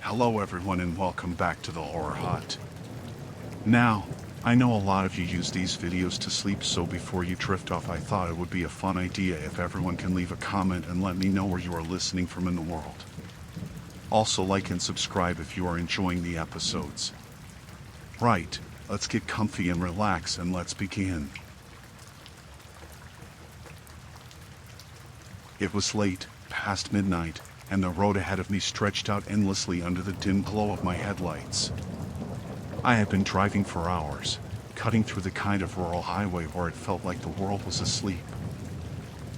Hello everyone and welcome back to the Horror Hut. Now, I know a lot of you use these videos to sleep, so before you drift off I thought it would be a fun idea if everyone can leave a comment and let me know where you are listening from in the world. Also like and subscribe if you are enjoying the episodes. Right, let's get comfy and relax and let's begin. It was late, past midnight, and the road ahead of me stretched out endlessly under the dim glow of my headlights. I had been driving for hours, cutting through the kind of rural highway where it felt like the world was asleep.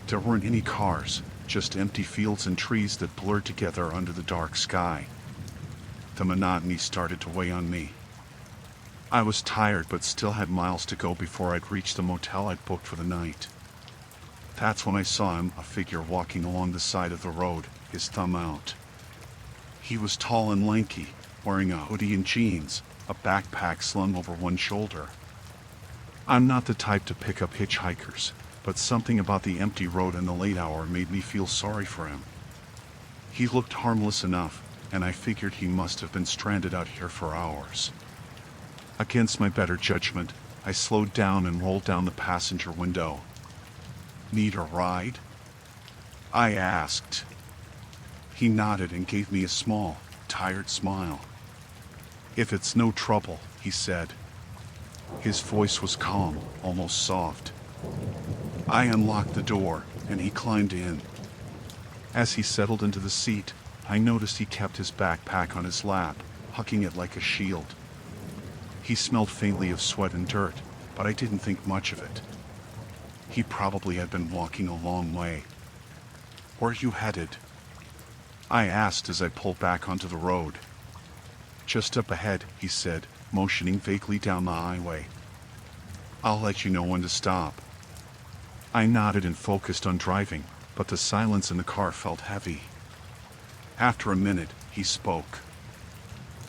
There weren't any cars, just empty fields and trees that blurred together under the dark sky. The monotony started to weigh on me. I was tired but still had miles to go before I'd reach the motel I'd booked for the night. That's when I saw him, a figure walking along the side of the road, his thumb out. He was tall and lanky, wearing a hoodie and jeans, a backpack slung over one shoulder. I'm not the type to pick up hitchhikers, but something about the empty road and the late hour made me feel sorry for him. He looked harmless enough, and I figured he must have been stranded out here for hours. Against my better judgment, I slowed down and rolled down the passenger window. "Need a ride?" I asked. He nodded and gave me a small, tired smile. "If it's no trouble," he said. His voice was calm, almost soft. I unlocked the door, and he climbed in. As he settled into the seat, I noticed he kept his backpack on his lap, hugging it like a shield. He smelled faintly of sweat and dirt, but I didn't think much of it. He probably had been walking a long way. "Where are you headed?" I asked as I pulled back onto the road. "Just up ahead," he said, motioning vaguely down the highway. "I'll let you know when to stop." I nodded and focused on driving, but the silence in the car felt heavy. After a minute, he spoke.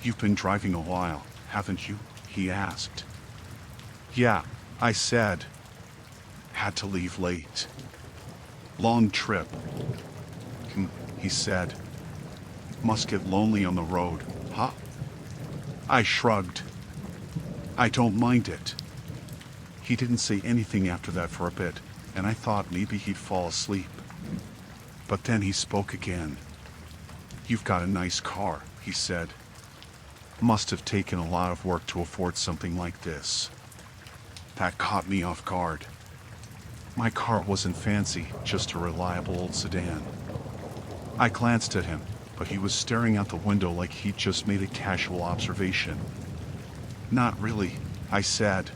"You've been driving a while, haven't you?" he asked. "Yeah," I said. "Had to leave late." "Long trip." He said. "Must get lonely on the road, huh?" I shrugged. "I don't mind it." He didn't say anything after that for a bit, and I thought maybe he'd fall asleep. But then he spoke again. "You've got a nice car," he said. "Must have taken a lot of work to afford something like this." That caught me off guard. My car wasn't fancy, just a reliable old sedan. I glanced at him, but he was staring out the window like he'd just made a casual observation. "Not really," I said.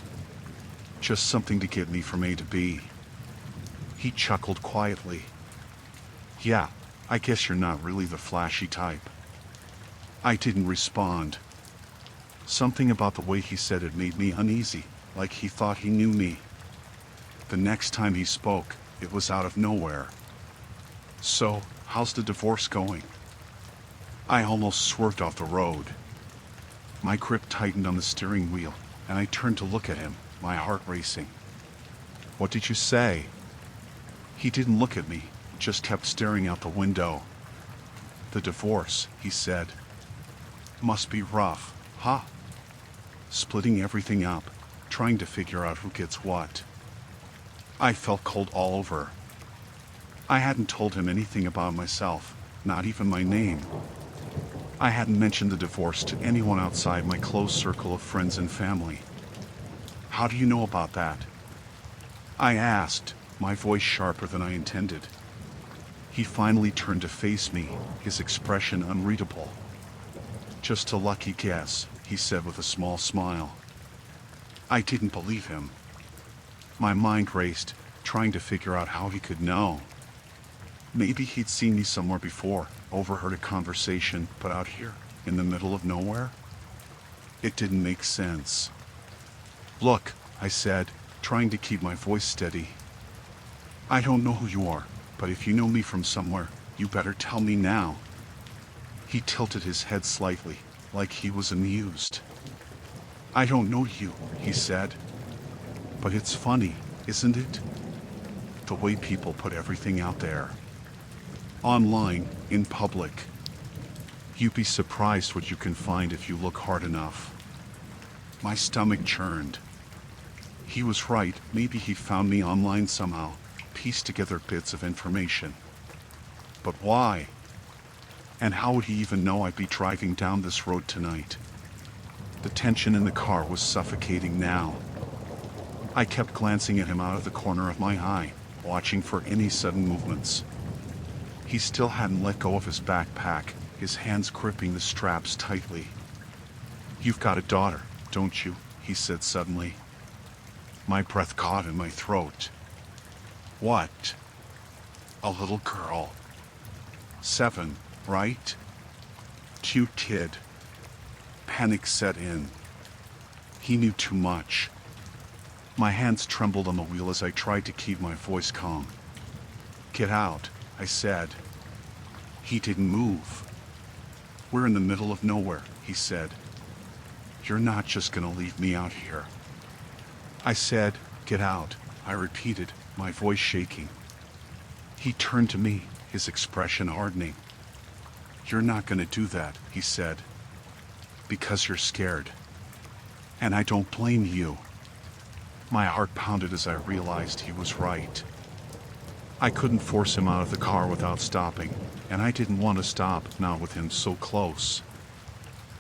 "Just something to get me from A to B." He chuckled quietly. "Yeah, I guess you're not really the flashy type." I didn't respond. Something about the way he said it made me uneasy, like he thought he knew me. The next time he spoke, it was out of nowhere. "So, how's the divorce going?" I almost swerved off the road. My grip tightened on the steering wheel, and I turned to look at him, my heart racing. "What did you say?" He didn't look at me, just kept staring out the window. "The divorce," he said. "Must be rough, huh? Splitting everything up, trying to figure out who gets what." I felt cold all over. I hadn't told him anything about myself, not even my name. I hadn't mentioned the divorce to anyone outside my close circle of friends and family. "How do you know about that?" I asked, my voice sharper than I intended. He finally turned to face me, his expression unreadable. "Just a lucky guess," he said with a small smile. I didn't believe him. My mind raced, trying to figure out how he could know. Maybe he'd seen me somewhere before, overheard a conversation, but out here, in the middle of nowhere? It didn't make sense. "Look," I said, trying to keep my voice steady. "I don't know who you are, but if you know me from somewhere, you better tell me now." He tilted his head slightly, like he was amused. "I don't know you," he said. "But it's funny, isn't it? The way people put everything out there. Online, in public. You'd be surprised what you can find if you look hard enough. My stomach churned. He was right, maybe he found me online somehow, pieced together bits of information. But why? And how would he even know I'd be driving down this road tonight? The tension in the car was suffocating now. I kept glancing at him out of the corner of my eye, watching for any sudden movements. He still hadn't let go of his backpack, his hands gripping the straps tightly. "You've got a daughter, don't you?" he said suddenly. My breath caught in my throat. "What?" "A little girl. 7, right?" "Cute kid." Panic set in. He knew too much. My hands trembled on the wheel as I tried to keep my voice calm. "Get out," I said. He didn't move. "We're in the middle of nowhere," he said. "You're not just gonna leave me out here." I said, "Get out," I repeated, my voice shaking. He turned to me, his expression hardening. "You're not gonna do that," he said. "Because you're scared. And I don't blame you." My heart pounded as I realized he was right. I couldn't force him out of the car without stopping, and I didn't want to stop, not with him so close.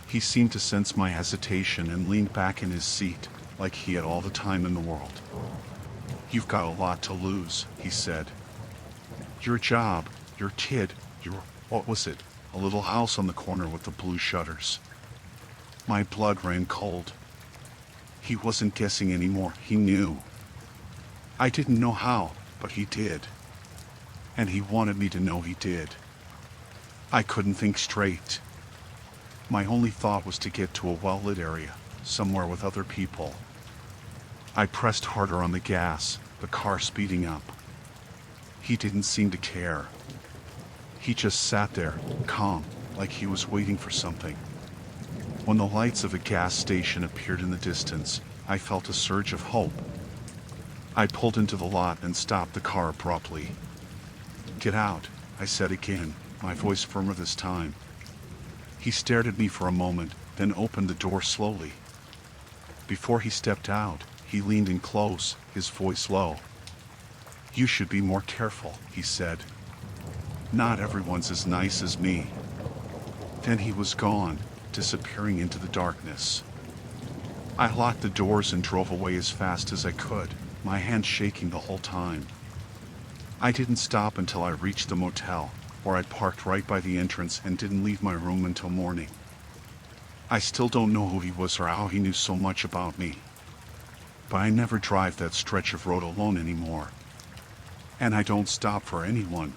He seemed to sense my hesitation and leaned back in his seat, like he had all the time in the world. "You've got a lot to lose," he said. "Your job, your kid, your, what was it, a little house on the corner with the blue shutters." My blood ran cold. He wasn't guessing anymore, he knew. I didn't know how, but he did. And he wanted me to know he did. I couldn't think straight. My only thought was to get to a well-lit area, somewhere with other people. I pressed harder on the gas, the car speeding up. He didn't seem to care. He just sat there, calm, like he was waiting for something. When the lights of a gas station appeared in the distance, I felt a surge of hope. I pulled into the lot and stopped the car abruptly. "Get out," I said again, my voice firmer this time. He stared at me for a moment, then opened the door slowly. Before he stepped out, he leaned in close, his voice low. "You should be more careful," he said. "Not everyone's as nice as me." Then he was gone, disappearing into the darkness. I locked the doors and drove away as fast as I could, my hands shaking the whole time. I didn't stop until I reached the motel, where I'd parked right by the entrance and didn't leave my room until morning. I still don't know who he was or how he knew so much about me. But I never drive that stretch of road alone anymore. And I don't stop for anyone.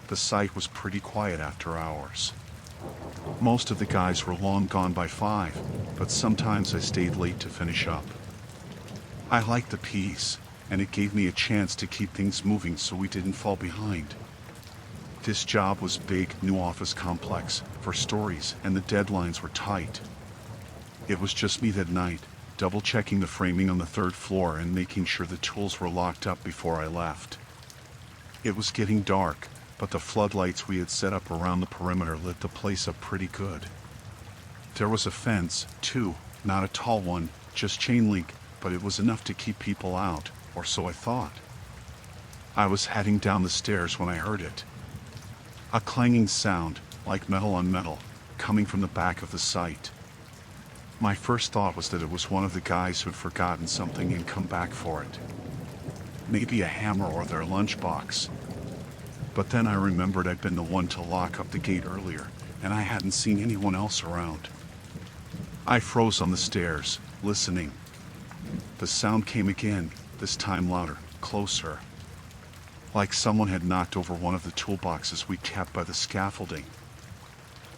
The site was pretty quiet after hours. Most of the guys were long gone by 5, but sometimes I stayed late to finish up. I liked the peace, and it gave me a chance to keep things moving so we didn't fall behind. This job was big, new office complex, for stories, and the deadlines were tight. It was just me that night, double-checking the framing on the 3rd floor and making sure the tools were locked up before I left. It was getting dark, but the floodlights we had set up around the perimeter lit the place up pretty good. There was a fence, too, not a tall one, just chain link, but it was enough to keep people out, or so I thought. I was heading down the stairs when I heard it. A clanging sound, like metal on metal, coming from the back of the site. My first thought was that it was one of the guys who'd forgotten something and come back for it. Maybe a hammer or their lunchbox. But then I remembered I'd been the one to lock up the gate earlier, and I hadn't seen anyone else around. I froze on the stairs, listening. The sound came again, this time louder, closer. Like someone had knocked over one of the toolboxes we kept by the scaffolding.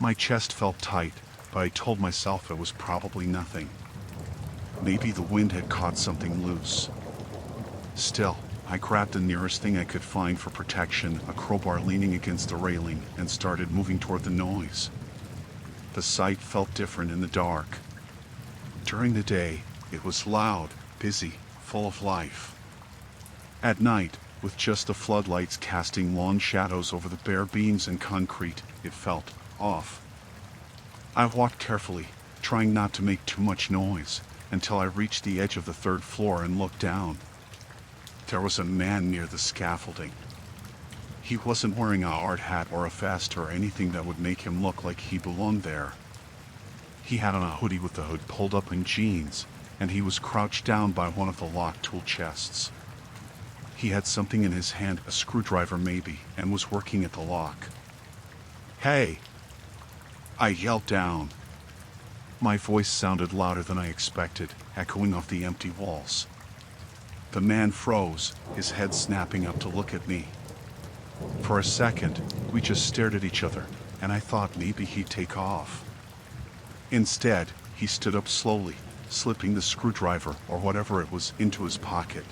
My chest felt tight, but I told myself it was probably nothing. Maybe the wind had caught something loose. Still, I grabbed the nearest thing I could find for protection, a crowbar leaning against the railing, and started moving toward the noise. The sight felt different in the dark. During the day, it was loud, busy, full of life. At night, with just the floodlights casting long shadows over the bare beams and concrete, it felt off. I walked carefully, trying not to make too much noise, until I reached the edge of the third floor and looked down. There was a man near the scaffolding. He wasn't wearing a hard hat or a vest or anything that would make him look like he belonged there. He had on a hoodie with the hood pulled up and jeans, and he was crouched down by one of the locked tool chests. He had something in his hand, a screwdriver maybe, and was working at the lock. "Hey!" I yelled down. My voice sounded louder than I expected, echoing off the empty walls. The man froze, his head snapping up to look at me. For a second, we just stared at each other, and I thought maybe he'd take off. Instead, he stood up slowly, slipping the screwdriver, or whatever it was, into his pocket.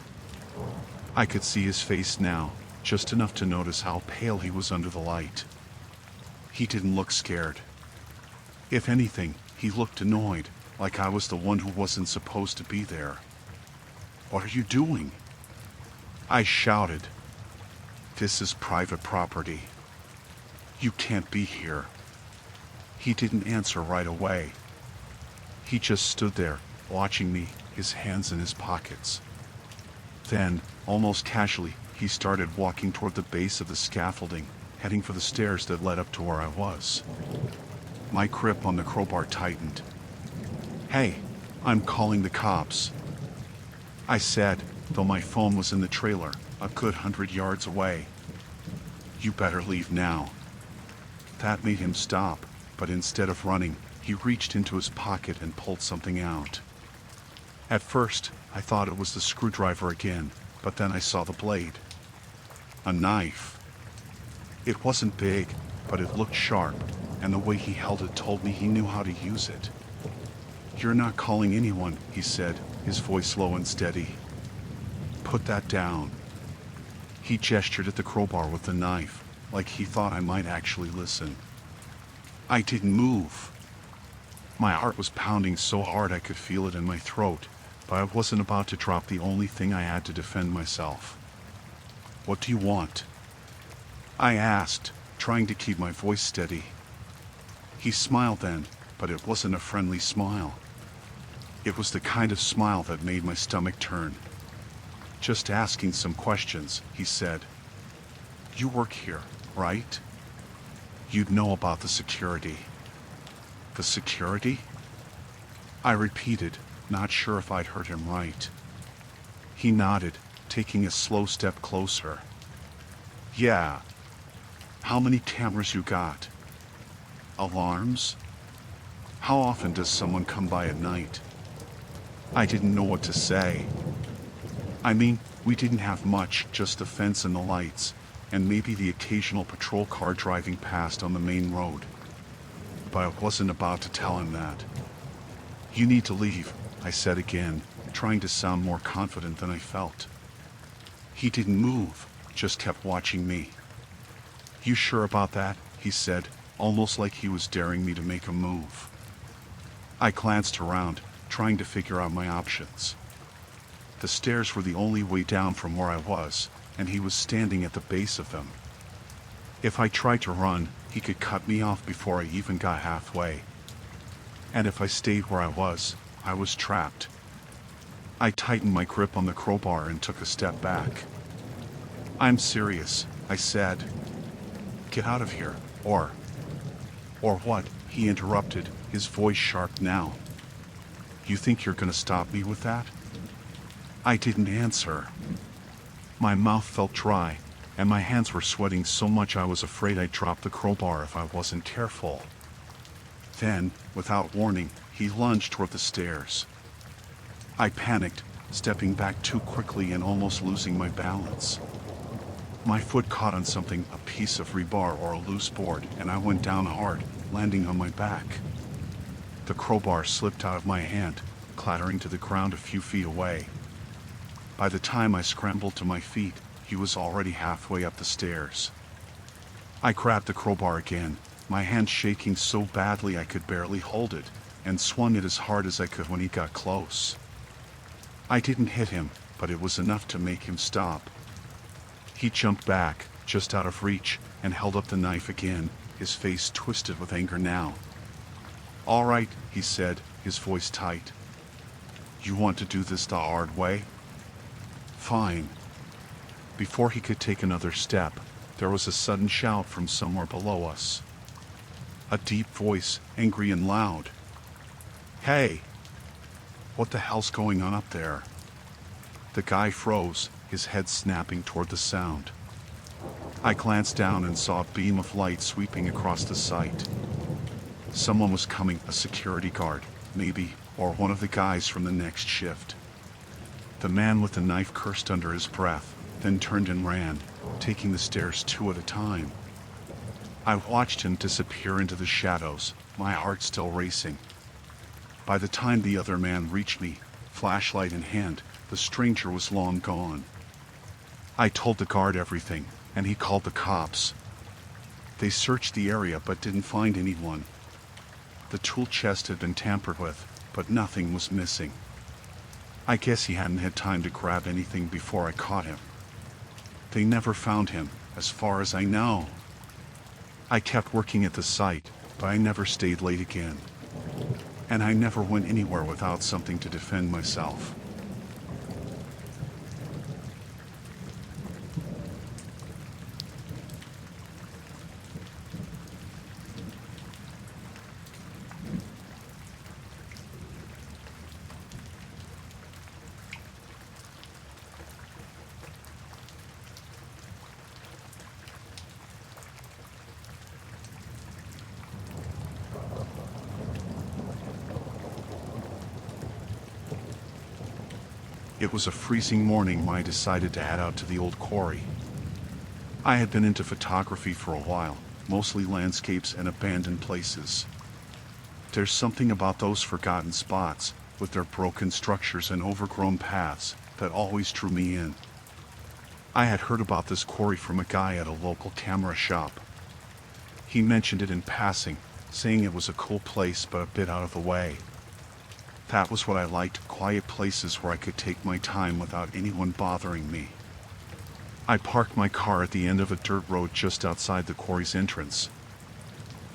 I could see his face now, just enough to notice how pale he was under the light. He didn't look scared. If anything, he looked annoyed, like I was the one who wasn't supposed to be there. "What are you doing?" I shouted. "This is private property. You can't be here." He didn't answer right away. He just stood there, watching me, his hands in his pockets. Then, almost casually, he started walking toward the base of the scaffolding, heading for the stairs that led up to where I was. My grip on the crowbar tightened. "Hey, I'm calling the cops," I said, though my phone was in the trailer, a good 100 yards away. "You better leave now." That made him stop, but instead of running, he reached into his pocket and pulled something out. At first, I thought it was the screwdriver again, but then I saw the blade. A knife. It wasn't big, but it looked sharp, and the way he held it told me he knew how to use it. "You're not calling anyone," he said, his voice low and steady. "Put that down." He gestured at the crowbar with the knife, like he thought I might actually listen. I didn't move. My heart was pounding so hard I could feel it in my throat, but I wasn't about to drop the only thing I had to defend myself. "What do you want?" I asked, trying to keep my voice steady. He smiled then, but it wasn't a friendly smile. It was the kind of smile that made my stomach turn. "Just asking some questions," he said. "You work here, right? You'd know about the security." "The security?" I repeated, not sure if I'd heard him right. He nodded, taking a slow step closer. "Yeah. How many cameras you got? Alarms? How often does someone come by at night?" I didn't know what to say. I mean, we didn't have much, just the fence and the lights, and maybe the occasional patrol car driving past on the main road. But I wasn't about to tell him that. "You need to leave," I said again, trying to sound more confident than I felt. He didn't move, just kept watching me. "You sure about that?" he said, almost like he was daring me to make a move. I glanced around, trying to figure out my options. The stairs were the only way down from where I was, and he was standing at the base of them. If I tried to run, he could cut me off before I even got halfway. And if I stayed where I was trapped. I tightened my grip on the crowbar and took a step back. "I'm serious," I said. "Get out of here, or what?" he interrupted, his voice sharp now. "You think you're gonna stop me with that?" I didn't answer. My mouth felt dry, and my hands were sweating so much I was afraid I'd drop the crowbar if I wasn't careful. Then, without warning, he lunged toward the stairs. I panicked, stepping back too quickly and almost losing my balance. My foot caught on something, a piece of rebar or a loose board, and I went down hard, landing on my back. The crowbar slipped out of my hand, clattering to the ground a few feet away. By the time I scrambled to my feet, he was already halfway up the stairs. I grabbed the crowbar again, my hand shaking so badly I could barely hold it, and swung it as hard as I could when he got close. I didn't hit him, but it was enough to make him stop. He jumped back, just out of reach, and held up the knife again, his face twisted with anger now. "All right," he said, his voice tight. "You want to do this the hard way? Fine." Before he could take another step, there was a sudden shout from somewhere below us. A deep voice, angry and loud. "Hey! What the hell's going on up there?" The guy froze, his head snapping toward the sound. I glanced down and saw a beam of light sweeping across the site. Someone was coming, a security guard, maybe, or one of the guys from the next shift. The man with the knife cursed under his breath, then turned and ran, taking the stairs 2 at a time. I watched him disappear into the shadows, my heart still racing. By the time the other man reached me, flashlight in hand, the stranger was long gone. I told the guard everything, and he called the cops. They searched the area but didn't find anyone. The tool chest had been tampered with, but nothing was missing. I guess he hadn't had time to grab anything before I caught him. They never found him, as far as I know. I kept working at the site, but I never stayed late again. And I never went anywhere without something to defend myself. It was a freezing morning when I decided to head out to the old quarry. I had been into photography for a while, mostly landscapes and abandoned places. There's something about those forgotten spots, with their broken structures and overgrown paths, that always drew me in. I had heard about this quarry from a guy at a local camera shop. He mentioned it in passing, saying it was a cool place but a bit out of the way. That was what I liked, quiet places where I could take my time without anyone bothering me. I parked my car at the end of a dirt road just outside the quarry's entrance.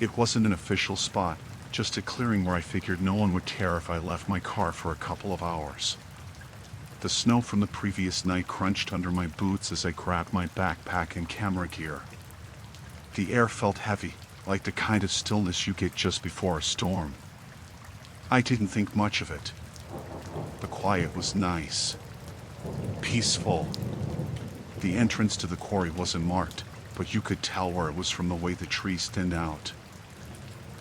It wasn't an official spot, just a clearing where I figured no one would care if I left my car for a couple of hours. The snow from the previous night crunched under my boots as I grabbed my backpack and camera gear. The air felt heavy, like the kind of stillness you get just before a storm. I didn't think much of it. The quiet was nice. Peaceful. The entrance to the quarry wasn't marked, but you could tell where it was from the way the trees thinned out.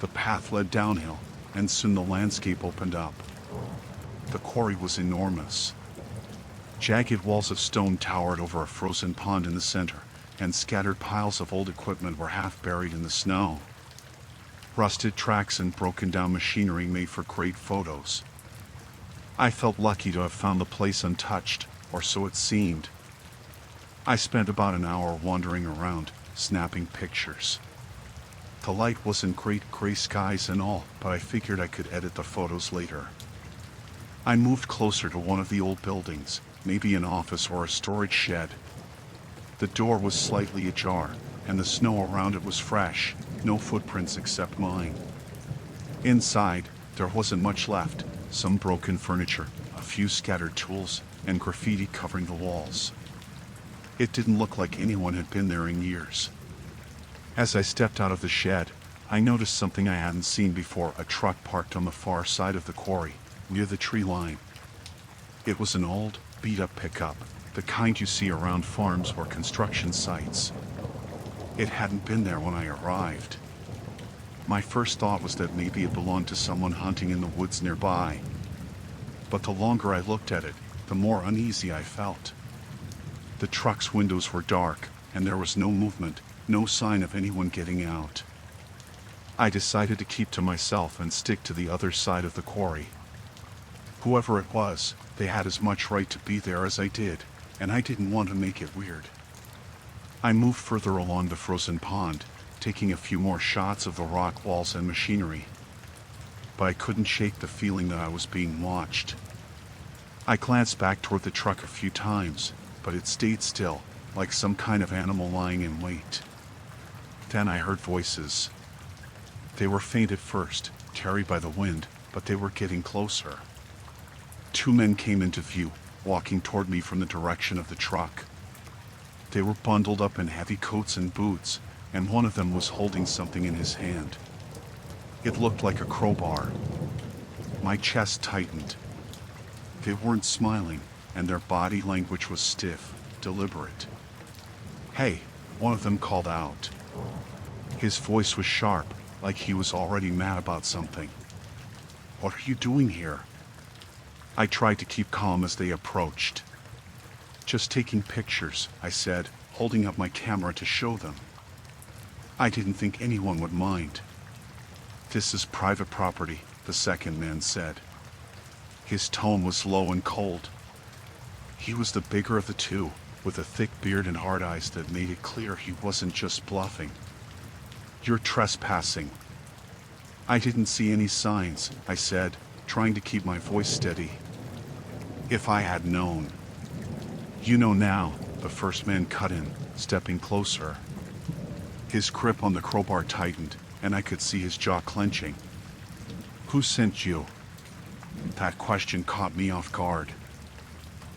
The path led downhill, and soon the landscape opened up. The quarry was enormous. Jagged walls of stone towered over a frozen pond in the center, and scattered piles of old equipment were half buried in the snow. Rusted tracks and broken down machinery made for great photos. I felt lucky to have found the place untouched, or so it seemed. I spent about an hour wandering around, snapping pictures. The light wasn't great, gray skies and all, but I figured I could edit the photos later. I moved closer to one of the old buildings, maybe an office or a storage shed. The door was slightly ajar, and the snow around it was fresh, no footprints except mine. Inside, there wasn't much left, some broken furniture, a few scattered tools, and graffiti covering the walls. It didn't look like anyone had been there in years. As I stepped out of the shed, I noticed something I hadn't seen before, a truck parked on the far side of the quarry, near the tree line. It was an old, beat-up pickup, the kind you see around farms or construction sites. It hadn't been there when I arrived. My first thought was that maybe it belonged to someone hunting in the woods nearby. But the longer I looked at it, the more uneasy I felt. The truck's windows were dark, and there was no movement, no sign of anyone getting out. I decided to keep to myself and stick to the other side of the quarry. Whoever it was, they had as much right to be there as I did, and I didn't want to make it weird. I moved further along the frozen pond, taking a few more shots of the rock walls and machinery. But I couldn't shake the feeling that I was being watched. I glanced back toward the truck a few times, but it stayed still, like some kind of animal lying in wait. Then I heard voices. They were faint at first, carried by the wind, but they were getting closer. 2 men came into view, walking toward me from the direction of the truck. They were bundled up in heavy coats and boots, and one of them was holding something in his hand. It looked like a crowbar. My chest tightened. They weren't smiling, and their body language was stiff, deliberate. "Hey," one of them called out. His voice was sharp, like he was already mad about something. "What are you doing here?" I tried to keep calm as they approached. "Just taking pictures," I said, holding up my camera to show them. I didn't think anyone would mind. "This is private property," the second man said. His tone was low and cold. He was the bigger of the two, with a thick beard and hard eyes that made it clear he wasn't just bluffing. "You're trespassing." "I didn't see any signs," I said, trying to keep my voice steady. "If I had known." "You know now," the first man cut in, stepping closer. His grip on the crowbar tightened, and I could see his jaw clenching. "Who sent you?" That question caught me off guard.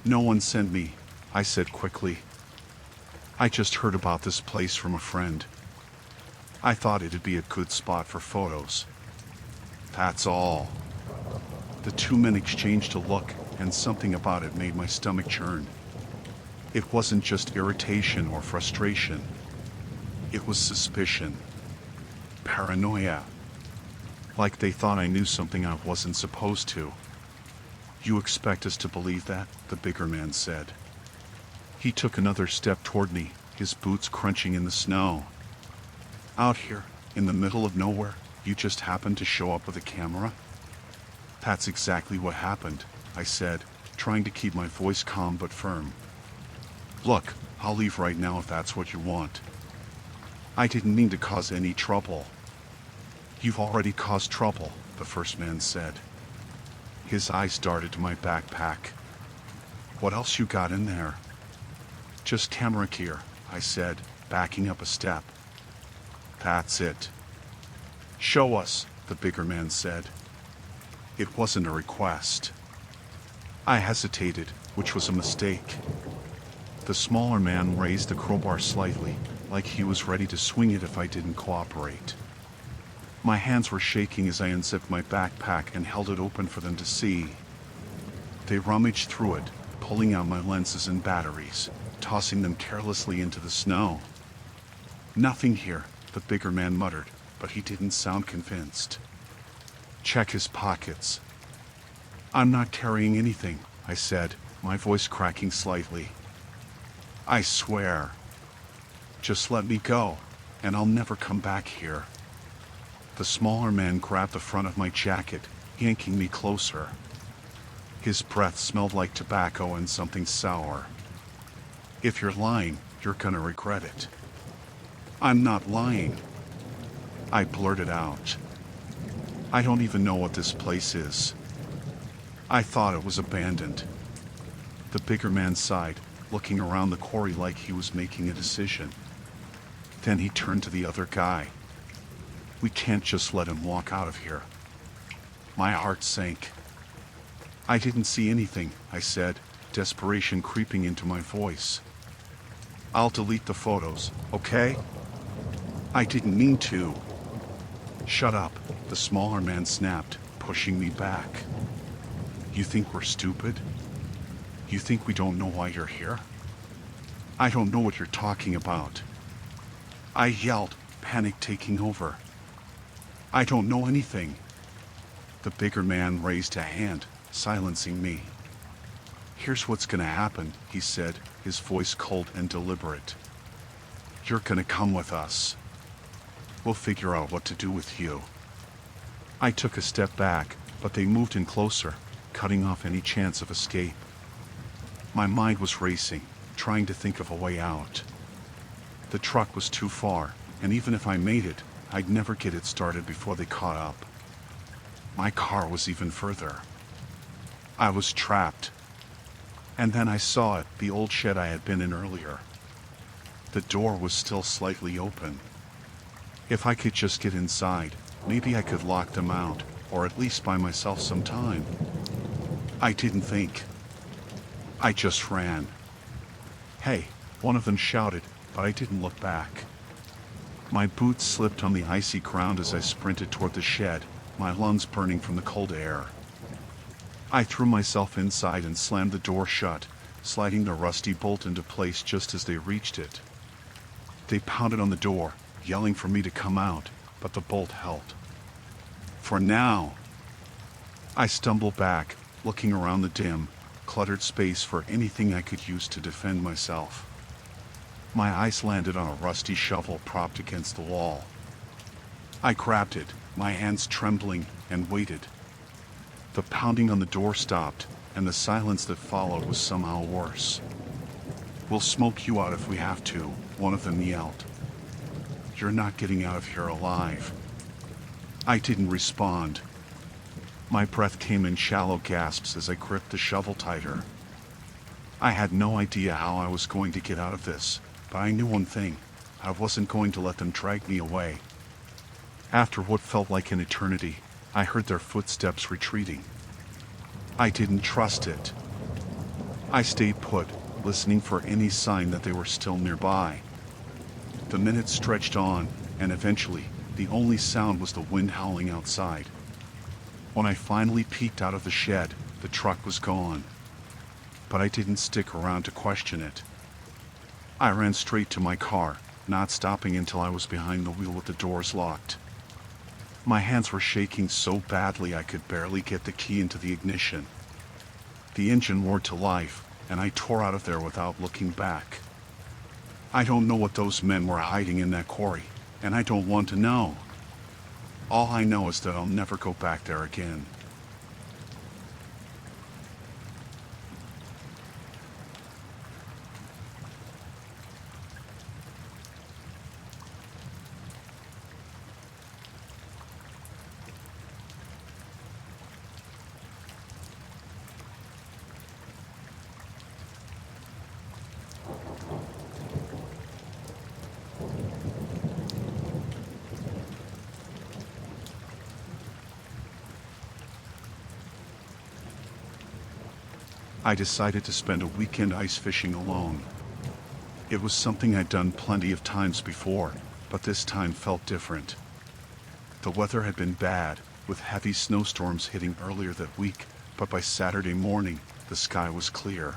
"No one sent me," I said quickly. "I just heard about this place from a friend. I thought it'd be a good spot for photos. That's all." The 2 men exchanged a look, and something about it made my stomach churn. It wasn't just irritation or frustration. It was suspicion. Paranoia. Like they thought I knew something I wasn't supposed to. "You expect us to believe that?" the bigger man said. He took another step toward me, his boots crunching in the snow. "Out here, in the middle of nowhere, you just happened to show up with a camera?" "That's exactly what happened," I said, trying to keep my voice calm but firm. "Look, I'll leave right now if that's what you want. I didn't mean to cause any trouble." "You've already caused trouble," the first man said. His eyes darted to my backpack. "What else you got in there?" "Just camera gear," I said, backing up a step. "That's it." "Show us," the bigger man said. It wasn't a request. I hesitated, which was a mistake. The smaller man raised the crowbar slightly, like he was ready to swing it if I didn't cooperate. My hands were shaking as I unzipped my backpack and held it open for them to see. They rummaged through it, pulling out my lenses and batteries, tossing them carelessly into the snow. "Nothing here," the bigger man muttered, but he didn't sound convinced. "Check his pockets." "I'm not carrying anything," I said, my voice cracking slightly. "I swear. Just let me go, and I'll never come back here." The smaller man grabbed the front of my jacket, yanking me closer. His breath smelled like tobacco and something sour. "If you're lying, you're gonna regret it." "I'm not lying," I blurted out. "I don't even know what this place is. I thought it was abandoned." The bigger man sighed, looking around the quarry like he was making a decision. Then he turned to the other guy. "We can't just let him walk out of here." My heart sank. "I didn't see anything," I said, desperation creeping into my voice. "I'll delete the photos, okay?" "I didn't mean to." "Shut up," the smaller man snapped, pushing me back. "You think we're stupid? You think we don't know why you're here?" "I don't know what you're talking about," I yelled, panic taking over. "I don't know anything." The bigger man raised a hand, silencing me. "Here's what's gonna happen," he said, his voice cold and deliberate. "You're gonna come with us." We'll figure out what to do with you." I took a step back, but they moved in closer, cutting off any chance of escape. My mind was racing, trying to think of a way out. The truck was too far, and even if I made it, I'd never get it started before they caught up. My car was even further. I was trapped. And then I saw it, the old shed I had been in earlier. The door was still slightly open. If I could just get inside, maybe I could lock them out, or at least buy myself some time. I didn't think. I just ran. "Hey," one of them shouted, but I didn't look back. My boots slipped on the icy ground as I sprinted toward the shed, my lungs burning from the cold air. I threw myself inside and slammed the door shut, sliding the rusty bolt into place just as they reached it. They pounded on the door, yelling for me to come out, but the bolt held. For now. I stumbled back, looking around the dim, cluttered space for anything I could use to defend myself. My eyes landed on a rusty shovel propped against the wall. I grabbed it, my hands trembling, and waited. The pounding on the door stopped, and the silence that followed was somehow worse. "We'll smoke you out if we have to," one of them yelled. "You're not getting out of here alive." I didn't respond. My breath came in shallow gasps as I gripped the shovel tighter. I had no idea how I was going to get out of this, but I knew one thing: I wasn't going to let them drag me away. After what felt like an eternity, I heard their footsteps retreating. I didn't trust it. I stayed put, listening for any sign that they were still nearby. The minutes stretched on, and eventually, the only sound was the wind howling outside. When I finally peeked out of the shed, the truck was gone. But I didn't stick around to question it. I ran straight to my car, not stopping until I was behind the wheel with the doors locked. My hands were shaking so badly I could barely get the key into the ignition. The engine roared to life, and I tore out of there without looking back. I don't know what those men were hiding in that quarry, and I don't want to know. All I know is that I'll never go back there again. I decided to spend a weekend ice fishing alone. It was something I'd done plenty of times before, but this time felt different. The weather had been bad, with heavy snowstorms hitting earlier that week, but by Saturday morning, the sky was clear.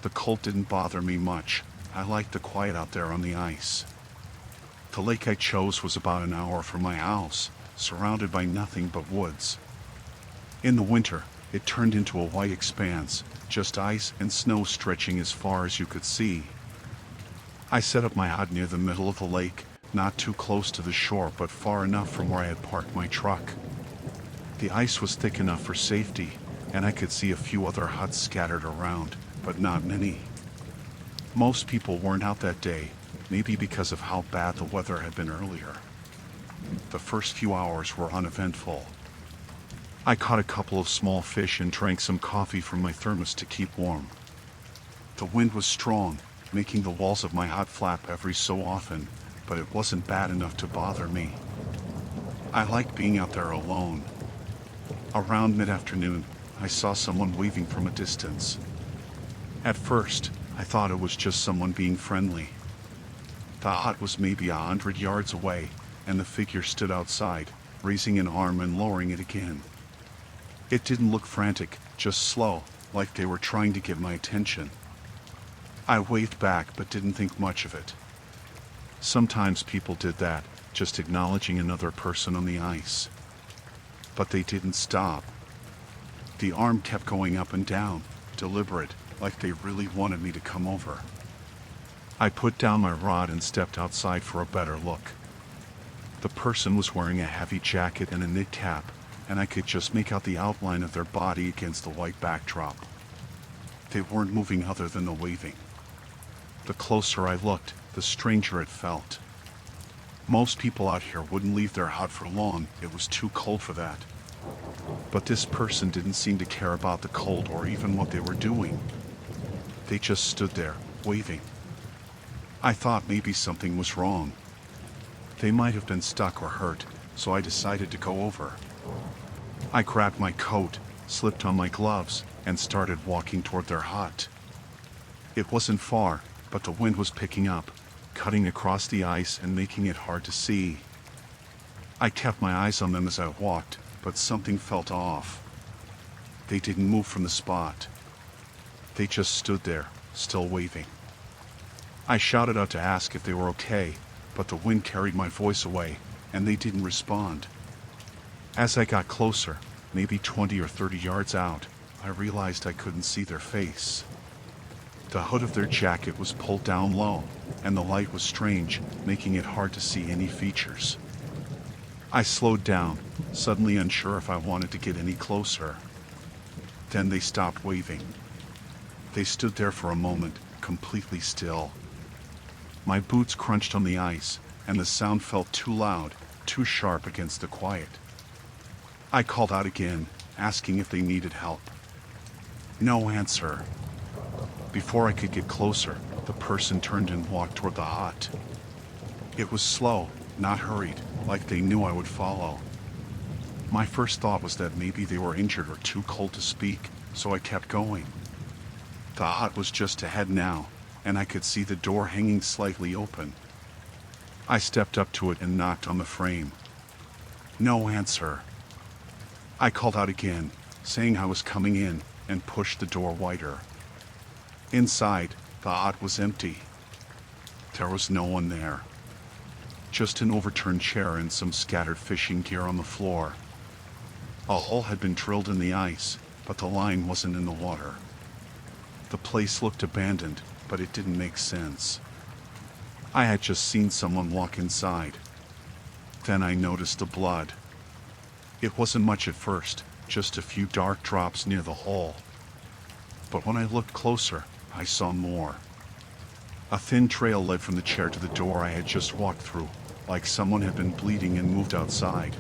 The cold didn't bother me much. I liked the quiet out there on the ice. The lake I chose was about an hour from my house, surrounded by nothing but woods. In the winter, it turned into a white expanse, just ice and snow stretching as far as you could see. I set up my hut near the middle of the lake, not too close to the shore but far enough from where I had parked my truck. The ice was thick enough for safety, and I could see a few other huts scattered around, but not many. Most people weren't out that day, maybe because of how bad the weather had been earlier. The first few hours were uneventful. I caught a couple of small fish and drank some coffee from my thermos to keep warm. The wind was strong, making the walls of my hut flap every so often, but it wasn't bad enough to bother me. I liked being out there alone. Around mid-afternoon, I saw someone waving from a distance. At first, I thought it was just someone being friendly. The hut was maybe 100 yards away, and the figure stood outside, raising an arm and lowering it again. It didn't look frantic, just slow, like they were trying to get my attention. I waved back but didn't think much of it. Sometimes people did that, just acknowledging another person on the ice. But they didn't stop. The arm kept going up and down, deliberate, like they really wanted me to come over. I put down my rod and stepped outside for a better look. The person was wearing a heavy jacket and a knit cap, and I could just make out the outline of their body against the white backdrop. They weren't moving other than the waving. The closer I looked, the stranger it felt. Most people out here wouldn't leave their hut for long, it was too cold for that. But this person didn't seem to care about the cold or even what they were doing. They just stood there, waving. I thought maybe something was wrong. They might have been stuck or hurt, so I decided to go over. I grabbed my coat, slipped on my gloves, and started walking toward their hut. It wasn't far, but the wind was picking up, cutting across the ice and making it hard to see. I kept my eyes on them as I walked, but something felt off. They didn't move from the spot. They just stood there, still waving. I shouted out to ask if they were okay, but the wind carried my voice away, and they didn't respond. As I got closer, maybe 20 or 30 yards out, I realized I couldn't see their face. The hood of their jacket was pulled down low, and the light was strange, making it hard to see any features. I slowed down, suddenly unsure if I wanted to get any closer. Then they stopped waving. They stood there for a moment, completely still. My boots crunched on the ice, and the sound felt too loud, too sharp against the quiet. I called out again, asking if they needed help. No answer. Before I could get closer, the person turned and walked toward the hut. It was slow, not hurried, like they knew I would follow. My first thought was that maybe they were injured or too cold to speak, so I kept going. The hut was just ahead now, and I could see the door hanging slightly open. I stepped up to it and knocked on the frame. No answer. I called out again, saying I was coming in, and pushed the door wider. Inside, the hut was empty. There was no one there. Just an overturned chair and some scattered fishing gear on the floor. A hole had been drilled in the ice, but the line wasn't in the water. The place looked abandoned, but it didn't make sense. I had just seen someone walk inside. Then I noticed the blood. It wasn't much at first, just a few dark drops near the hole. But when I looked closer, I saw more. A thin trail led from the chair to the door I had just walked through, like someone had been bleeding and moved outside.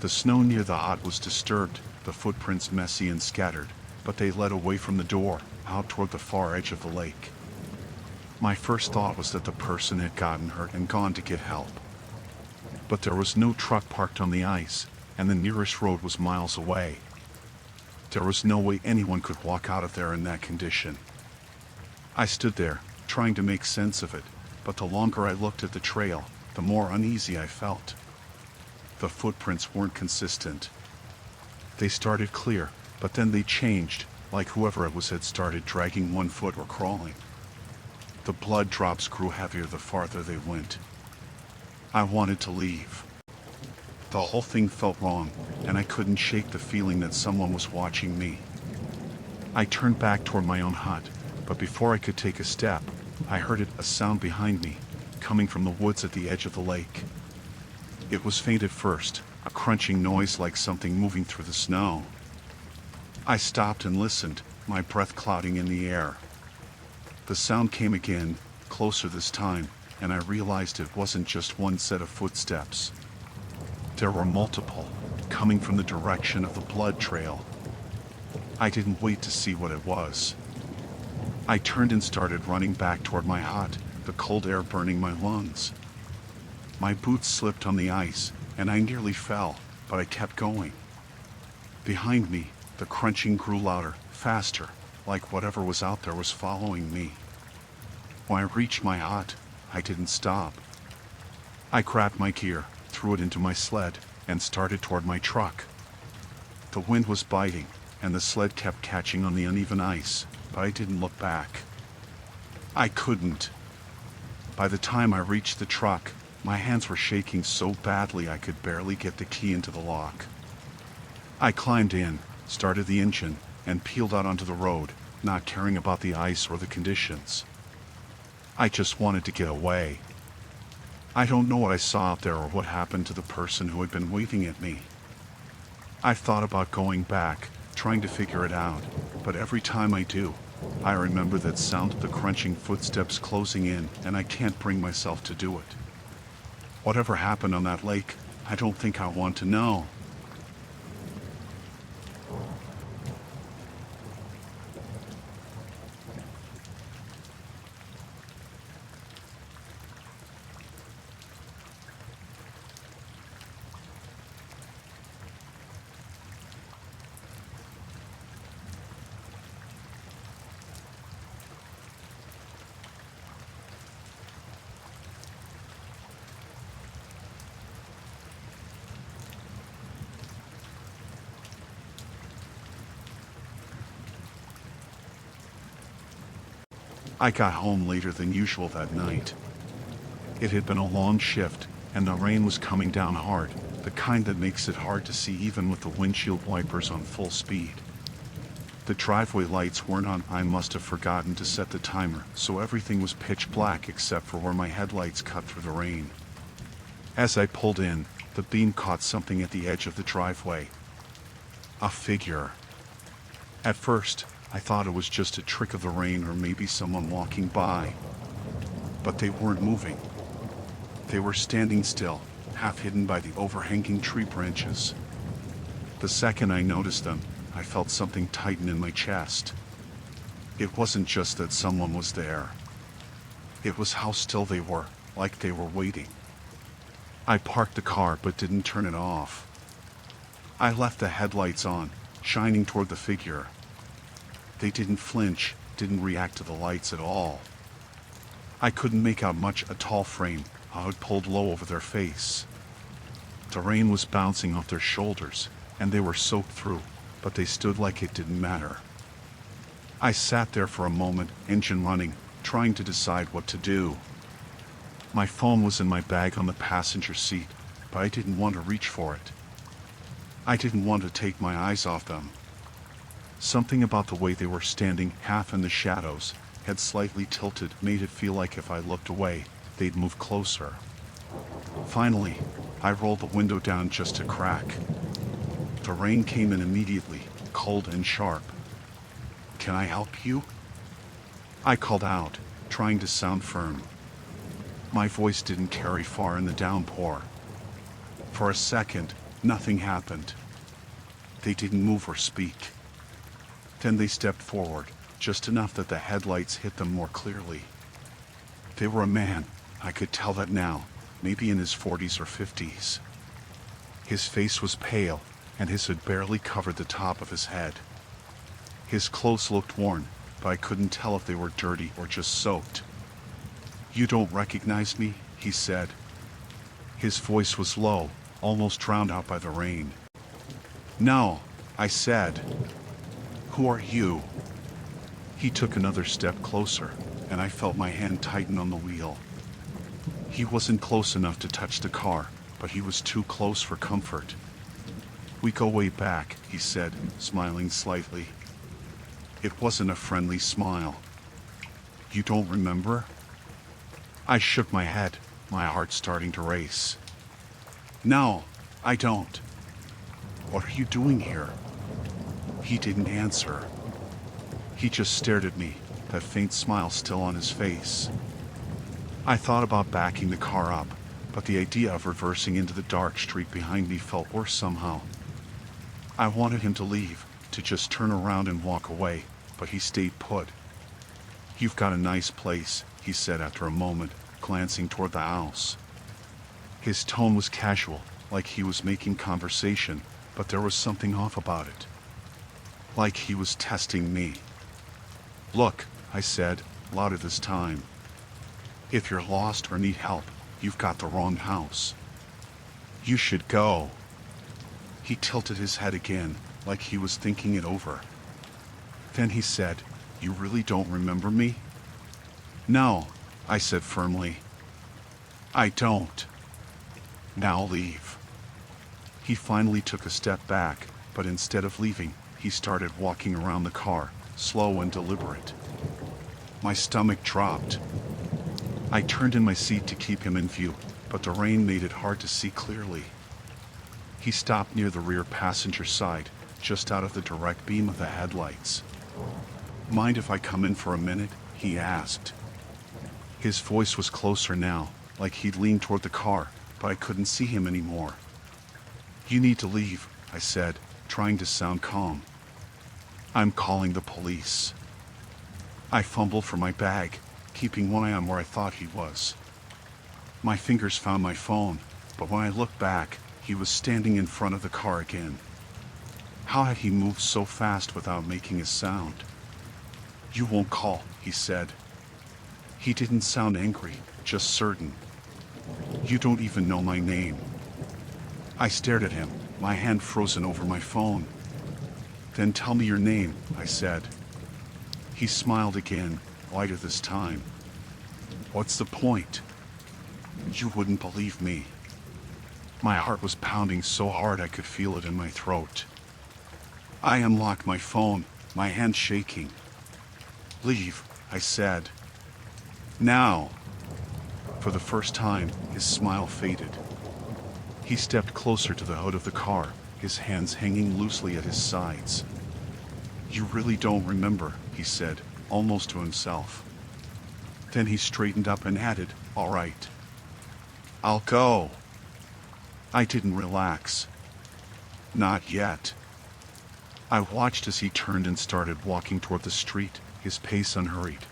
The snow near the hut was disturbed, the footprints messy and scattered, but they led away from the door, out toward the far edge of the lake. My first thought was that the person had gotten hurt and gone to get help. But there was no truck parked on the ice, and the nearest road was miles away. There was no way anyone could walk out of there in that condition. I stood there, trying to make sense of it, but the longer I looked at the trail, the more uneasy I felt. The footprints weren't consistent. They started clear, but then they changed, like whoever it was had started dragging one foot or crawling. The blood drops grew heavier the farther they went. I wanted to leave. The whole thing felt wrong, and I couldn't shake the feeling that someone was watching me. I turned back toward my own hut, but before I could take a step, I heard a sound behind me, coming from the woods at the edge of the lake. It was faint at first, a crunching noise like something moving through the snow. I stopped and listened, my breath clouding in the air. The sound came again, closer this time, and I realized it wasn't just one set of footsteps. There were multiple, coming from the direction of the blood trail. I didn't wait to see what it was. I turned and started running back toward my hut, the cold air burning my lungs. My boots slipped on the ice, and I nearly fell, but I kept going. Behind me, the crunching grew louder, faster, like whatever was out there was following me. When I reached my hut, I didn't stop. I grabbed my gear, threw it into my sled, and started toward my truck. The wind was biting, and the sled kept catching on the uneven ice, but I didn't look back. I couldn't. By the time I reached the truck, my hands were shaking so badly I could barely get the key into the lock. I climbed in, started the engine, and peeled out onto the road, not caring about the ice or the conditions. I just wanted to get away. I don't know what I saw out there or what happened to the person who had been waving at me. I've thought about going back, trying to figure it out, but every time I do, I remember that sound of the crunching footsteps closing in, and I can't bring myself to do it. Whatever happened on that lake, I don't think I want to know. I got home later than usual that night. It had been a long shift, and the rain was coming down hard, the kind that makes it hard to see even with the windshield wipers on full speed. The driveway lights weren't on. I must have forgotten to set the timer, so everything was pitch black except for where my headlights cut through the rain. As I pulled in, the beam caught something at the edge of the driveway. A figure. At first, I thought it was just a trick of the rain or maybe someone walking by. But they weren't moving. They were standing still, half hidden by the overhanging tree branches. The second I noticed them, I felt something tighten in my chest. It wasn't just that someone was there. It was how still they were, like they were waiting. I parked the car but didn't turn it off. I left the headlights on, shining toward the figure. They didn't flinch, didn't react to the lights at all. I couldn't make out much. A tall frame, how it pulled low over their face. The rain was bouncing off their shoulders, and they were soaked through, but they stood like it didn't matter. I sat there for a moment, engine running, trying to decide what to do. My phone was in my bag on the passenger seat, but I didn't want to reach for it. I didn't want to take my eyes off them. Something about the way they were standing, half in the shadows, head slightly tilted, made it feel like if I looked away, they'd move closer. Finally, I rolled the window down just a crack. The rain came in immediately, cold and sharp. "Can I help you?" I called out, trying to sound firm. My voice didn't carry far in the downpour. For a second, nothing happened. They didn't move or speak. Then they stepped forward, just enough that the headlights hit them more clearly. They were a man, I could tell that now, maybe in his 40s or 50s. His face was pale, and his hood barely covered the top of his head. His clothes looked worn, but I couldn't tell if they were dirty or just soaked. "You don't recognize me?" he said. His voice was low, almost drowned out by the rain. "No," I said. "Who are you?" He took another step closer, and I felt my hand tighten on the wheel. He wasn't close enough to touch the car, but he was too close for comfort. "We go way back," he said, smiling slightly. It wasn't a friendly smile. "You don't remember?" I shook my head, my heart starting to race. "No, I don't." "What are you doing here?" He didn't answer. He just stared at me, that faint smile still on his face. I thought about backing the car up, but the idea of reversing into the dark street behind me felt worse somehow. I wanted him to leave, to just turn around and walk away, but he stayed put. "You've got a nice place," he said after a moment, glancing toward the house. His tone was casual, like he was making conversation, but there was something off about it. Like he was testing me. "Look," I said, louder this time. "If you're lost or need help, you've got the wrong house. You should go." He tilted his head again, like he was thinking it over. Then he said, "You really don't remember me?" "No," I said firmly. "I don't." "Now leave." He finally took a step back, but instead of leaving, he started walking around the car, slow and deliberate. My stomach dropped. I turned in my seat to keep him in view, but the rain made it hard to see clearly. He stopped near the rear passenger side, just out of the direct beam of the headlights. "Mind if I come in for a minute?" he asked. His voice was closer now, like he'd leaned toward the car, but I couldn't see him anymore. "You need to leave," I said, trying to sound calm. "I'm calling the police." I fumbled for my bag, keeping one eye on where I thought he was. My fingers found my phone, but when I looked back, he was standing in front of the car again. How had he moved so fast without making a sound? "You won't call," he said. He didn't sound angry, just certain. "You don't even know my name." I stared at him, my hand frozen over my phone. "Then tell me your name," I said. He smiled again, lighter this time. "What's the point?" "You wouldn't believe me." My heart was pounding so hard I could feel it in my throat. I unlocked my phone, my hand shaking. "Leave," I said. "Now." For the first time, his smile faded. He stepped closer to the hood of the car, his hands hanging loosely at his sides. "You really don't remember," he said, almost to himself. Then he straightened up and added, "All right. I'll go." I didn't relax. Not yet. I watched as he turned and started walking toward the street, his pace unhurried.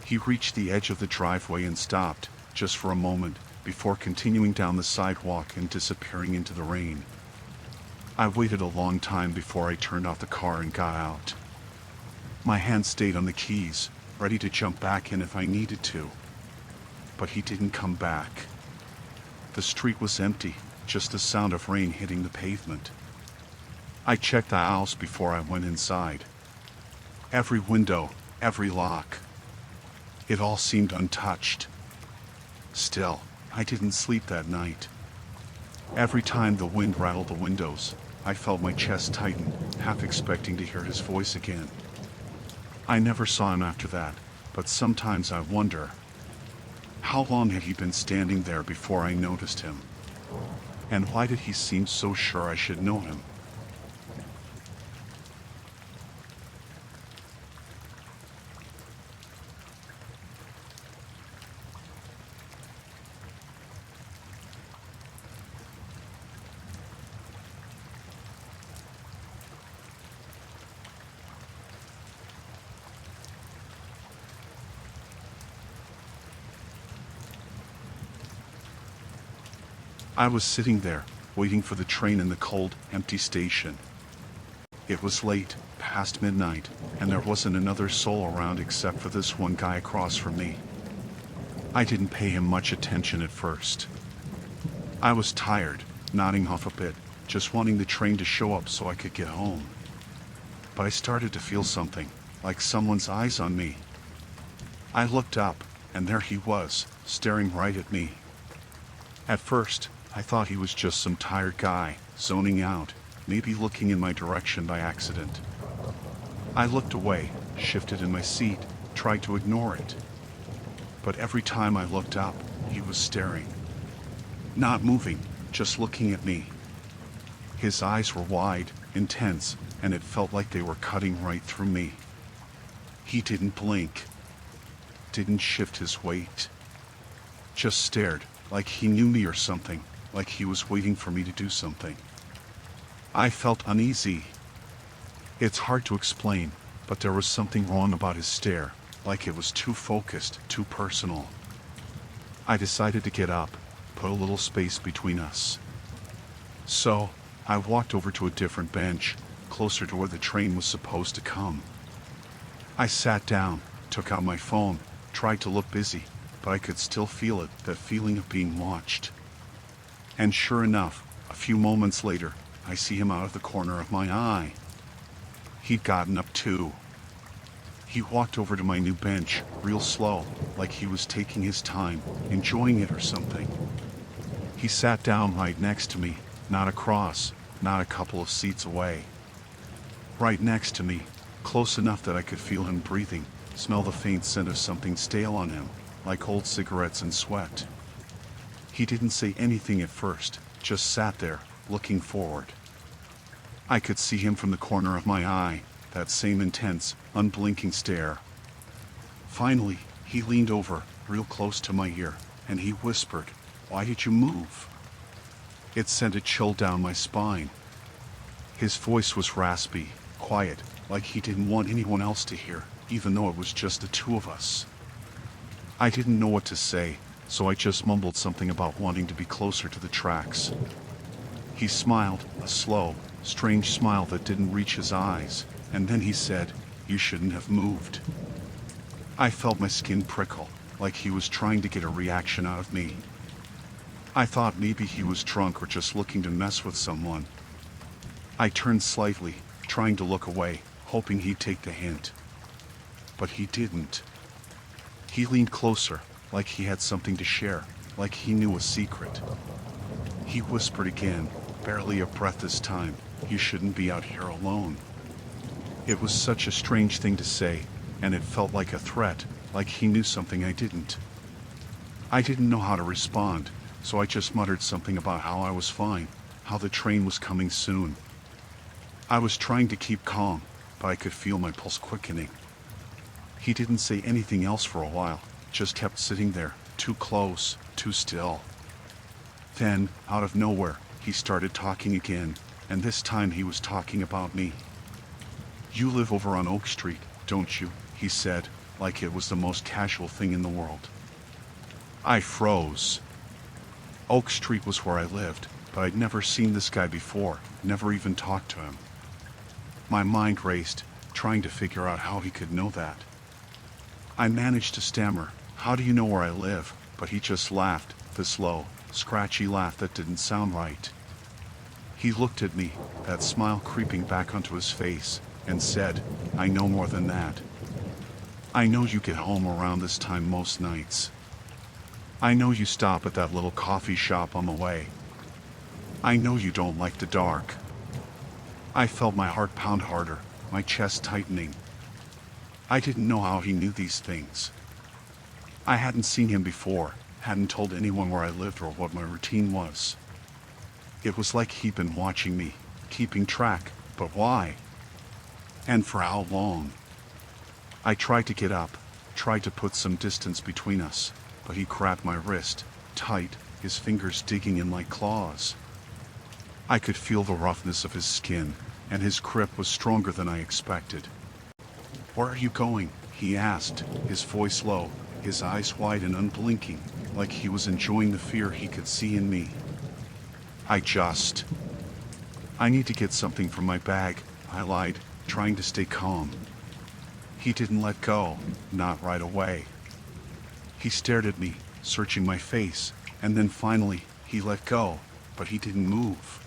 He reached the edge of the driveway and stopped, just for a moment, before continuing down the sidewalk and disappearing into the rain. I waited a long time before I turned off the car and got out. My hand stayed on the keys, ready to jump back in if I needed to. But he didn't come back. The street was empty, just the sound of rain hitting the pavement. I checked the house before I went inside. Every window, every lock. It all seemed untouched. Still, I didn't sleep that night. Every time the wind rattled the windows, I felt my chest tighten, half expecting to hear his voice again. I never saw him after that, but sometimes I wonder, how long had he been standing there before I noticed him? And why did he seem so sure I should know him? I was sitting there, waiting for the train in the cold, empty station. It was late, past midnight, and there wasn't another soul around except for this one guy across from me. I didn't pay him much attention at first. I was tired, nodding off a bit, just wanting the train to show up so I could get home. But I started to feel something, like someone's eyes on me. I looked up, and there he was, staring right at me. At first, I thought he was just some tired guy, zoning out, maybe looking in my direction by accident. I looked away, shifted in my seat, tried to ignore it. But every time I looked up, he was staring. Not moving, just looking at me. His eyes were wide, intense, and it felt like they were cutting right through me. He didn't blink. Didn't shift his weight. Just stared, like he knew me or something, like he was waiting for me to do something. I felt uneasy. It's hard to explain, but there was something wrong about his stare, like it was too focused, too personal. I decided to get up, put a little space between us. So, I walked over to a different bench, closer to where the train was supposed to come. I sat down, took out my phone, tried to look busy, but I could still feel it, that feeling of being watched. And sure enough, a few moments later, I see him out of the corner of my eye. He'd gotten up too. He walked over to my new bench, real slow, like he was taking his time, enjoying it or something. He sat down right next to me, not across, not a couple of seats away. Right next to me, close enough that I could feel him breathing, smell the faint scent of something stale on him, like old cigarettes and sweat. He didn't say anything at first, just sat there, looking forward. I could see him from the corner of my eye, that same intense, unblinking stare. Finally, he leaned over, real close to my ear, and he whispered, "Why did you move?" It sent a chill down my spine. His voice was raspy, quiet, like he didn't want anyone else to hear, even though it was just the two of us. I didn't know what to say, so I just mumbled something about wanting to be closer to the tracks. He smiled, a slow, strange smile that didn't reach his eyes, and then he said, "You shouldn't have moved." I felt my skin prickle, like he was trying to get a reaction out of me. I thought maybe he was drunk or just looking to mess with someone. I turned slightly, trying to look away, hoping he'd take the hint. But he didn't. He leaned closer, like he had something to share, like he knew a secret. He whispered again, barely a breath this time, "You shouldn't be out here alone." It was such a strange thing to say, and it felt like a threat, like he knew something I didn't. I didn't know how to respond, so I just muttered something about how I was fine, how the train was coming soon. I was trying to keep calm, but I could feel my pulse quickening. He didn't say anything else for a while, just kept sitting there, too close, too still. Then, out of nowhere, he started talking again, and this time he was talking about me. "You live over on Oak Street, don't you?" he said, like it was the most casual thing in the world. I froze. Oak Street was where I lived, but I'd never seen this guy before, never even talked to him. My mind raced, trying to figure out how he could know that. I managed to stammer, "How do you know where I live?" But he just laughed, this low, scratchy laugh that didn't sound right. He looked at me, that smile creeping back onto his face, and said, "I know more than that. I know you get home around this time most nights. I know you stop at that little coffee shop on the way. I know you don't like the dark." I felt my heart pound harder, my chest tightening. I didn't know how he knew these things. I hadn't seen him before, hadn't told anyone where I lived or what my routine was. It was like he'd been watching me, keeping track, but why? And for how long? I tried to get up, tried to put some distance between us, but he grabbed my wrist, tight, his fingers digging in like claws. I could feel the roughness of his skin, and his grip was stronger than I expected. "Where are you going?" he asked, his voice low, his eyes wide and unblinking, like he was enjoying the fear he could see in me. I need to get something from my bag," I lied, trying to stay calm. He didn't let go, not right away. He stared at me, searching my face, and then finally, he let go, but he didn't move.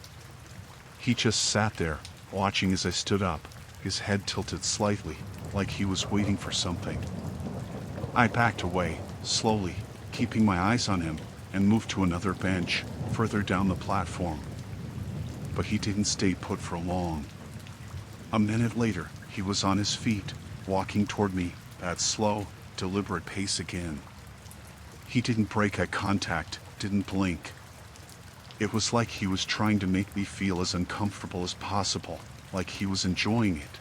He just sat there, watching as I stood up, his head tilted slightly, like he was waiting for something. I backed away, slowly, keeping my eyes on him, and moved to another bench, further down the platform. But he didn't stay put for long. A minute later, he was on his feet, walking toward me, that slow, deliberate pace again. He didn't break eye contact, didn't blink. It was like he was trying to make me feel as uncomfortable as possible, like he was enjoying it.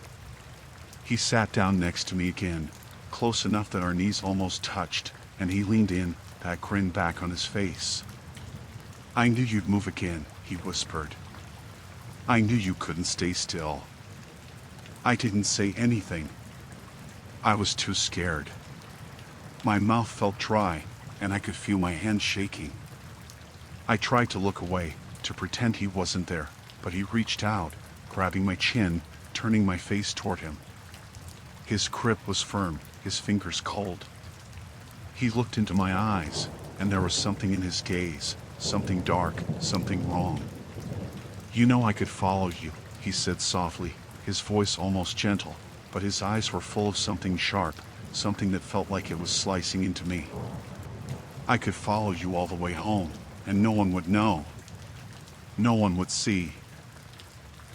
He sat down next to me again, close enough that our knees almost touched, and he leaned in, that grin back on his face. "I knew you'd move again," he whispered. "I knew you couldn't stay still." I didn't say anything. I was too scared. My mouth felt dry, and I could feel my hands shaking. I tried to look away, to pretend he wasn't there, but he reached out, grabbing my chin, turning my face toward him. His grip was firm, his fingers cold. He looked into my eyes, and there was something in his gaze, something dark, something wrong. "You know I could follow you," he said softly, his voice almost gentle, but his eyes were full of something sharp, something that felt like it was slicing into me. "I could follow you all the way home, and no one would know. No one would see."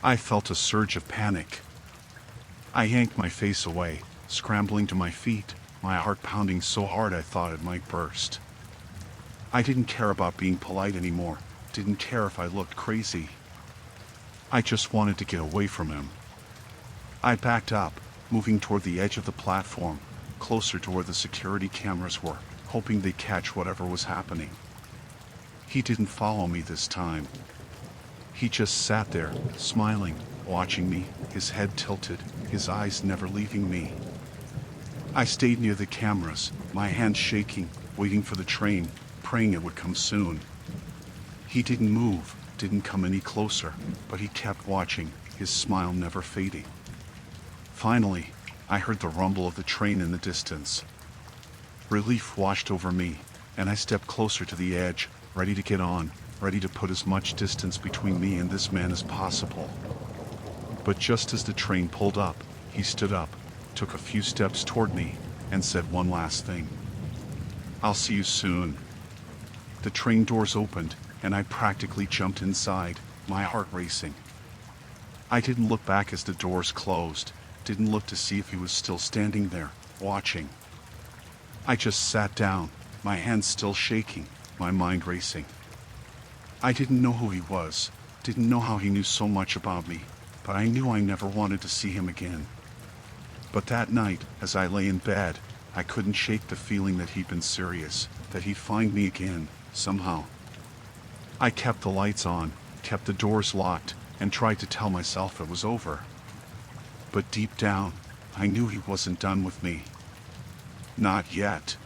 I felt a surge of panic. I yanked my face away, scrambling to my feet, my heart pounding so hard I thought it might burst. I didn't care about being polite anymore, didn't care if I looked crazy. I just wanted to get away from him. I backed up, moving toward the edge of the platform, closer to where the security cameras were, hoping they'd catch whatever was happening. He didn't follow me this time. He just sat there, smiling, watching me, his head tilted, his eyes never leaving me. I stayed near the cameras, my hands shaking, waiting for the train, praying it would come soon. He didn't move, didn't come any closer, but he kept watching, his smile never fading. Finally, I heard the rumble of the train in the distance. Relief washed over me, and I stepped closer to the edge, ready to get on, ready to put as much distance between me and this man as possible. But just as the train pulled up, he stood up, took a few steps toward me, and said one last thing. "I'll see you soon." The train doors opened, and I practically jumped inside, my heart racing. I didn't look back as the doors closed, didn't look to see if he was still standing there, watching. I just sat down, my hands still shaking, my mind racing. I didn't know who he was, didn't know how he knew so much about me, but I knew I never wanted to see him again. But that night, as I lay in bed, I couldn't shake the feeling that he'd been serious, that he'd find me again, somehow. I kept the lights on, kept the doors locked, and tried to tell myself it was over. But deep down, I knew he wasn't done with me. Not yet.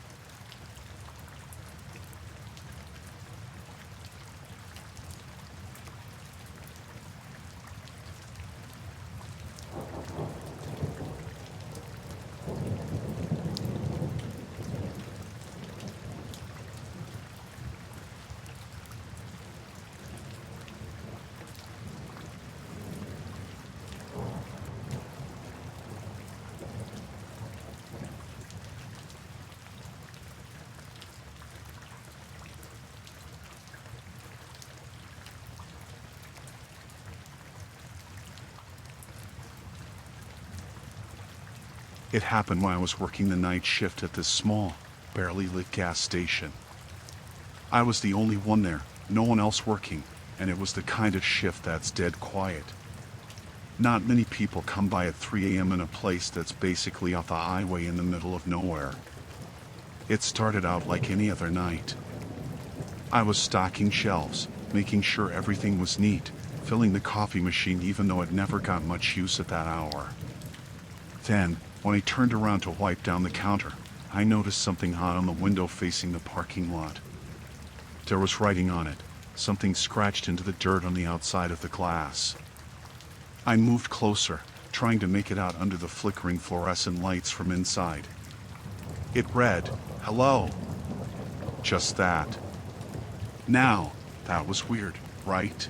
It happened while I was working the night shift at this small, barely lit gas station. I was the only one there, no one else working, and it was the kind of shift that's dead quiet. Not many people come by at 3 a.m. in a place that's basically off the highway in the middle of nowhere. It started out like any other night. I was stocking shelves, making sure everything was neat, filling the coffee machine even though it never got much use at that hour. Then, when I turned around to wipe down the counter, I noticed something hot on the window facing the parking lot. There was writing on it, something scratched into the dirt on the outside of the glass. I moved closer, trying to make it out under the flickering fluorescent lights from inside. It read, "Hello." Just that. Now, that was weird, right?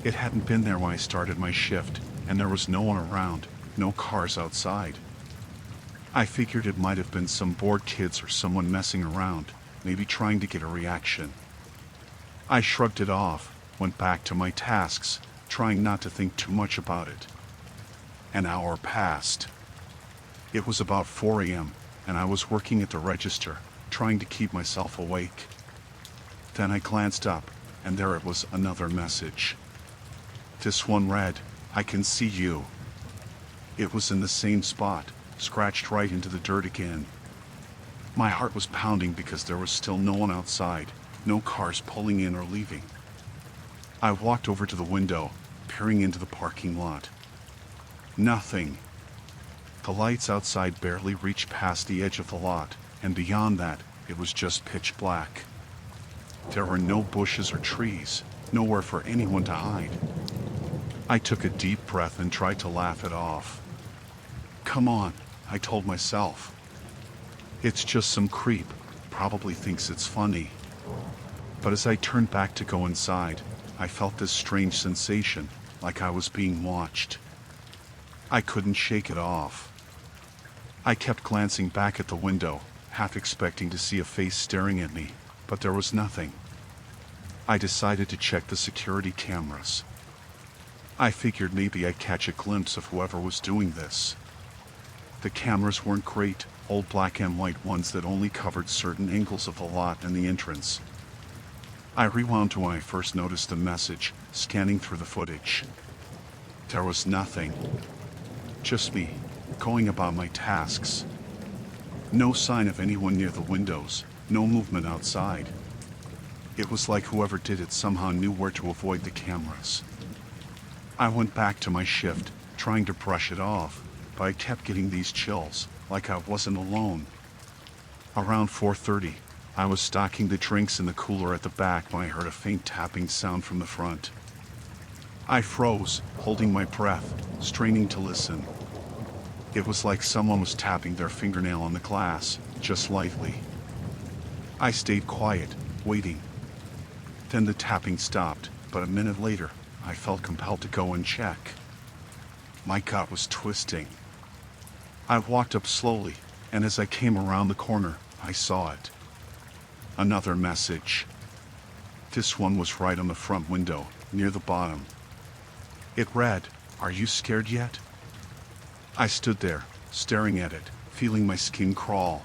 It hadn't been there when I started my shift, and there was no one around. No cars outside. I figured it might have been some bored kids or someone messing around, maybe trying to get a reaction. I shrugged it off, went back to my tasks, trying not to think too much about it. An hour passed. It was about 4 a.m., and I was working at the register, trying to keep myself awake. Then I glanced up, and there it was, another message. This one read, "I can see you." It was in the same spot, scratched right into the dirt again. My heart was pounding because there was still no one outside, no cars pulling in or leaving. I walked over to the window, peering into the parking lot. Nothing. The lights outside barely reached past the edge of the lot, and beyond that, it was just pitch black. There were no bushes or trees, nowhere for anyone to hide. I took a deep breath and tried to laugh it off. Come on, I told myself. It's just some creep, probably thinks it's funny. But as I turned back to go inside, I felt this strange sensation, like I was being watched. I couldn't shake it off. I kept glancing back at the window, half expecting to see a face staring at me, but there was nothing. I decided to check the security cameras. I figured maybe I'd catch a glimpse of whoever was doing this. The cameras weren't great, old black and white ones that only covered certain angles of the lot and the entrance. I rewound to when I first noticed the message, scanning through the footage. There was nothing. Just me, going about my tasks. No sign of anyone near the windows, no movement outside. It was like whoever did it somehow knew where to avoid the cameras. I went back to my shift, trying to brush it off, but I kept getting these chills, like I wasn't alone. Around 4:30, I was stocking the drinks in the cooler at the back when I heard a faint tapping sound from the front. I froze, holding my breath, straining to listen. It was like someone was tapping their fingernail on the glass, just lightly. I stayed quiet, waiting. Then the tapping stopped, but a minute later, I felt compelled to go and check. My gut was twisting. I walked up slowly, and as I came around the corner, I saw it. Another message. This one was right on the front window, near the bottom. It read, "Are you scared yet?" I stood there, staring at it, feeling my skin crawl.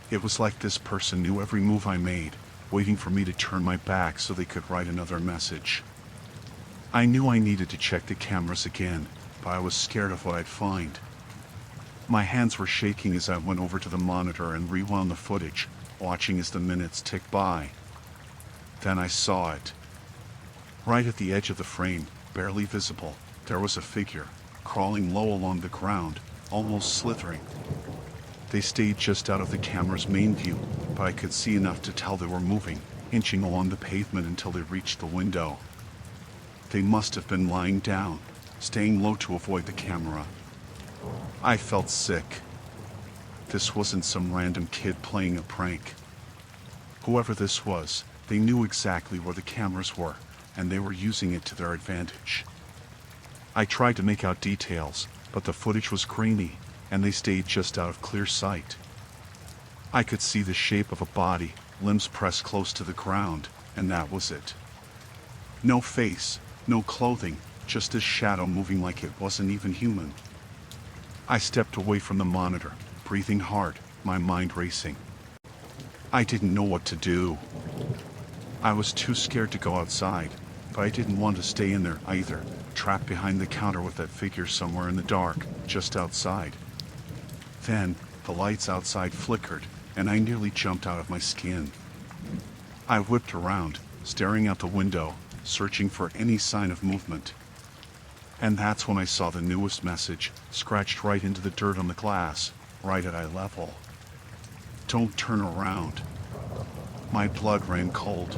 It was like this person knew every move I made, waiting for me to turn my back so they could write another message. I knew I needed to check the cameras again, but I was scared of what I'd find. My hands were shaking as I went over to the monitor and rewound the footage, watching as the minutes ticked by. Then I saw it. Right at the edge of the frame, barely visible, there was a figure, crawling low along the ground, almost slithering. They stayed just out of the camera's main view, but I could see enough to tell they were moving, inching along the pavement until they reached the window. They must have been lying down, staying low to avoid the camera. I felt sick. This wasn't some random kid playing a prank. Whoever this was, they knew exactly where the cameras were, and they were using it to their advantage. I tried to make out details, but the footage was grainy, and they stayed just out of clear sight. I could see the shape of a body, limbs pressed close to the ground, and that was it. No face, no clothing, just a shadow moving like it wasn't even human. I stepped away from the monitor, breathing hard, my mind racing. I didn't know what to do. I was too scared to go outside, but I didn't want to stay in there either, trapped behind the counter with that figure somewhere in the dark, just outside. Then, the lights outside flickered, and I nearly jumped out of my skin. I whipped around, staring out the window, searching for any sign of movement. And that's when I saw the newest message, scratched right into the dirt on the glass, right at eye level. "Don't turn around." My blood ran cold.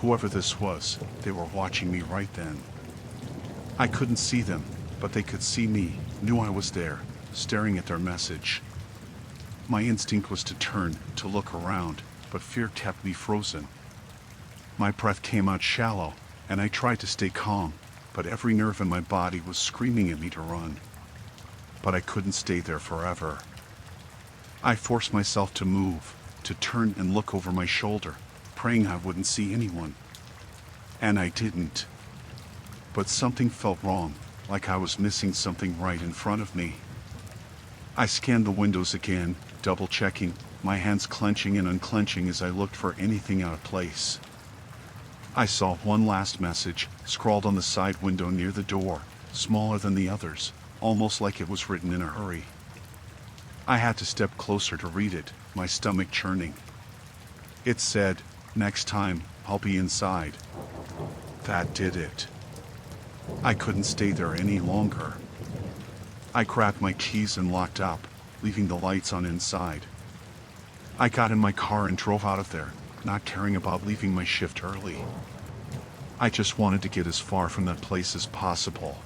Whoever this was, they were watching me right then. I couldn't see them, but they could see me, knew I was there, staring at their message. My instinct was to turn, to look around, but fear kept me frozen. My breath came out shallow, and I tried to stay calm, but every nerve in my body was screaming at me to run. But I couldn't stay there forever. I forced myself to move, to turn and look over my shoulder, praying I wouldn't see anyone. And I didn't. But something felt wrong, like I was missing something right in front of me. I scanned the windows again, double-checking, my hands clenching and unclenching as I looked for anything out of place. I saw one last message, scrawled on the side window near the door, smaller than the others, almost like it was written in a hurry. I had to step closer to read it, my stomach churning. It said, "Next time, I'll be inside." That did it. I couldn't stay there any longer. I grabbed my keys and locked up, leaving the lights on inside. I got in my car and drove out of there, not caring about leaving my shift early. I just wanted to get as far from that place as possible.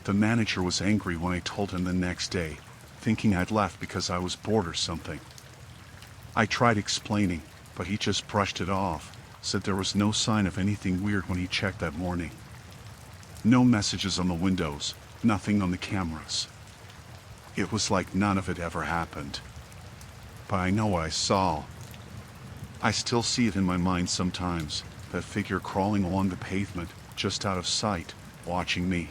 The manager was angry when I told him the next day, thinking I'd left because I was bored or something. I tried explaining, but he just brushed it off, said there was no sign of anything weird when he checked that morning. No messages on the windows, nothing on the cameras. It was like none of it ever happened. But I know what I saw. I still see it in my mind sometimes, that figure crawling along the pavement, just out of sight, watching me.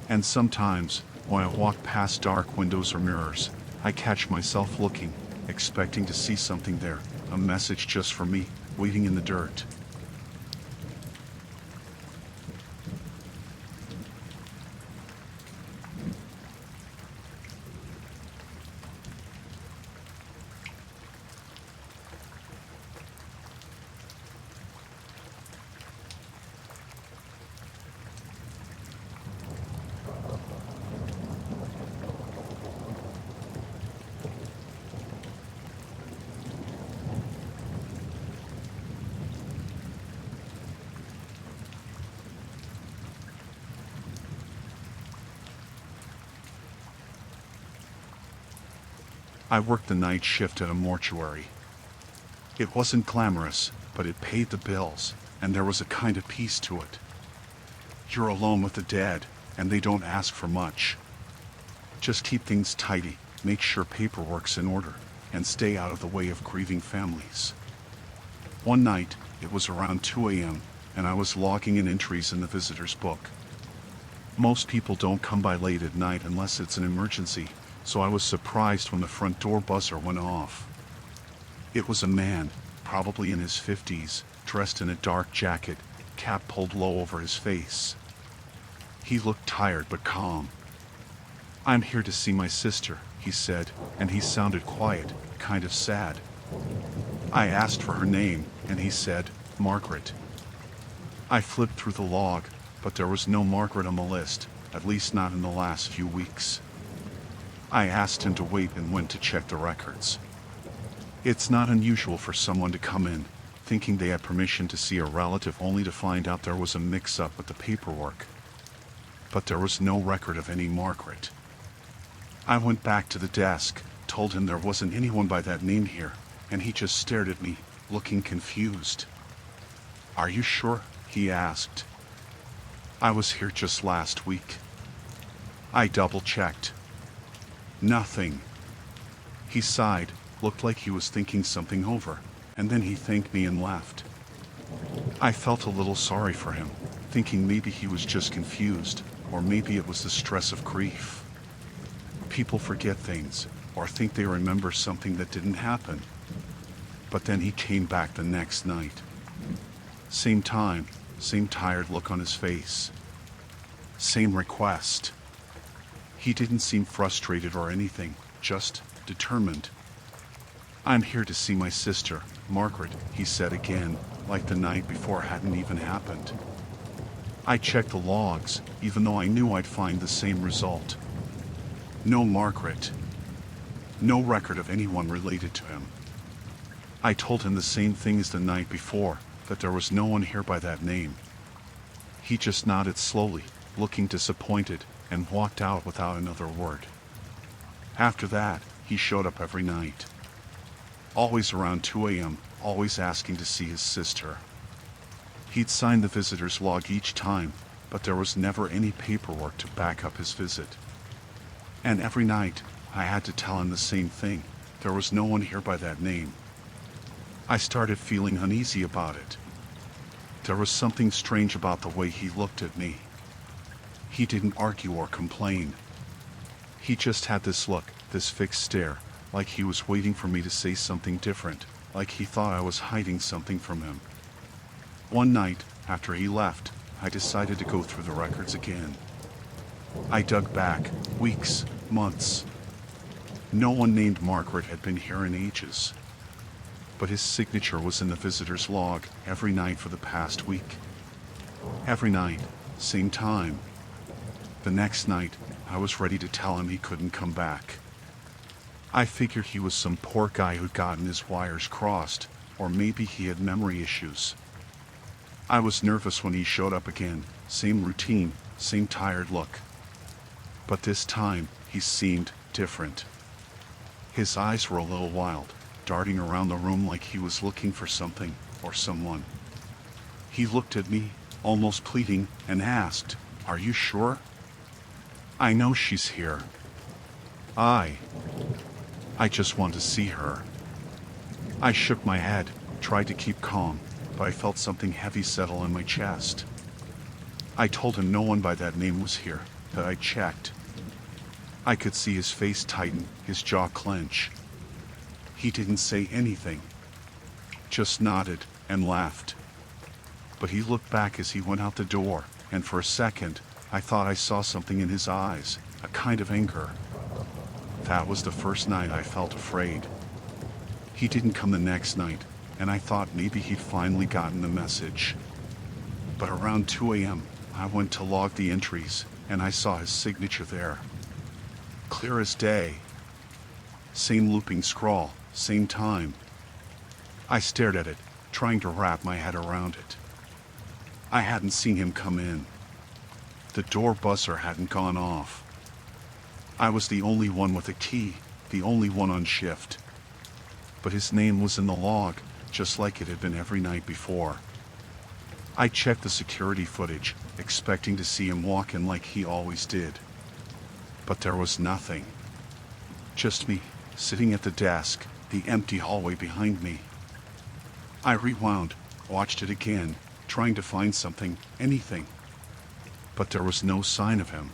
And sometimes, When I walk past dark windows or mirrors, I catch myself looking, expecting to see something there, a message just for me, waiting in the dirt. I worked the night shift at a mortuary. It wasn't glamorous, but it paid the bills, and there was a kind of peace to it. You're alone with the dead, and they don't ask for much. Just keep things tidy, make sure paperwork's in order, and stay out of the way of grieving families. One night, it was around 2 a.m., and I was logging in entries in the visitor's book. Most people don't come by late at night unless it's an emergency, so I was surprised when the front door buzzer went off. It was a man, probably in his 50s, dressed in a dark jacket, cap pulled low over his face. He looked tired but calm. "I'm here to see my sister," he said, and he sounded quiet, kind of sad. I asked for her name, and he said, "Margaret." I flipped through the log, but there was no Margaret on the list, at least not in the last few weeks. I asked him to wait and went to check the records. It's not unusual for someone to come in, thinking they had permission to see a relative only to find out there was a mix-up with the paperwork. But there was no record of any Margaret. I went back to the desk, told him there wasn't anyone by that name here, and he just stared at me, looking confused. "Are you sure?" he asked. "I was here just last week." I double-checked. Nothing. He sighed, looked like he was thinking something over, and then he thanked me and left. I felt a little sorry for him, thinking maybe he was just confused, or maybe it was the stress of grief. People forget things, or think they remember something that didn't happen. But then he came back the next night. Same time, same tired look on his face. Same request. He didn't seem frustrated or anything, just determined. "I'm here to see my sister, Margaret," he said again, like the night before hadn't even happened. I checked the logs, even though I knew I'd find the same result. No Margaret. No record of anyone related to him. I told him the same thing as the night before, that there was no one here by that name. He just nodded slowly, looking disappointed, and walked out without another word. After that, he showed up every night. Always around 2 a.m., always asking to see his sister. He'd sign the visitor's log each time, but there was never any paperwork to back up his visit. And every night, I had to tell him the same thing, there was no one here by that name. I started feeling uneasy about it. There was something strange about the way he looked at me. He didn't argue or complain. He just had this look, this fixed stare, like he was waiting for me to say something different, like he thought I was hiding something from him. One night, after he left, I decided to go through the records again. I dug back, weeks, months. No one named Margaret had been here in ages. But his signature was in the visitor's log every night for the past week. Every night, same time. The next night, I was ready to tell him he couldn't come back. I figured he was some poor guy who'd gotten his wires crossed, or maybe he had memory issues. I was nervous when he showed up again, same routine, same tired look. But this time, he seemed different. His eyes were a little wild, darting around the room like he was looking for something, or someone. He looked at me, almost pleading, and asked, "Are you sure?" "I know she's here. I just want to see her." I shook my head, tried to keep calm, but I felt something heavy settle in my chest. I told him no one by that name was here, that I checked. I could see his face tighten, his jaw clench. He didn't say anything, just nodded and laughed. But he looked back as he went out the door, and for a second, I thought I saw something in his eyes, a kind of anger. That was the first night I felt afraid. He didn't come the next night, and I thought maybe he'd finally gotten the message. But around 2 a.m., I went to log the entries, and I saw his signature there. Clear as day. Same looping scrawl, same time. I stared at it, trying to wrap my head around it. I hadn't seen him come in. The door buzzer hadn't gone off. I was the only one with a key, the only one on shift. But his name was in the log, just like it had been every night before. I checked the security footage, expecting to see him walk in like he always did. But there was nothing. Just me, sitting at the desk, the empty hallway behind me. I rewound, watched it again, trying to find something, anything. But there was no sign of him.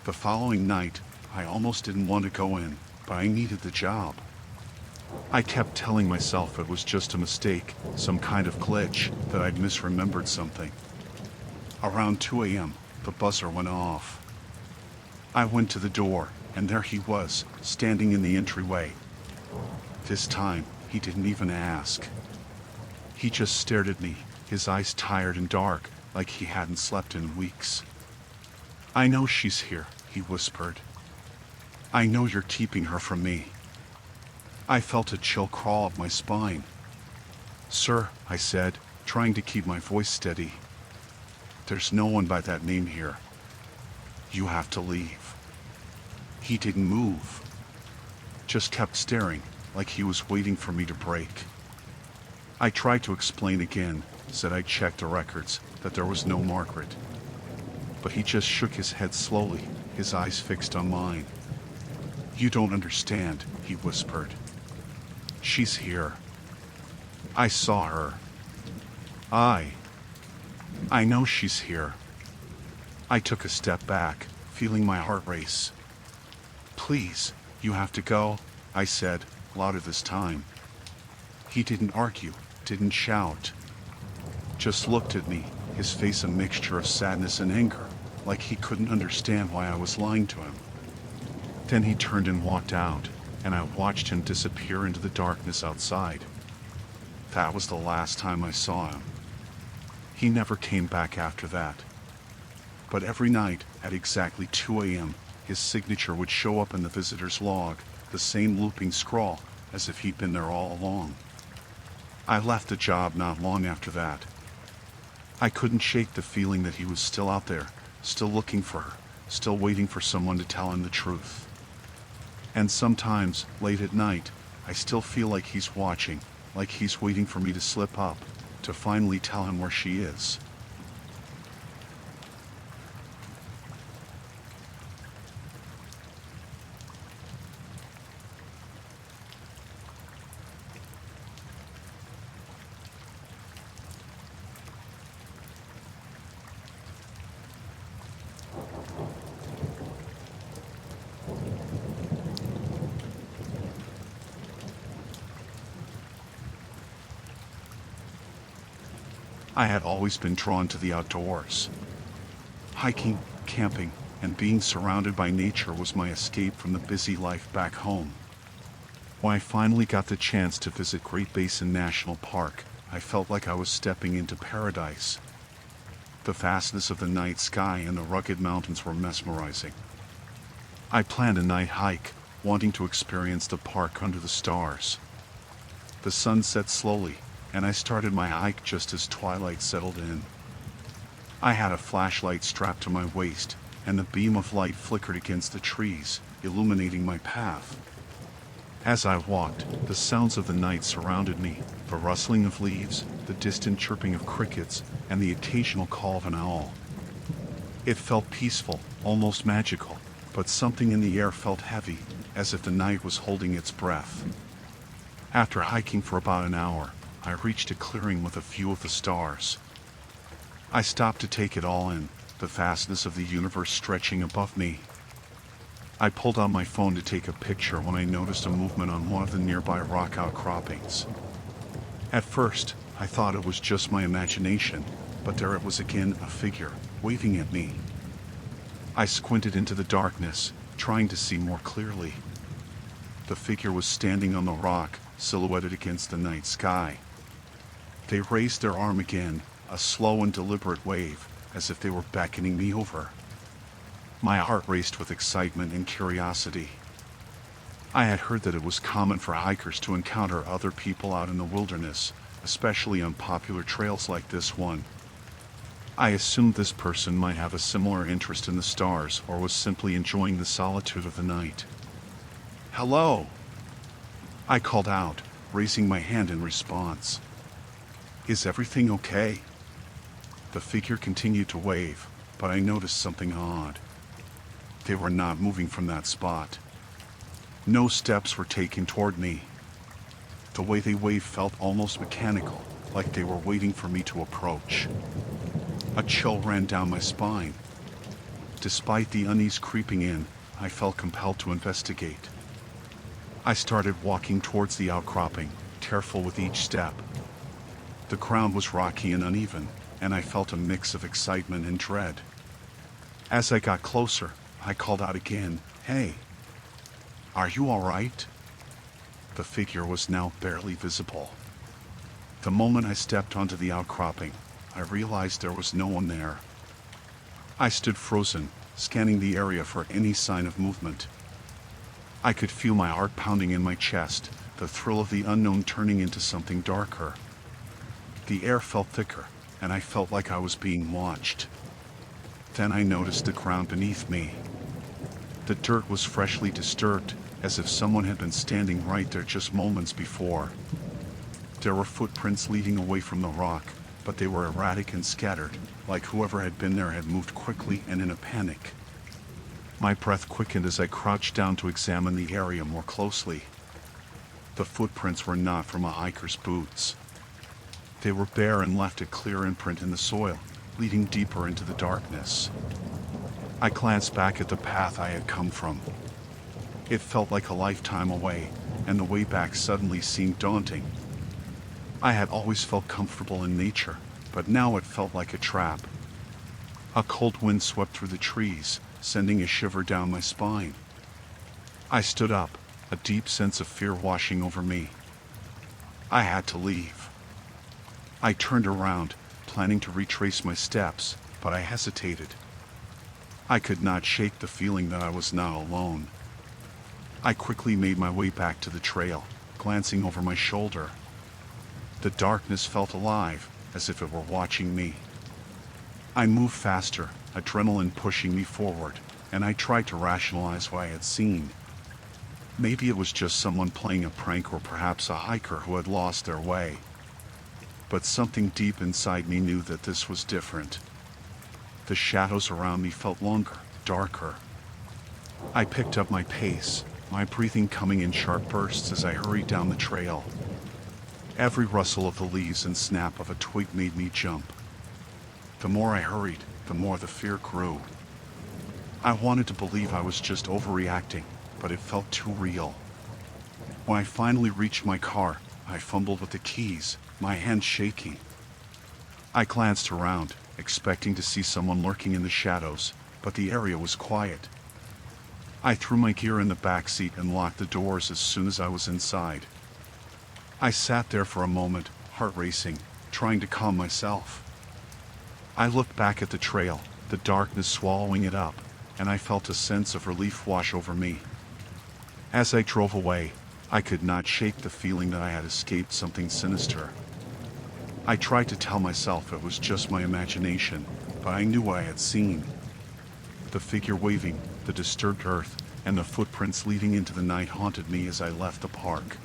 The following night, I almost didn't want to go in, but I needed the job. I kept telling myself it was just a mistake, some kind of glitch, that I'd misremembered something. Around 2 a.m., the buzzer went off. I went to the door, and there he was, standing in the entryway. This time, he didn't even ask. He just stared at me, his eyes tired and dark, like he hadn't slept in weeks. "I know she's here," he whispered. "I know you're keeping her from me." I felt a chill crawl up my spine. "Sir," I said, trying to keep my voice steady. "There's no one by that name here. You have to leave." He didn't move. Just kept staring, like he was waiting for me to break. I tried to explain again, said I checked the records, that there was no Margaret. But he just shook his head slowly, his eyes fixed on mine. "You don't understand," he whispered. "She's here. I saw her. I know she's here." I took a step back, feeling my heart race. "Please, you have to go," I said, louder this time. He didn't argue, didn't shout. Just looked at me, his face a mixture of sadness and anger, like he couldn't understand why I was lying to him. Then he turned and walked out, and I watched him disappear into the darkness outside. That was the last time I saw him. He never came back after that. But every night, at exactly 2 a.m., his signature would show up in the visitor's log, the same looping scrawl, as if he'd been there all along. I left the job not long after that. I couldn't shake the feeling that he was still out there, still looking for her, still waiting for someone to tell him the truth. And sometimes, late at night, I still feel like he's watching, like he's waiting for me to slip up, to finally tell him where she is. I had always been drawn to the outdoors. Hiking, camping, and being surrounded by nature was my escape from the busy life back home. When I finally got the chance to visit Great Basin National Park, I felt like I was stepping into paradise. The vastness of the night sky and the rugged mountains were mesmerizing. I planned a night hike, wanting to experience the park under the stars. The sun set slowly, and I started my hike just as twilight settled in. I had a flashlight strapped to my waist, and the beam of light flickered against the trees, illuminating my path. As I walked, the sounds of the night surrounded me, the rustling of leaves, the distant chirping of crickets, and the occasional call of an owl. It felt peaceful, almost magical, but something in the air felt heavy, as if the night was holding its breath. After hiking for about an hour, I reached a clearing with a view of the stars. I stopped to take it all in, the vastness of the universe stretching above me. I pulled out my phone to take a picture when I noticed a movement on one of the nearby rock outcroppings. At first, I thought it was just my imagination, but there it was again, a figure, waving at me. I squinted into the darkness, trying to see more clearly. The figure was standing on the rock, silhouetted against the night sky. They raised their arm again, a slow and deliberate wave, as if they were beckoning me over. My heart raced with excitement and curiosity. I had heard that it was common for hikers to encounter other people out in the wilderness, especially on popular trails like this one. I assumed this person might have a similar interest in the stars or was simply enjoying the solitude of the night. "Hello!" I called out, raising my hand in response. "Is everything okay?" The figure continued to wave, but I noticed something odd. They were not moving from that spot. No steps were taken toward me. The way they waved felt almost mechanical, like they were waiting for me to approach. A chill ran down my spine. Despite the unease creeping in, I felt compelled to investigate. I started walking towards the outcropping, careful with each step. The ground was rocky and uneven, and I felt a mix of excitement and dread. As I got closer, I called out again, "Hey, are you all right?" The figure was now barely visible. The moment I stepped onto the outcropping, I realized there was no one there. I stood frozen, scanning the area for any sign of movement. I could feel my heart pounding in my chest, the thrill of the unknown turning into something darker. The air felt thicker, and I felt like I was being watched. Then I noticed the ground beneath me. The dirt was freshly disturbed, as if someone had been standing right there just moments before. There were footprints leading away from the rock, but they were erratic and scattered, like whoever had been there had moved quickly and in a panic. My breath quickened as I crouched down to examine the area more closely. The footprints were not from a hiker's boots. They were bare and left a clear imprint in the soil, leading deeper into the darkness. I glanced back at the path I had come from. It felt like a lifetime away, and the way back suddenly seemed daunting. I had always felt comfortable in nature, but now it felt like a trap. A cold wind swept through the trees, sending a shiver down my spine. I stood up, a deep sense of fear washing over me. I had to leave. I turned around, planning to retrace my steps, but I hesitated. I could not shake the feeling that I was not alone. I quickly made my way back to the trail, glancing over my shoulder. The darkness felt alive, as if it were watching me. I moved faster, adrenaline pushing me forward, and I tried to rationalize what I had seen. Maybe it was just someone playing a prank, or perhaps a hiker who had lost their way. But something deep inside me knew that this was different. The shadows around me felt longer, darker. I picked up my pace, my breathing coming in sharp bursts as I hurried down the trail. Every rustle of the leaves and snap of a twig made me jump. The more I hurried, the more the fear grew. I wanted to believe I was just overreacting, but it felt too real. When I finally reached my car, I fumbled with the keys, my hands shaking. I glanced around, expecting to see someone lurking in the shadows, but the area was quiet. I threw my gear in the back seat and locked the doors as soon as I was inside. I sat there for a moment, heart racing, trying to calm myself. I looked back at the trail, the darkness swallowing it up, and I felt a sense of relief wash over me. As I drove away, I could not shake the feeling that I had escaped something sinister. I tried to tell myself it was just my imagination, but I knew what I had seen. The figure waving, the disturbed earth, and the footprints leading into the night haunted me as I left the park.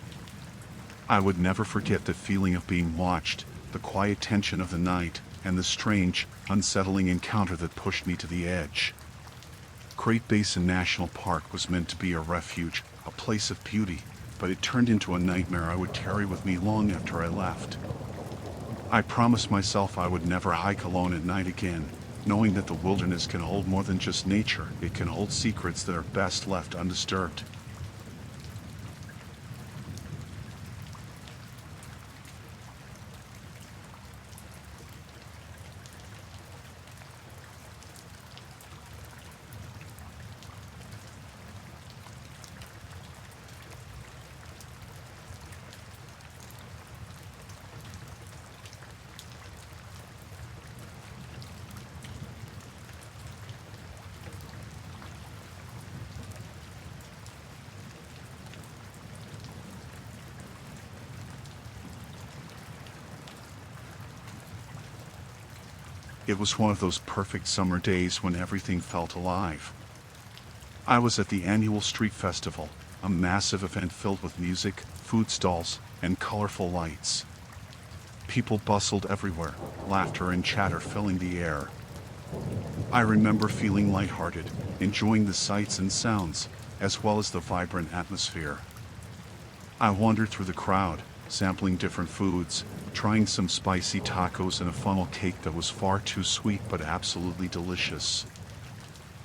I would never forget the feeling of being watched, the quiet tension of the night, and the strange, unsettling encounter that pushed me to the edge. Great Basin National Park was meant to be a refuge, a place of beauty, but it turned into a nightmare I would carry with me long after I left. I promised myself I would never hike alone at night again, knowing that the wilderness can hold more than just nature. It can hold secrets that are best left undisturbed. It was one of those perfect summer days when everything felt alive. I was at the annual street festival, a massive event filled with music, food stalls, and colorful lights. People bustled everywhere, laughter and chatter filling the air. I remember feeling lighthearted, enjoying the sights and sounds, as well as the vibrant atmosphere. I wandered through the crowd, sampling different foods, trying some spicy tacos and a funnel cake that was far too sweet but absolutely delicious.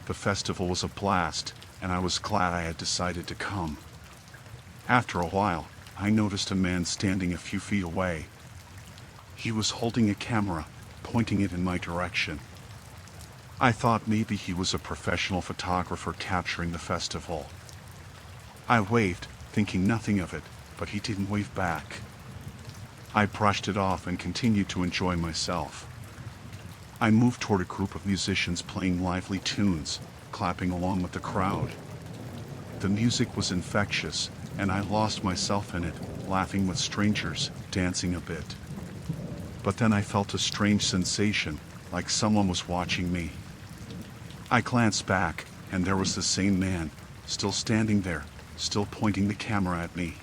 The festival was a blast, and I was glad I had decided to come. After a while, I noticed a man standing a few feet away. He was holding a camera, pointing it in my direction. I thought maybe he was a professional photographer capturing the festival. I waved, thinking nothing of it, but he didn't wave back. I brushed it off and continued to enjoy myself. I moved toward a group of musicians playing lively tunes, clapping along with the crowd. The music was infectious, and I lost myself in it, laughing with strangers, dancing a bit. But then I felt a strange sensation, like someone was watching me. I glanced back, and there was the same man, still standing there, still pointing the camera at me.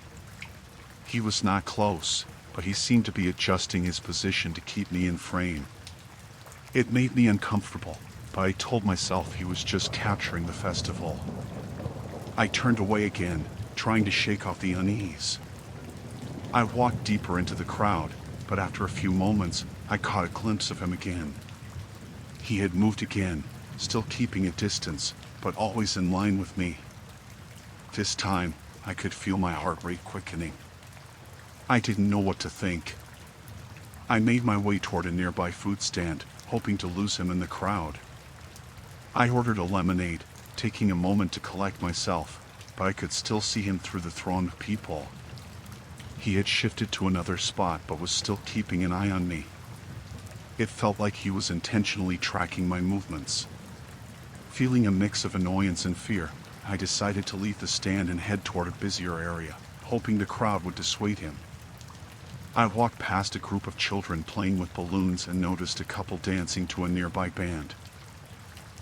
He was not close, but he seemed to be adjusting his position to keep me in frame. It made me uncomfortable, but I told myself he was just capturing the festival. I turned away again, trying to shake off the unease. I walked deeper into the crowd, but after a few moments, I caught a glimpse of him again. He had moved again, still keeping a distance, but always in line with me. This time, I could feel my heart rate quickening. I didn't know what to think. I made my way toward a nearby food stand, hoping to lose him in the crowd. I ordered a lemonade, taking a moment to collect myself, but I could still see him through the throng of people. He had shifted to another spot but was still keeping an eye on me. It felt like he was intentionally tracking my movements. Feeling a mix of annoyance and fear, I decided to leave the stand and head toward a busier area, hoping the crowd would dissuade him. I walked past a group of children playing with balloons and noticed a couple dancing to a nearby band.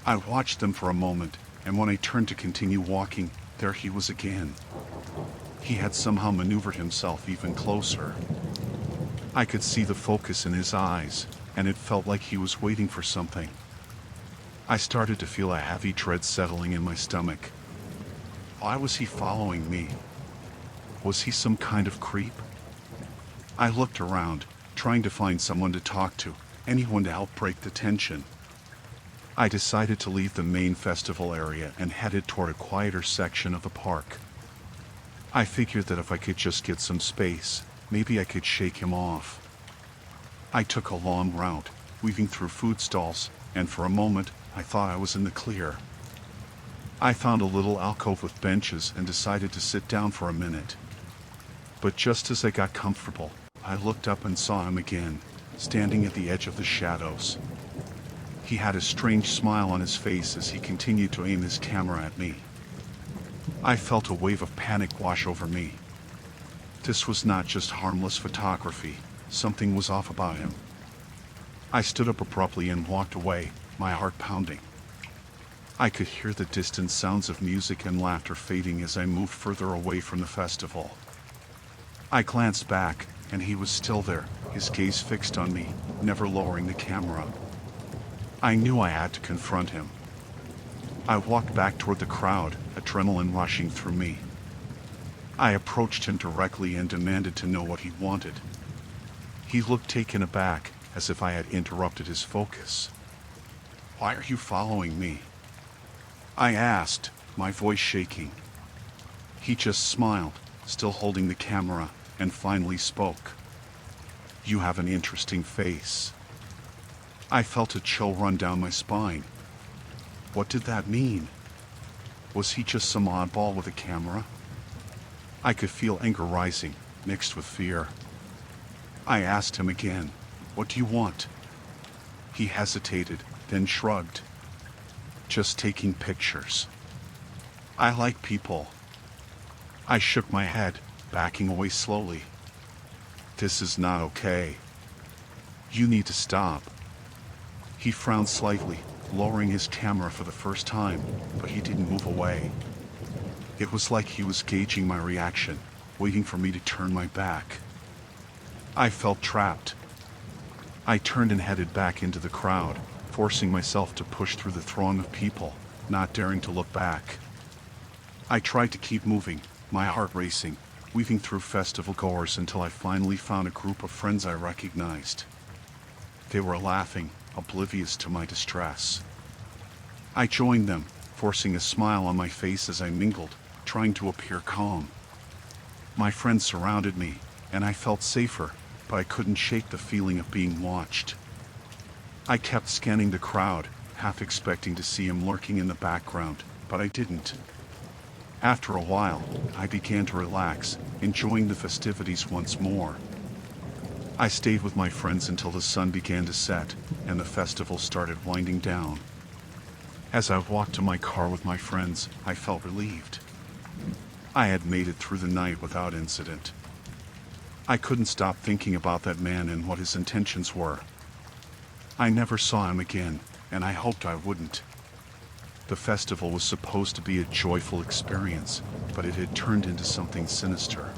I watched them for a moment, and when I turned to continue walking, there he was again. He had somehow maneuvered himself even closer. I could see the focus in his eyes, and it felt like he was waiting for something. I started to feel a heavy dread settling in my stomach. Why was he following me? Was he some kind of creep? I looked around, trying to find someone to talk to, anyone to help break the tension. I decided to leave the main festival area and headed toward a quieter section of the park. I figured that if I could just get some space, maybe I could shake him off. I took a long route, weaving through food stalls, and for a moment, I thought I was in the clear. I found a little alcove with benches and decided to sit down for a minute. But just as I got comfortable, I looked up and saw him again, standing at the edge of the shadows. He had a strange smile on his face as he continued to aim his camera at me. I felt a wave of panic wash over me. This was not just harmless photography, something was off about him. I stood up abruptly and walked away, my heart pounding. I could hear the distant sounds of music and laughter fading as I moved further away from the festival. I glanced back, and he was still there, his gaze fixed on me, never lowering the camera. I knew I had to confront him. I walked back toward the crowd, adrenaline rushing through me. I approached him directly and demanded to know what he wanted. He looked taken aback, as if I had interrupted his focus. Why are you following me? I asked, my voice shaking. He just smiled, still holding the camera, and finally spoke. You have an interesting face. I felt a chill run down my spine. What did that mean? Was he just some oddball with a camera? I could feel anger rising, mixed with fear. I asked him again, what do you want? He hesitated, then shrugged. Just taking pictures. I like people. I shook my head, backing away slowly. This is not okay. You need to stop. He frowned slightly, lowering his camera for the first time, but he didn't move away. It was like he was gauging my reaction, waiting for me to turn my back. I felt trapped. I turned and headed back into the crowd, forcing myself to push through the throng of people, not daring to look back. I tried to keep moving, my heart racing, weaving through festival goers until I finally found a group of friends I recognized. They were laughing, oblivious to my distress. I joined them, forcing a smile on my face as I mingled, trying to appear calm. My friends surrounded me, and I felt safer, but I couldn't shake the feeling of being watched. I kept scanning the crowd, half expecting to see him lurking in the background, but I didn't. After a while, I began to relax, enjoying the festivities once more. I stayed with my friends until the sun began to set, and the festival started winding down. As I walked to my car with my friends, I felt relieved. I had made it through the night without incident. I couldn't stop thinking about that man and what his intentions were. I never saw him again, and I hoped I wouldn't. The festival was supposed to be a joyful experience, but it had turned into something sinister.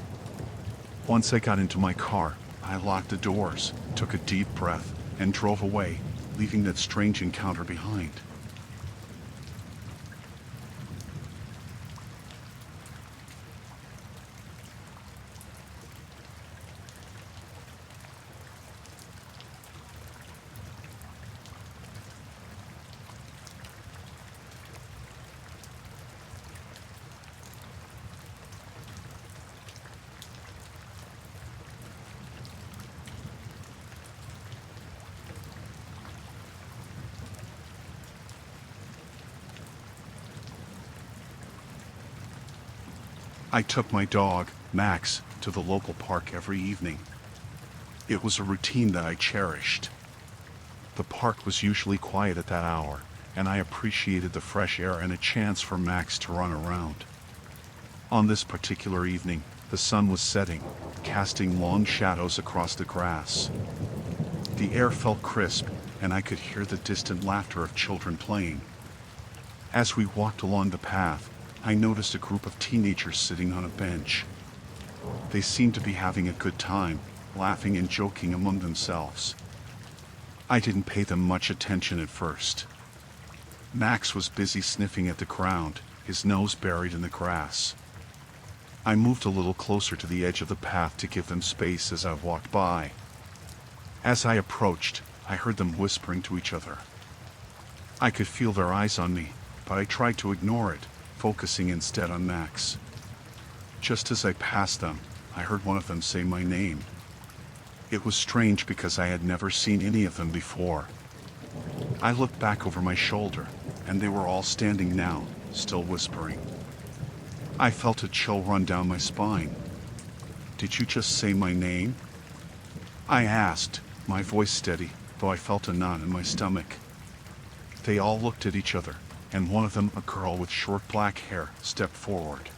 Once I got into my car, I locked the doors, took a deep breath, and drove away, leaving that strange encounter behind. I took my dog, Max, to the local park every evening. It was a routine that I cherished. The park was usually quiet at that hour, and I appreciated the fresh air and a chance for Max to run around. On this particular evening, the sun was setting, casting long shadows across the grass. The air felt crisp, and I could hear the distant laughter of children playing. As we walked along the path, I noticed a group of teenagers sitting on a bench. They seemed to be having a good time, laughing and joking among themselves. I didn't pay them much attention at first. Max was busy sniffing at the ground, his nose buried in the grass. I moved a little closer to the edge of the path to give them space as I walked by. As I approached, I heard them whispering to each other. I could feel their eyes on me, but I tried to ignore it, focusing instead on Max. Just as I passed them, I heard one of them say my name. It was strange because I had never seen any of them before. I looked back over my shoulder, and they were all standing now, still whispering. I felt a chill run down my spine. Did you just say my name? I asked, my voice steady, though I felt a knot in my stomach. They all looked at each other, and one of them, a girl with short black hair, stepped forward.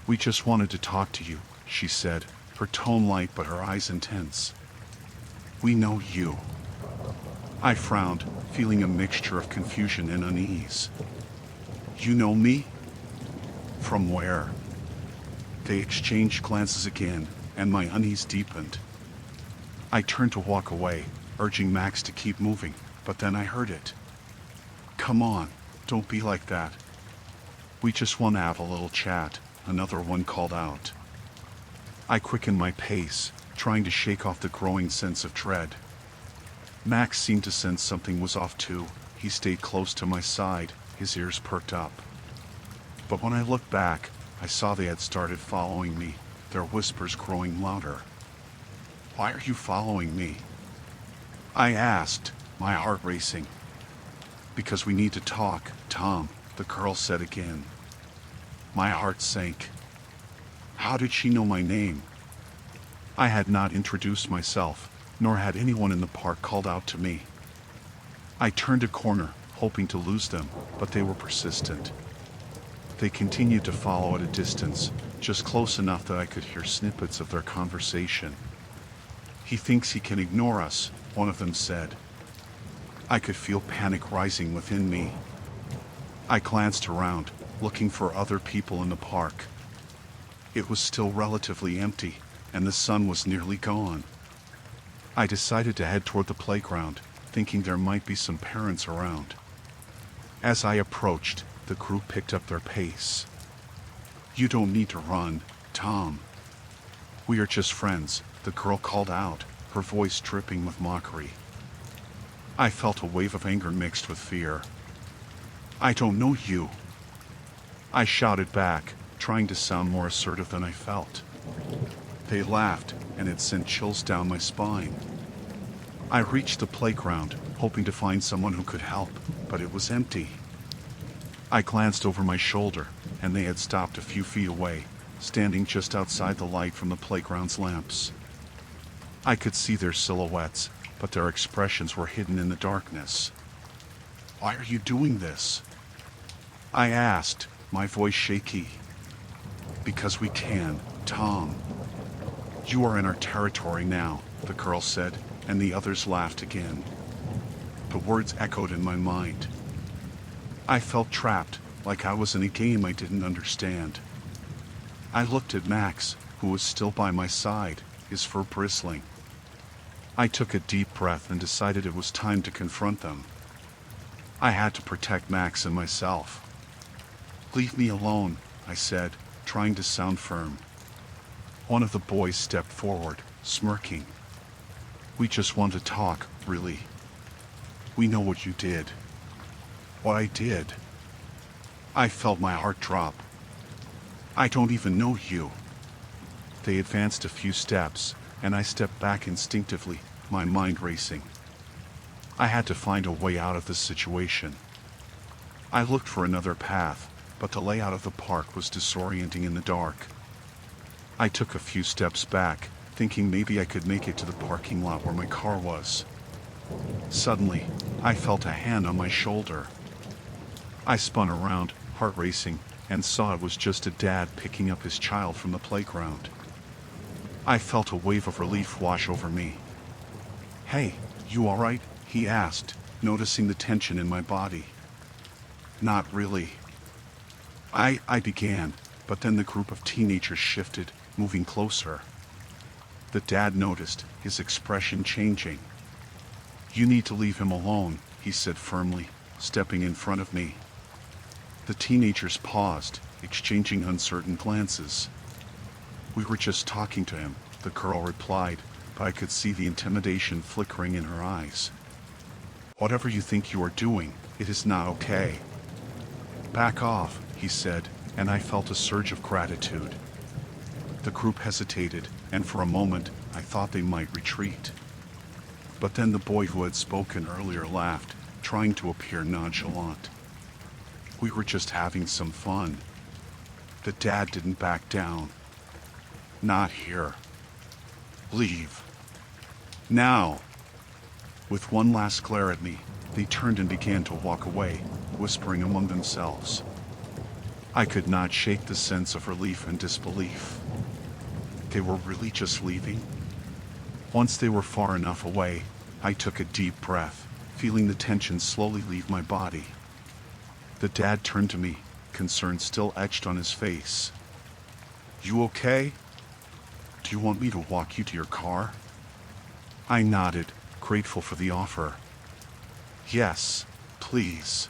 We just wanted to talk to you, she said, her tone light but her eyes intense. We know you. I frowned, feeling a mixture of confusion and unease. You know me? From where? They exchanged glances again, and my unease deepened. I turned to walk away, urging Max to keep moving, but then I heard it. Come on. Don't be like that. We just want to have a little chat, another one called out. I quickened my pace, trying to shake off the growing sense of dread. Max seemed to sense something was off too, he stayed close to my side, his ears perked up. But when I looked back, I saw they had started following me, their whispers growing louder. "Why are you following me?" I asked, my heart racing. "Because we need to talk, Tom," the girl said again. My heart sank. How did she know my name? I had not introduced myself, nor had anyone in the park called out to me. I turned a corner, hoping to lose them, but they were persistent. They continued to follow at a distance, just close enough that I could hear snippets of their conversation. "He thinks he can ignore us," one of them said. I could feel panic rising within me. I glanced around, looking for other people in the park. It was still relatively empty, and the sun was nearly gone. I decided to head toward the playground, thinking there might be some parents around. As I approached, the group picked up their pace. "You don't need to run, Tom. We are just friends," the girl called out, her voice dripping with mockery. I felt a wave of anger mixed with fear. "I don't know you," I shouted back, trying to sound more assertive than I felt. They laughed, and it sent chills down my spine. I reached the playground, hoping to find someone who could help, but it was empty. I glanced over my shoulder, and they had stopped a few feet away, standing just outside the light from the playground's lamps. I could see their silhouettes, but their expressions were hidden in the darkness. "Why are you doing this?" I asked, my voice shaky. "Because we can, Tom. You are in our territory now," the girl said, and the others laughed again. The words echoed in my mind. I felt trapped, like I was in a game I didn't understand. I looked at Max, who was still by my side, his fur bristling. I took a deep breath and decided it was time to confront them. I had to protect Max and myself. "Leave me alone," I said, trying to sound firm. One of the boys stepped forward, smirking. "We just want to talk, really. We know what you did." "What I did?" I felt my heart drop. "I don't even know you." They advanced a few steps, and I stepped back instinctively, my mind racing. I had to find a way out of this situation. I looked for another path, but the layout of the park was disorienting in the dark. I took a few steps back, thinking maybe I could make it to the parking lot where my car was. Suddenly, I felt a hand on my shoulder. I spun around, heart racing, and saw it was just a dad picking up his child from the playground. I felt a wave of relief wash over me. "Hey, you all right?" he asked, noticing the tension in my body. "Not really." I began, but then the group of teenagers shifted, moving closer. The dad noticed, his expression changing. "You need to leave him alone," he said firmly, stepping in front of me. The teenagers paused, exchanging uncertain glances. "We were just talking to him," the girl replied, but I could see the intimidation flickering in her eyes. "Whatever you think you are doing, it is not okay." "Back off," he said, and I felt a surge of gratitude. The group hesitated, and for a moment, I thought they might retreat. But then the boy who had spoken earlier laughed, trying to appear nonchalant. "We were just having some fun." The dad didn't back down. "Not here. Leave. Now." With one last glare at me, they turned and began to walk away, whispering among themselves. I could not shake the sense of relief and disbelief. They were really just leaving? Once they were far enough away, I took a deep breath, feeling the tension slowly leave my body. The dad turned to me, concern still etched on his face. "You okay? Do you want me to walk you to your car?" I nodded, grateful for the offer. "Yes, please."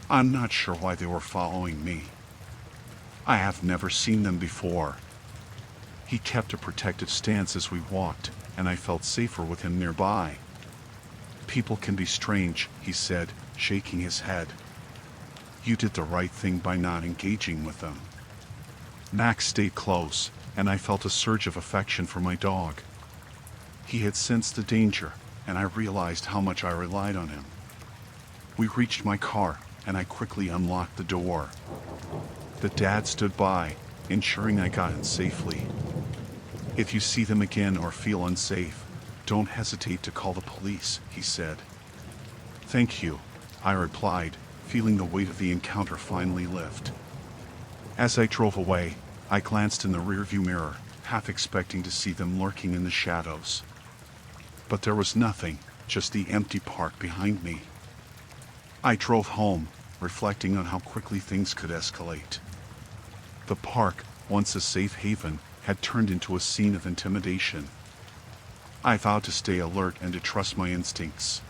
I'm not sure why they were following me. I have never seen them before. He kept a protective stance as we walked, and I felt safer with him nearby. People can be strange, he said, shaking his head. You did the right thing by not engaging with them. Max stayed close, and I felt a surge of affection for my dog. He had sensed the danger, and I realized how much I relied on him. We reached my car, and I quickly unlocked the door. The dad stood by, ensuring I got in safely. If you see them again or feel unsafe, don't hesitate to call the police, he said. Thank you, I replied, feeling the weight of the encounter finally lift. As I drove away, I glanced in the rearview mirror, half expecting to see them lurking in the shadows. But there was nothing, just the empty park behind me. I drove home, reflecting on how quickly things could escalate. The park, once a safe haven, had turned into a scene of intimidation. I vowed to stay alert and to trust my instincts.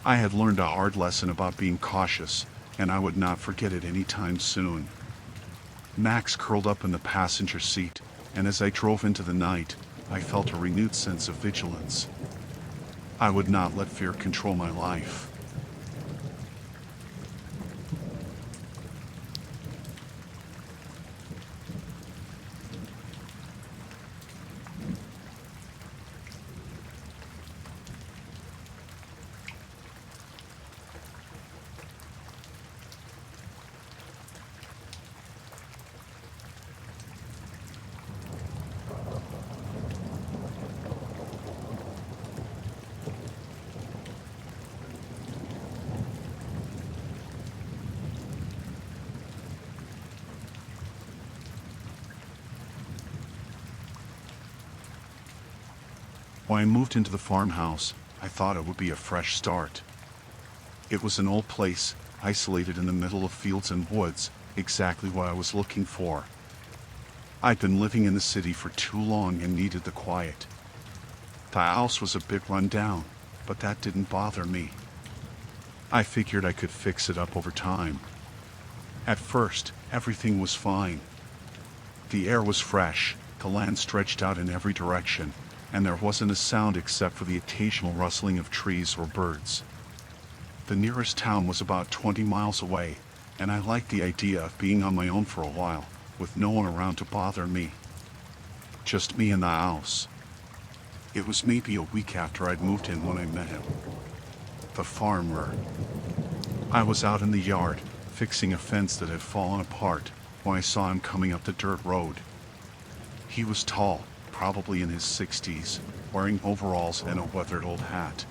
I had learned a hard lesson about being cautious, and I would not forget it anytime soon. Max curled up in the passenger seat, and as I drove into the night, I felt a renewed sense of vigilance. I would not let fear control my life. When I moved into the farmhouse, I thought it would be a fresh start. It was an old place, isolated in the middle of fields and woods, exactly what I was looking for. I'd been living in the city for too long and needed the quiet. The house was a bit run down, but that didn't bother me. I figured I could fix it up over time. At first, everything was fine. The air was fresh, the land stretched out in every direction, and there wasn't a sound except for the occasional rustling of trees or birds. The nearest town was about 20 miles away, and I liked the idea of being on my own for a while, with no one around to bother me. Just me and the house. It was maybe a week after I'd moved in when I met him. The farmer. I was out in the yard, fixing a fence that had fallen apart, when I saw him coming up the dirt road. He was tall, probably in his 60s, wearing overalls and a weathered old hat.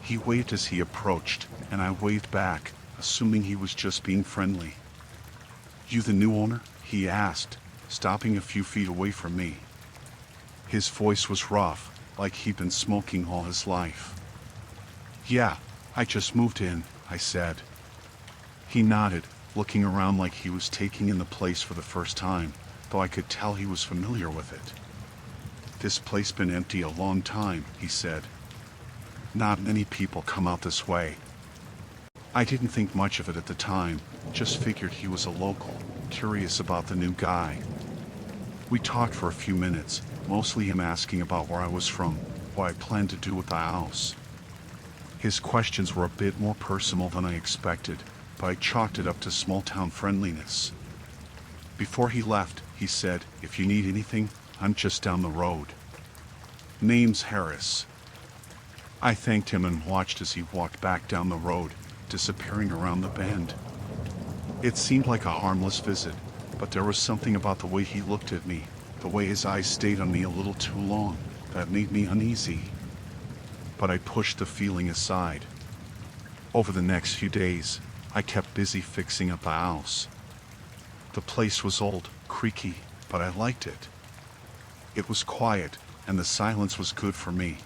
He waved as he approached, and I waved back, assuming he was just being friendly. You the new owner? He asked, stopping a few feet away from me. His voice was rough, like he'd been smoking all his life. Yeah, I just moved in, I said. He nodded, looking around like he was taking in the place for the first time, though I could tell he was familiar with it. This place been empty a long time, he said. Not many people come out this way. I didn't think much of it at the time, just figured he was a local, curious about the new guy. We talked for a few minutes, mostly him asking about where I was from, what I planned to do with the house. His questions were a bit more personal than I expected, but I chalked it up to small-town friendliness. Before he left, he said, if you need anything, I'm just down the road. Name's Harris. I thanked him and watched as he walked back down the road, disappearing around the bend. It seemed like a harmless visit, but there was something about the way he looked at me, the way his eyes stayed on me a little too long, that made me uneasy. But I pushed the feeling aside. Over the next few days, I kept busy fixing up the house. The place was old, creaky, but I liked it. It was quiet, and the silence was good for me.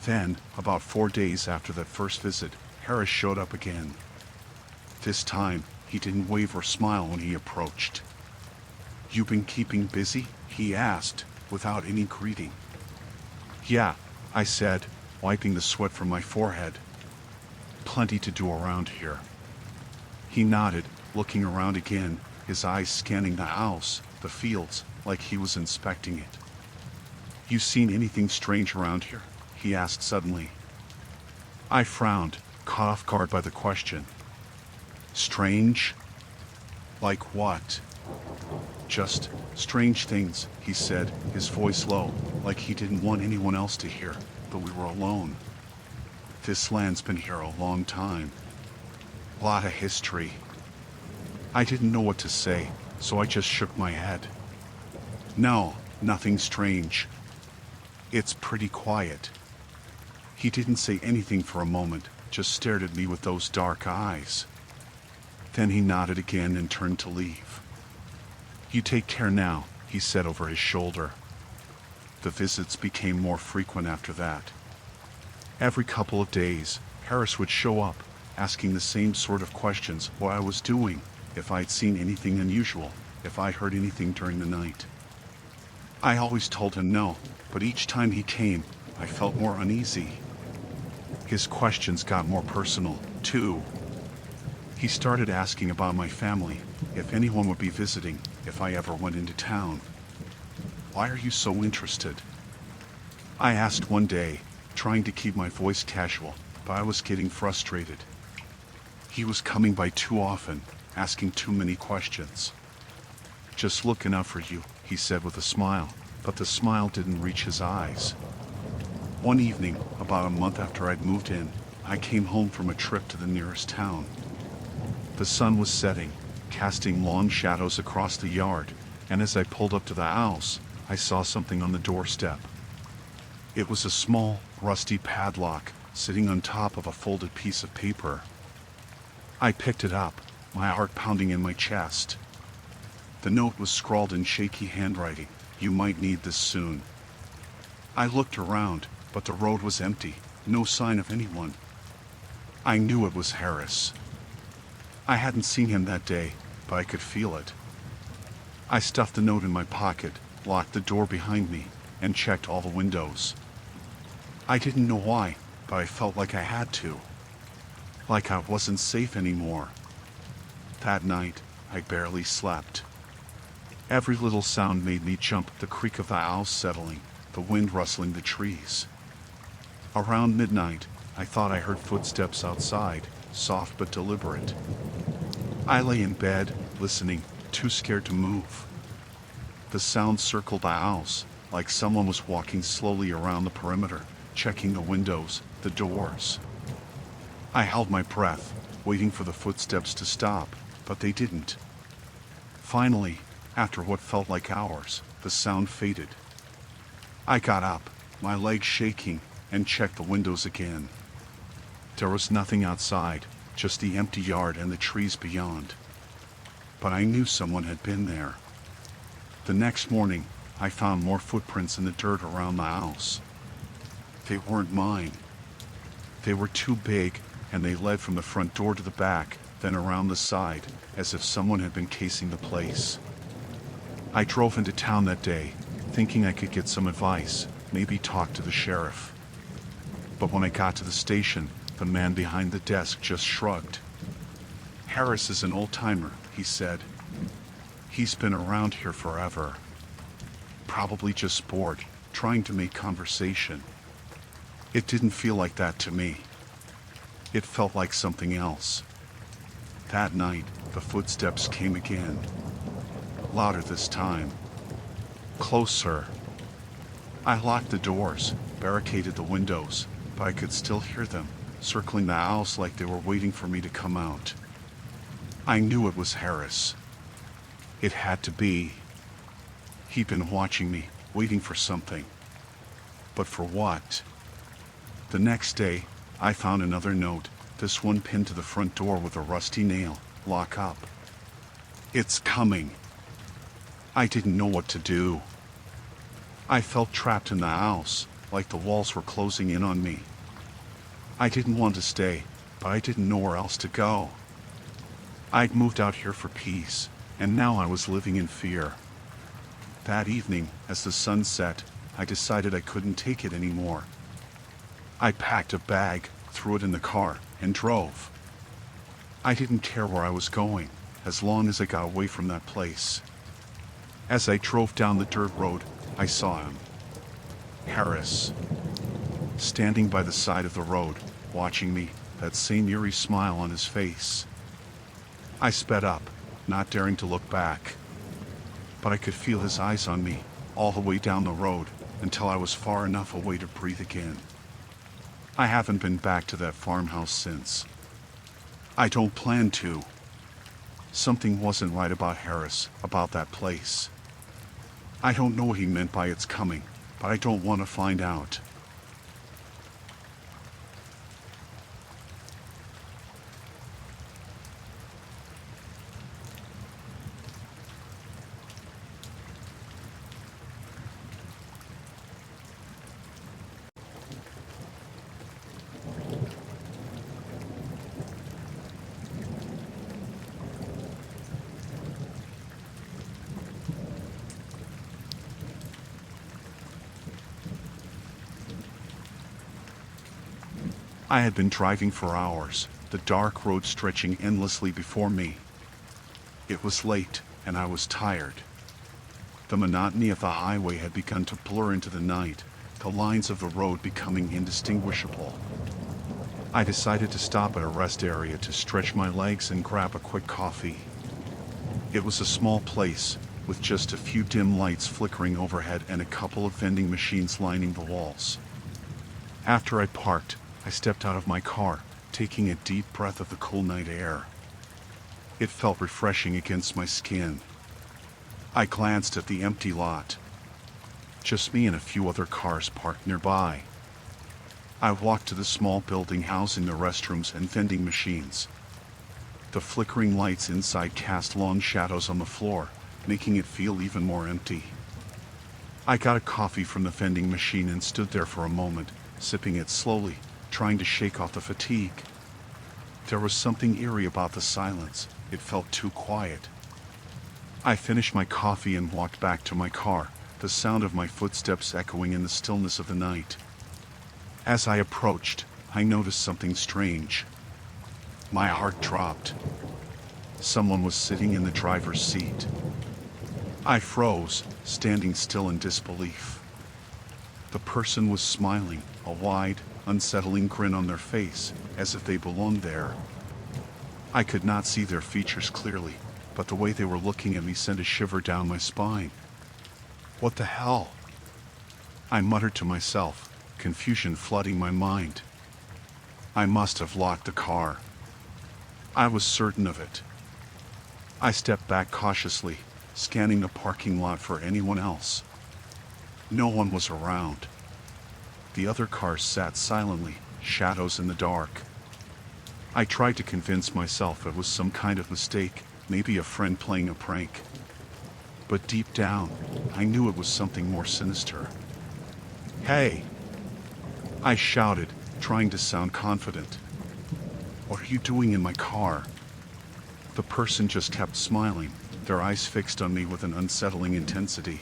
Then, about 4 days after that first visit, Harris showed up again. This time, he didn't wave or smile when he approached. You been keeping busy? He asked, without any greeting. Yeah, I said, wiping the sweat from my forehead. Plenty to do around here. He nodded, looking around again, his eyes scanning the house, the fields, like he was inspecting it. You seen anything strange around here? He asked suddenly. I frowned, caught off guard by the question. Strange? Like what? Just strange things, he said, his voice low, like he didn't want anyone else to hear, but we were alone. This land's been here a long time. Lot of history. I didn't know what to say, so I just shook my head. No, nothing strange. It's pretty quiet. He didn't say anything for a moment, just stared at me with those dark eyes. Then he nodded again and turned to leave. You take care now, he said over his shoulder. The visits became more frequent after that. Every couple of days, Harris would show up, asking the same sort of questions: what I was doing, if I'd seen anything unusual, if I heard anything during the night. I always told him no, but each time he came, I felt more uneasy. His questions got more personal, too. He started asking about my family, if anyone would be visiting, if I ever went into town. Why are you so interested? I asked one day, trying to keep my voice casual, but I was getting frustrated. He was coming by too often, asking too many questions. Just looking out for you, he said with a smile, but the smile didn't reach his eyes. One evening, about a month after I'd moved in, I came home from a trip to the nearest town. The sun was setting, casting long shadows across the yard, and as I pulled up to the house, I saw something on the doorstep. It was a small, rusty padlock sitting on top of a folded piece of paper. I picked it up, my heart pounding in my chest. The note was scrawled in shaky handwriting: "You might need this soon." I looked around, but the road was empty, no sign of anyone. I knew it was Harris. I hadn't seen him that day, but I could feel it. I stuffed the note in my pocket, locked the door behind me, and checked all the windows. I didn't know why, but I felt like I had to. Like I wasn't safe anymore. That night, I barely slept. Every little sound made me jump: the creak of the house settling, the wind rustling the trees. Around midnight, I thought I heard footsteps outside, soft but deliberate. I lay in bed, listening, too scared to move. The sound circled the house, like someone was walking slowly around the perimeter, checking the windows, the doors. I held my breath, waiting for the footsteps to stop, but they didn't. Finally, after what felt like hours, the sound faded. I got up, my legs shaking, and checked the windows again. There was nothing outside, just the empty yard and the trees beyond. But I knew someone had been there. The next morning, I found more footprints in the dirt around the house. They weren't mine. They were too big, and they led from the front door to the back, then around the side, as if someone had been casing the place. I drove into town that day, thinking I could get some advice, maybe talk to the sheriff. But when I got to the station, the man behind the desk just shrugged. "Harris is an old-timer," he said. "He's been around here forever. Probably just bored, trying to make conversation." It didn't feel like that to me. It felt like something else. That night, the footsteps came again. Louder this time. Closer. I locked the doors, barricaded the windows, but I could still hear them, circling the house like they were waiting for me to come out. I knew it was Harris. It had to be. He'd been watching me, waiting for something. But for what? The next day, I found another note, this one pinned to the front door with a rusty nail: "Lock up." It's coming. I didn't know what to do. I felt trapped in the house, like the walls were closing in on me. I didn't want to stay, but I didn't know where else to go. I'd moved out here for peace, and now I was living in fear. That evening, as the sun set, I decided I couldn't take it anymore. I packed a bag, threw it in the car, and drove. I didn't care where I was going, as long as I got away from that place. As I drove down the dirt road, I saw him. Harris. Standing by the side of the road, watching me, that same eerie smile on his face. I sped up, not daring to look back. But I could feel his eyes on me, all the way down the road, until I was far enough away to breathe again. I haven't been back to that farmhouse since. I don't plan to. Something wasn't right about Harris, about that place. I don't know what he meant by it's coming, but I don't want to find out. I had been driving for hours, the dark road stretching endlessly before me. It was late, and I was tired. The monotony of the highway had begun to blur into the night, the lines of the road becoming indistinguishable. I decided to stop at a rest area to stretch my legs and grab a quick coffee. It was a small place, with just a few dim lights flickering overhead and a couple of vending machines lining the walls. After I parked, I stepped out of my car, taking a deep breath of the cool night air. It felt refreshing against my skin. I glanced at the empty lot. Just me and a few other cars parked nearby. I walked to the small building housing the restrooms and vending machines. The flickering lights inside cast long shadows on the floor, making it feel even more empty. I got a coffee from the vending machine and stood there for a moment, sipping it slowly, trying to shake off the fatigue. There was something eerie about the silence. It felt too quiet. I finished my coffee and walked back to my car, the sound of my footsteps echoing in the stillness of the night. As I approached, I noticed something strange. My heart dropped. Someone was sitting in the driver's seat. I froze, standing still in disbelief. The person was smiling, a wide, unsettling grin on their face, as if they belonged there. I could not see their features clearly, but the way they were looking at me sent a shiver down my spine. What the hell? I muttered to myself, confusion flooding my mind. I must have locked the car. I was certain of it. I stepped back cautiously, scanning the parking lot for anyone else. No one was around. The other cars sat silently, shadows in the dark. I tried to convince myself it was some kind of mistake, maybe a friend playing a prank. But deep down, I knew it was something more sinister. "Hey!" I shouted, trying to sound confident. "What are you doing in my car?" The person just kept smiling, their eyes fixed on me with an unsettling intensity.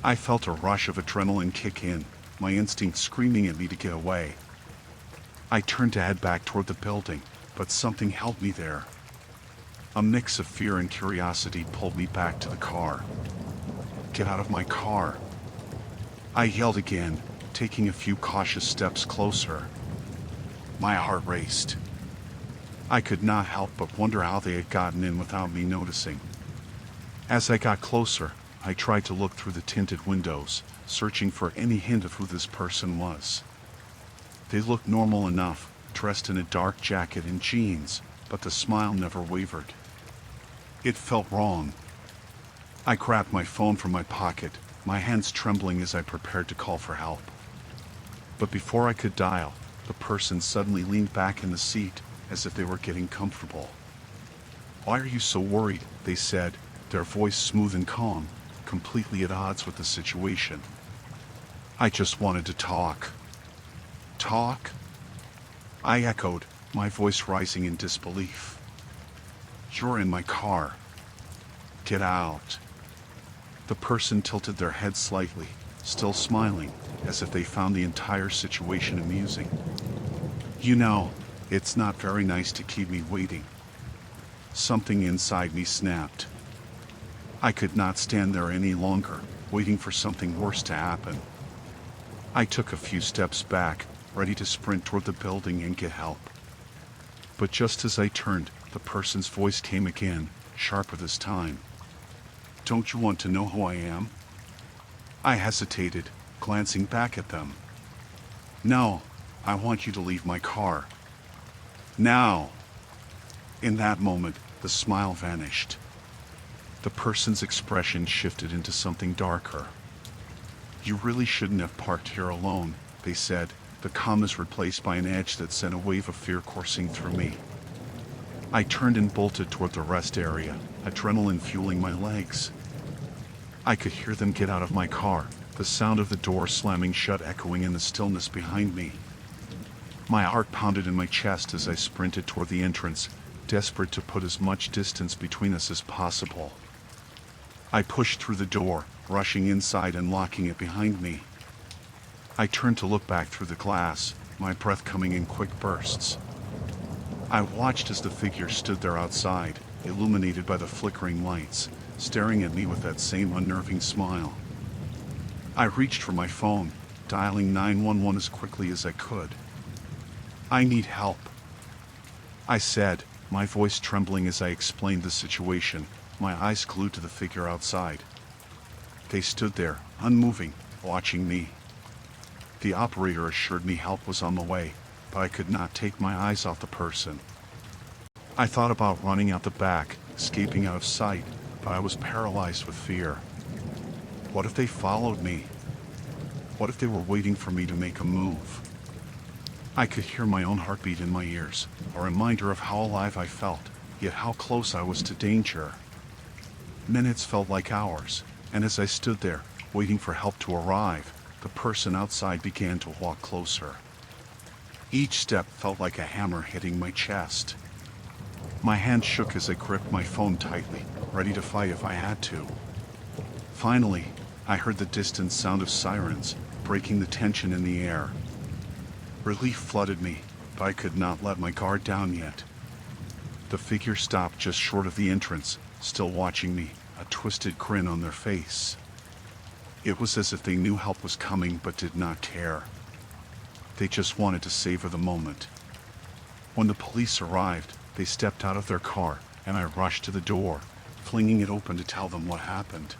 I felt a rush of adrenaline kick in, my instinct screaming at me to get away. I turned to head back toward the building, but something held me there. A mix of fear and curiosity pulled me back to the car. "Get out of my car!" I yelled again, taking a few cautious steps closer. My heart raced. I could not help but wonder how they had gotten in without me noticing. As I got closer, I tried to look through the tinted windows, searching for any hint of who this person was. They looked normal enough, dressed in a dark jacket and jeans, but the smile never wavered. It felt wrong. I grabbed my phone from my pocket, my hands trembling as I prepared to call for help. But before I could dial, the person suddenly leaned back in the seat, as if they were getting comfortable. "Why are you so worried?" they said, their voice smooth and calm, completely at odds with the situation. "I just wanted to talk." "Talk?" I echoed, my voice rising in disbelief. "You're in my car. Get out." The person tilted their head slightly, still smiling, as if they found the entire situation amusing. "You know, it's not very nice to keep me waiting." Something inside me snapped. I could not stand there any longer, waiting for something worse to happen. I took a few steps back, ready to sprint toward the building and get help. But just as I turned, the person's voice came again, sharper this time. "Don't you want to know who I am?" I hesitated, glancing back at them. "No, I want you to leave my car. Now!" In that moment, the smile vanished. The person's expression shifted into something darker. "You really shouldn't have parked here alone," they said, the calmness replaced by an edge that sent a wave of fear coursing through me. I turned and bolted toward the rest area, adrenaline fueling my legs. I could hear them get out of my car, the sound of the door slamming shut echoing in the stillness behind me. My heart pounded in my chest as I sprinted toward the entrance, desperate to put as much distance between us as possible. I pushed through the door, rushing inside and locking it behind me. I turned to look back through the glass, my breath coming in quick bursts. I watched as the figure stood there outside, illuminated by the flickering lights, staring at me with that same unnerving smile. I reached for my phone, dialing 911 as quickly as I could. "I need help," I said, my voice trembling as I explained the situation, my eyes glued to the figure outside. They stood there, unmoving, watching me. The operator assured me help was on the way, but I could not take my eyes off the person. I thought about running out the back, escaping out of sight, but I was paralyzed with fear. What if they followed me? What if they were waiting for me to make a move? I could hear my own heartbeat in my ears, a reminder of how alive I felt, yet how close I was to danger. Minutes felt like hours, and as I stood there, waiting for help to arrive, the person outside began to walk closer. Each step felt like a hammer hitting my chest. My hand shook as I gripped my phone tightly, ready to fight if I had to. Finally, I heard the distant sound of sirens, breaking the tension in the air. Relief flooded me, but I could not let my guard down yet. The figure stopped just short of the entrance, still watching me, a twisted grin on their face. It was as if they knew help was coming but did not care. They just wanted to savor the moment. When the police arrived, they stepped out of their car, and I rushed to the door, flinging it open to tell them what happened.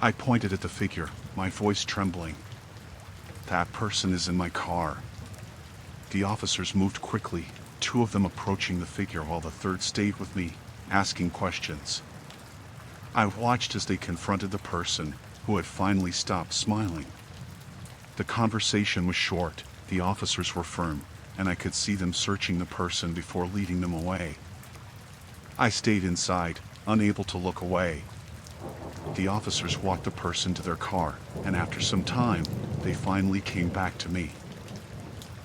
I pointed at the figure, my voice trembling. "That person is in my car." The officers moved quickly, two of them approaching the figure while the third stayed with me, asking questions. I watched as they confronted the person, who had finally stopped smiling. The conversation was short, the officers were firm, and I could see them searching the person before leading them away. I stayed inside, unable to look away. The officers walked the person to their car, and after some time, they finally came back to me.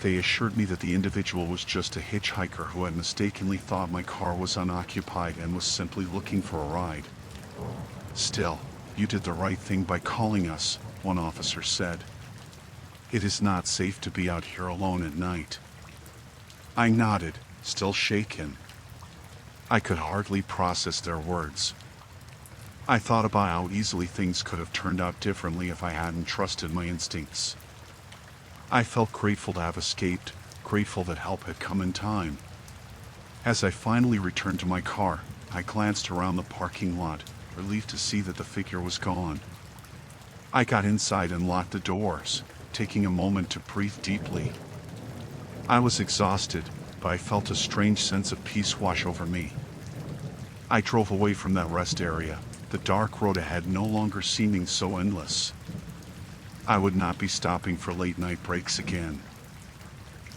They assured me that the individual was just a hitchhiker who had mistakenly thought my car was unoccupied and was simply looking for a ride. "Still, you did the right thing by calling us," one officer said. "It is not safe to be out here alone at night." I nodded, still shaken. I could hardly process their words. I thought about how easily things could have turned out differently if I hadn't trusted my instincts. I felt grateful to have escaped, grateful that help had come in time. As I finally returned to my car, I glanced around the parking lot, relieved to see that the figure was gone. I got inside and locked the doors, taking a moment to breathe deeply. I was exhausted, but I felt a strange sense of peace wash over me. I drove away from that rest area, the dark road ahead no longer seeming so endless. I would not be stopping for late-night breaks again.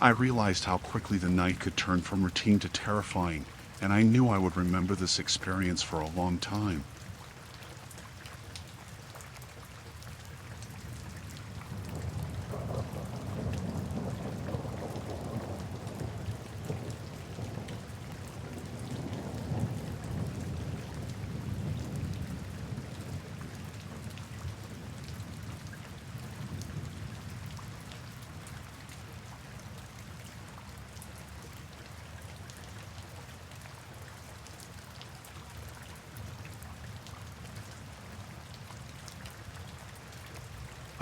I realized how quickly the night could turn from routine to terrifying, and I knew I would remember this experience for a long time.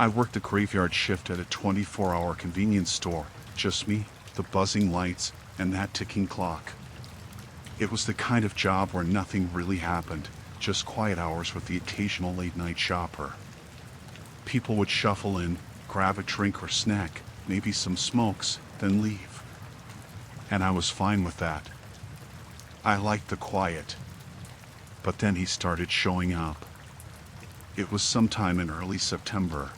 I worked the graveyard shift at a 24-hour convenience store, just me, the buzzing lights, and that ticking clock. It was the kind of job where nothing really happened, just quiet hours with the occasional late-night shopper. People would shuffle in, grab a drink or snack, maybe some smokes, then leave. And I was fine with that. I liked the quiet. But then he started showing up. It was sometime in early September.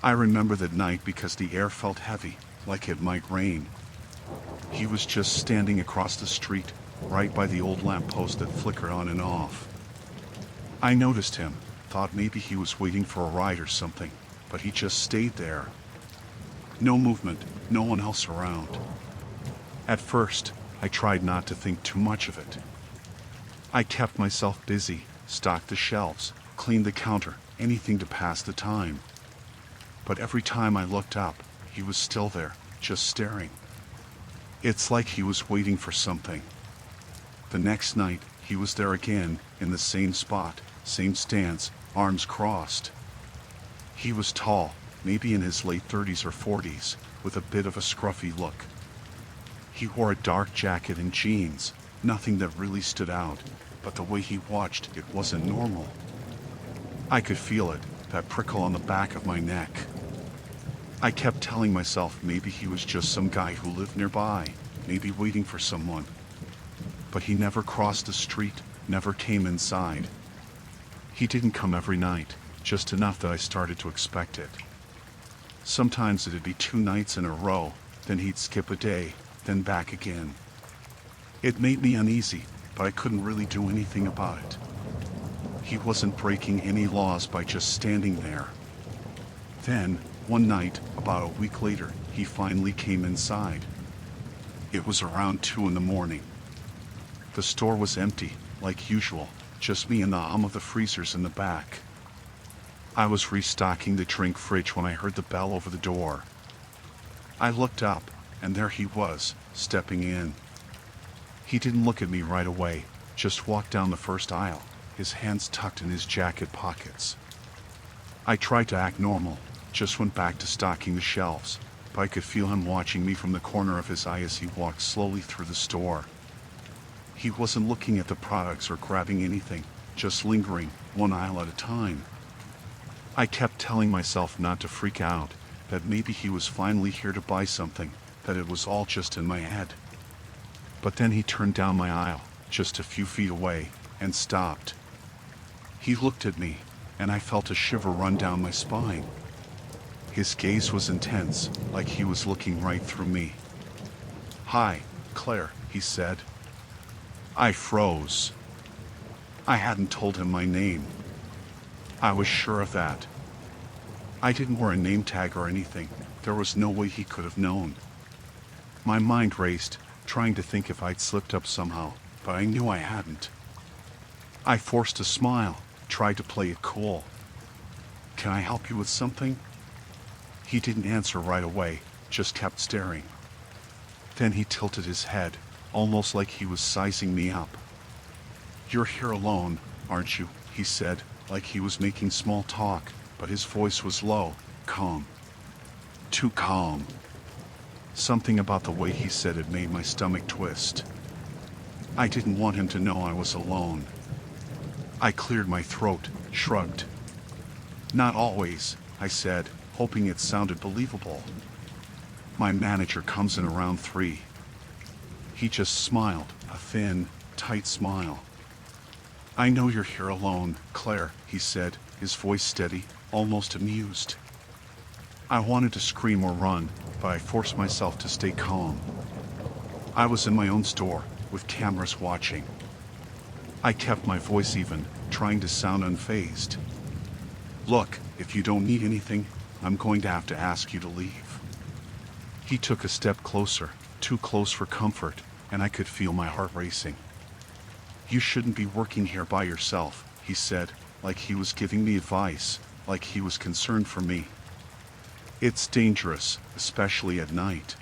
I remember that night because the air felt heavy, like it might rain. He was just standing across the street, right by the old lamppost that flickered on and off. I noticed him, thought maybe he was waiting for a ride or something, but he just stayed there. No movement, no one else around. At first, I tried not to think too much of it. I kept myself busy, stocked the shelves, cleaned the counter, anything to pass the time. But every time I looked up, he was still there, just staring. It's like he was waiting for something. The next night, he was there again, in the same spot, same stance, arms crossed. He was tall, maybe in his late 30s or 40s, with a bit of a scruffy look. He wore a dark jacket and jeans, nothing that really stood out, but the way he watched, it wasn't normal. I could feel it, that prickle on the back of my neck. I kept telling myself maybe he was just some guy who lived nearby, maybe waiting for someone. But he never crossed the street, never came inside. He didn't come every night, just enough that I started to expect it. Sometimes it'd be 2 nights in a row, then he'd skip a day, then back again. It made me uneasy, but I couldn't really do anything about it. He wasn't breaking any laws by just standing there. Then, one night, about a week later, he finally came inside. It was around 2 in the morning. The store was empty, like usual, just me and the hum of the freezers in the back. I was restocking the drink fridge when I heard the bell over the door. I looked up, and there he was, stepping in. He didn't look at me right away, just walked down the first aisle, his hands tucked in his jacket pockets. I tried to act normal, just went back to stocking the shelves, but I could feel him watching me from the corner of his eye as he walked slowly through the store. He wasn't looking at the products or grabbing anything, just lingering, one aisle at a time. I kept telling myself not to freak out, that maybe he was finally here to buy something, that it was all just in my head. But then he turned down my aisle, just a few feet away, and stopped. He looked at me, and I felt a shiver run down my spine. His gaze was intense, like he was looking right through me. "Hi, Claire," he said. I froze. I hadn't told him my name. I was sure of that. I didn't wear a name tag or anything. There was no way he could have known. My mind raced, trying to think if I'd slipped up somehow, but I knew I hadn't. I forced a smile, tried to play it cool. "Can I help you with something?" He didn't answer right away, just kept staring. Then he tilted his head, almost like he was sizing me up. "You're here alone, aren't you?" he said, like he was making small talk, but his voice was low, calm. Too calm. Something about the way he said it made my stomach twist. I didn't want him to know I was alone. I cleared my throat, shrugged. "Not always," I said, hoping it sounded believable. "My manager comes in around 3. He just smiled, a thin, tight smile. "I know you're here alone, Claire," he said, his voice steady, almost amused. I wanted to scream or run, but I forced myself to stay calm. I was in my own store, with cameras watching. I kept my voice even, trying to sound unfazed. "Look, if you don't need anything, I'm going to have to ask you to leave." He took a step closer, too close for comfort, and I could feel my heart racing. "You shouldn't be working here by yourself," he said, like he was giving me advice, like he was concerned for me. "It's dangerous, especially at night."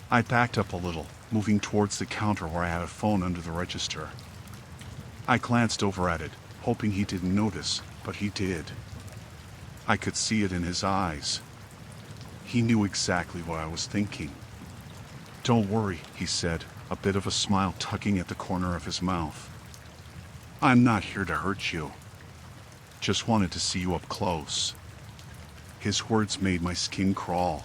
I backed up a little, moving towards the counter where I had a phone under the register. I glanced over at it, hoping he didn't notice, but he did. I could see it in his eyes. He knew exactly what I was thinking. "Don't worry," he said, a bit of a smile tugging at the corner of his mouth. "I'm not here to hurt you. Just wanted to see you up close." His words made my skin crawl.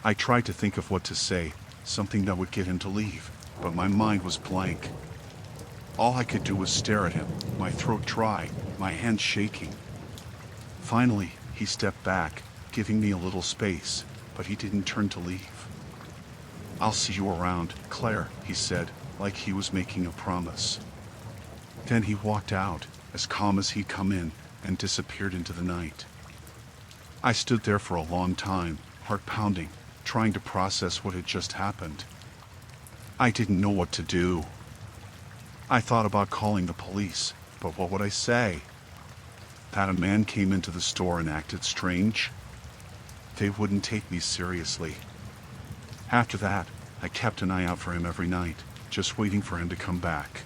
I tried to think of what to say, something that would get him to leave, but my mind was blank. All I could do was stare at him, my throat dry, my hands shaking. Finally, he stepped back, giving me a little space, but he didn't turn to leave. "I'll see you around, Claire," he said, like he was making a promise. Then he walked out, as calm as he'd come in, and disappeared into the night. I stood there for a long time, heart pounding, trying to process what had just happened. I didn't know what to do. I thought about calling the police, but what would I say? That a man came into the store and acted strange? They wouldn't take me seriously. After that, I kept an eye out for him every night, just waiting for him to come back.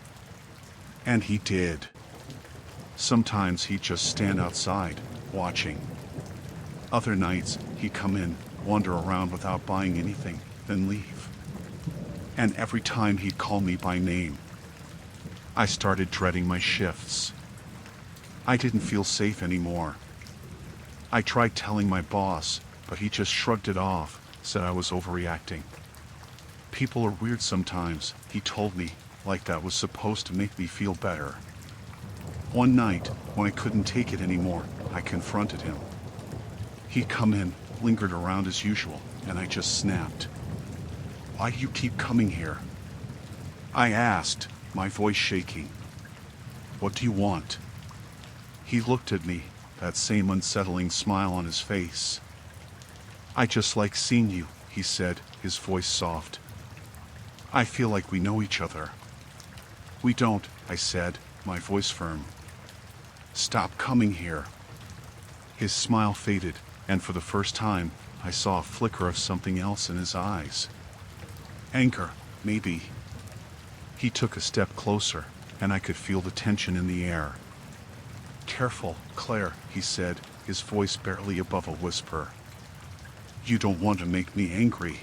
And he did. Sometimes he'd just stand outside, watching. Other nights, he'd come in, wander around without buying anything, then leave. And every time he'd call me by name. I started dreading my shifts. I didn't feel safe anymore. I tried telling my boss, but he just shrugged it off, said I was overreacting. People are weird sometimes, he told me, like that was supposed to make me feel better. One night, when I couldn't take it anymore, I confronted him. He'd come in, lingered around as usual, and I just snapped. "Why do you keep coming here?" I asked, my voice shaking. "What do you want?" He looked at me, that same unsettling smile on his face. "I just like seeing you," he said, his voice soft. "I feel like we know each other." "We don't," I said, my voice firm. "Stop coming here." His smile faded, and for the first time, I saw a flicker of something else in his eyes. Anger, maybe. He took a step closer, and I could feel the tension in the air. "Careful, Claire," he said, his voice barely above a whisper. "You don't want to make me angry."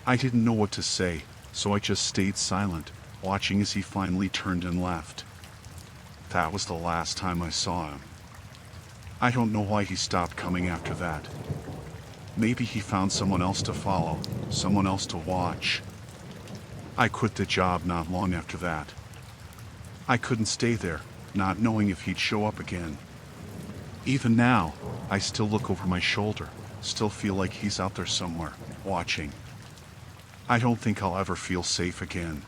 I didn't know what to say, so I just stayed silent, watching as he finally turned and left. That was the last time I saw him. I don't know why he stopped coming after that. Maybe he found someone else to follow, someone else to watch. I quit the job not long after that. I couldn't stay there, not knowing if he'd show up again. Even now, I still look over my shoulder, still feel like he's out there somewhere, watching. I don't think I'll ever feel safe again.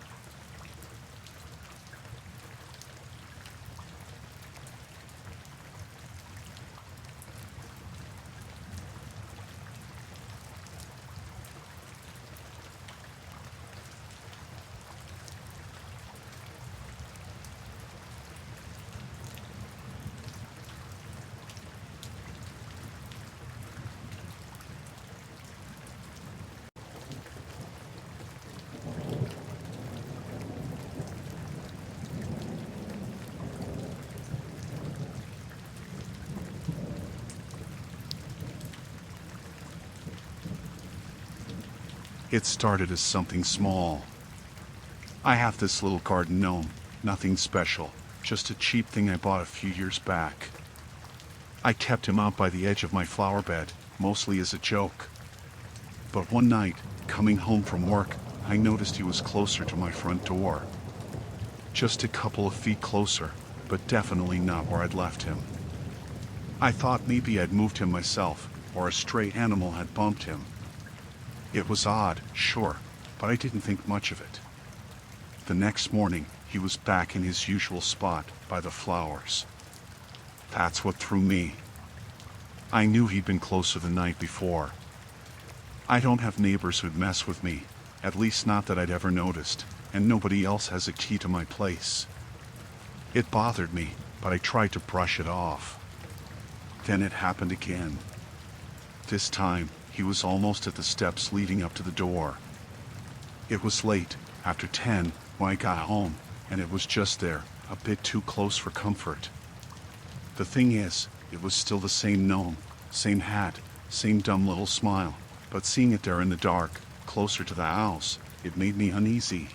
It started as something small. I have this little garden gnome, nothing special, just a cheap thing I bought a few years back. I kept him out by the edge of my flower bed, mostly as a joke. But one night, coming home from work, I noticed he was closer to my front door. Just a couple of feet closer, but definitely not where I'd left him. I thought maybe I'd moved him myself, or a stray animal had bumped him. It was odd, sure, but I didn't think much of it. The next morning, he was back in his usual spot, by the flowers. That's what threw me. I knew he'd been closer the night before. I don't have neighbors who'd mess with me, at least not that I'd ever noticed, and nobody else has a key to my place. It bothered me, but I tried to brush it off. Then it happened again. This time, he was almost at the steps leading up to the door. It was late, after 10, when I got home, and it was just there, a bit too close for comfort. The thing is, It was still the same gnome, same hat, same dumb little smile, but seeing it there in the dark, closer to the house, it made me uneasy.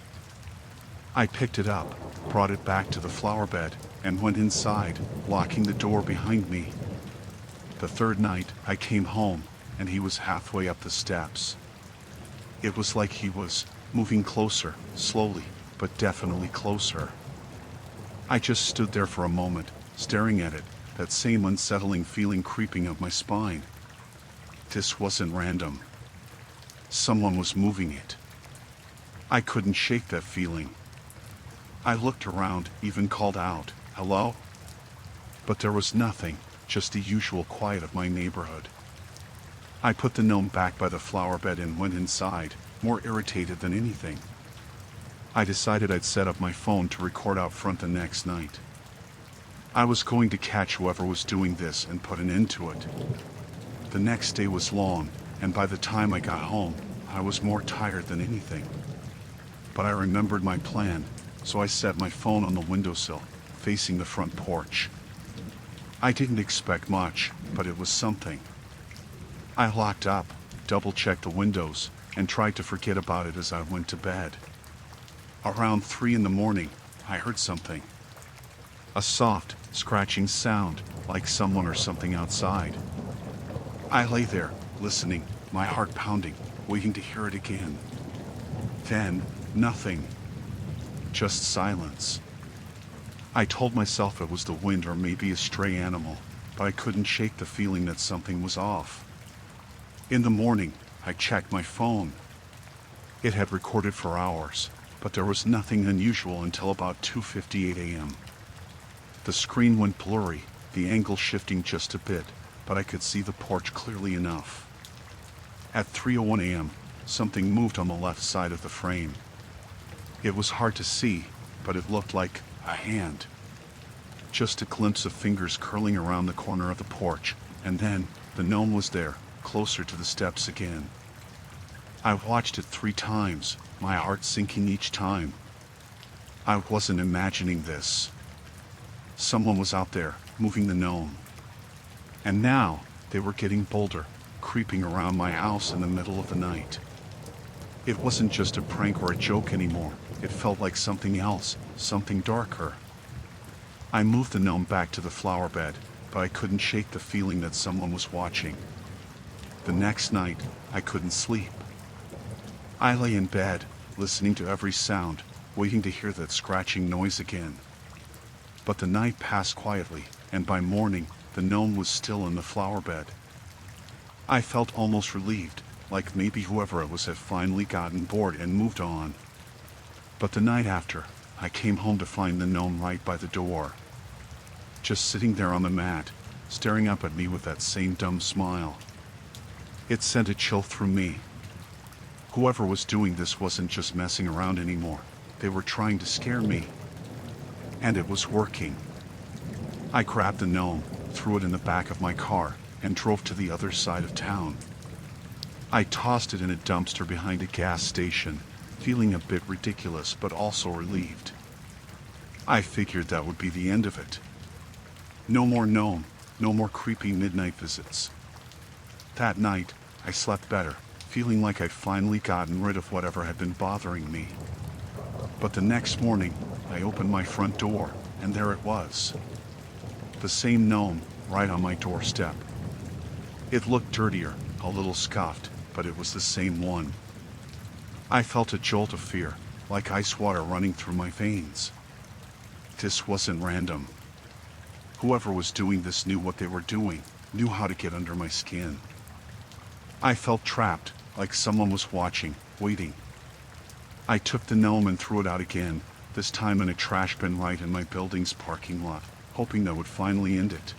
I picked it up, brought it back to the flower bed, and went inside, locking the door behind me. The third night, I came home, and he was halfway up the steps. It was like he was moving closer, slowly, but definitely closer. I just stood there for a moment, staring at it, that same unsettling feeling creeping up my spine. This wasn't random. Someone was moving it. I couldn't shake that feeling. I looked around, even called out, "Hello?" But there was nothing, just the usual quiet of my neighborhood. I put the gnome back by the flower bed and went inside, more irritated than anything. I decided I'd set up my phone to record out front the next night. I was going to catch whoever was doing this and put an end to it. The next day was long, and by the time I got home, I was more tired than anything. But I remembered my plan, so I set my phone on the windowsill, facing the front porch. I didn't expect much, but it was something. I locked up, double-checked the windows, and tried to forget about it as I went to bed. Around 3 in the morning, I heard something. A soft, scratching sound, like someone or something outside. I lay there, listening, my heart pounding, waiting to hear it again. Then, nothing. Just silence. I told myself it was the wind or maybe a stray animal, but I couldn't shake the feeling that something was off. In the morning, I checked my phone. It had recorded for hours, but there was nothing unusual until about 2:58 a.m. The screen went blurry, the angle shifting just a bit, but I could see the porch clearly enough. At 3:01 a.m., something moved on the left side of the frame. It was hard to see, but it looked like a hand. Just a glimpse of fingers curling around the corner of the porch, and then the gnome was there, closer to the steps again. I watched it 3 times, my heart sinking each time. I wasn't imagining this. Someone was out there, moving the gnome. And now, they were getting bolder, creeping around my house in the middle of the night. It wasn't just a prank or a joke anymore. It felt like something else, something darker. I moved the gnome back to the flower bed, but I couldn't shake the feeling that someone was watching. The next night, I couldn't sleep. I lay in bed, listening to every sound, waiting to hear that scratching noise again. But the night passed quietly, and by morning, the gnome was still in the flower bed. I felt almost relieved, like maybe whoever it was had finally gotten bored and moved on. But the night after, I came home to find the gnome right by the door. Just sitting there on the mat, staring up at me with that same dumb smile. It sent a chill through me. Whoever was doing this wasn't just messing around anymore. They were trying to scare me. And it was working. I grabbed the gnome, threw it in the back of my car, and drove to the other side of town. I tossed it in a dumpster behind a gas station, feeling a bit ridiculous but also relieved. I figured that would be the end of it. No more gnome, no more creepy midnight visits. That night, I slept better, feeling like I'd finally gotten rid of whatever had been bothering me. But the next morning, I opened my front door, and there it was. The same gnome, right on my doorstep. It looked dirtier, a little scuffed, but it was the same one. I felt a jolt of fear, like ice water running through my veins. This wasn't random. Whoever was doing this knew what they were doing, knew how to get under my skin. I felt trapped, like someone was watching, waiting. I took the gnome and threw it out again, this time in a trash bin right in my building's parking lot, hoping that would finally end it.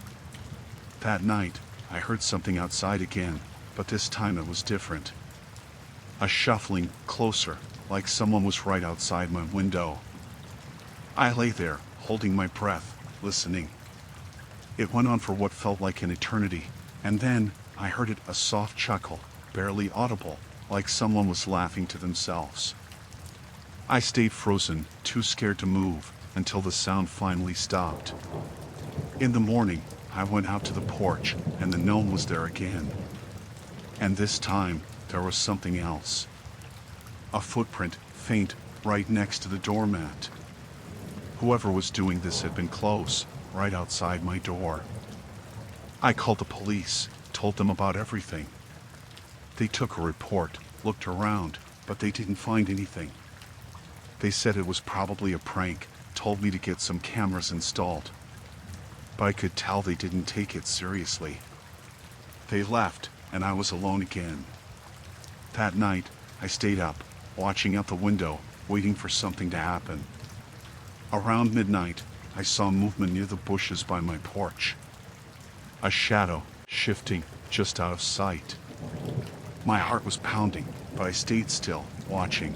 That night, I heard something outside again, but this time it was different. A shuffling, closer, like someone was right outside my window. I lay there, holding my breath, listening. It went on for what felt like an eternity, and then I heard it, a soft chuckle, barely audible, like someone was laughing to themselves. I stayed frozen, too scared to move, until the sound finally stopped. In the morning, I went out to the porch, and the gnome was there again. And this time, there was something else. A footprint, faint, right next to the doormat. Whoever was doing this had been close, right outside my door. I called the police, told them about everything. They took a report, looked around, but they didn't find anything. They said it was probably a prank, told me to get some cameras installed. But I could tell they didn't take it seriously. They left, and I was alone again. That night, I stayed up, watching out the window, waiting for something to happen. Around midnight, I saw movement near the bushes by my porch. A shadow, shifting, just out of sight. My heart was pounding, but I stayed still, watching.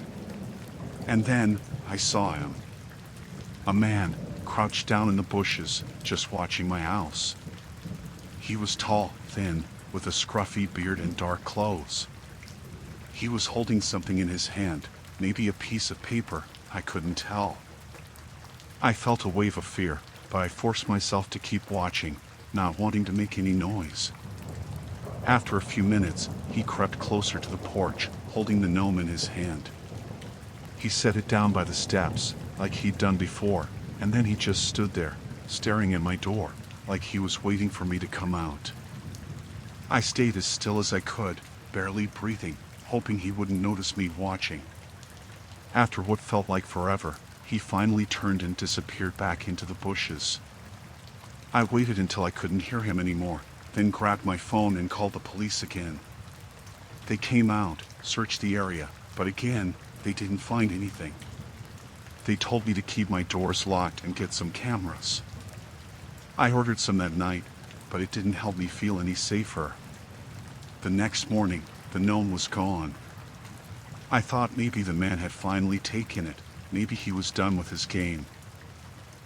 And then, I saw him. A man, crouched down in the bushes, just watching my house. He was tall, thin, with a scruffy beard and dark clothes. He was holding something in his hand, maybe a piece of paper, I couldn't tell. I felt a wave of fear, but I forced myself to keep watching, not wanting to make any noise. After a few minutes, he crept closer to the porch, holding the gnome in his hand. He set it down by the steps, like he'd done before, and then he just stood there, staring at my door, like he was waiting for me to come out. I stayed as still as I could, barely breathing, hoping he wouldn't notice me watching. After what felt like forever, he finally turned and disappeared back into the bushes. I waited until I couldn't hear him anymore, then grabbed my phone and called the police again. They came out, searched the area, but again, they didn't find anything. They told me to keep my doors locked and get some cameras. I ordered some that night, but it didn't help me feel any safer. The next morning, the gnome was gone. I thought maybe the man had finally taken it, maybe he was done with his game.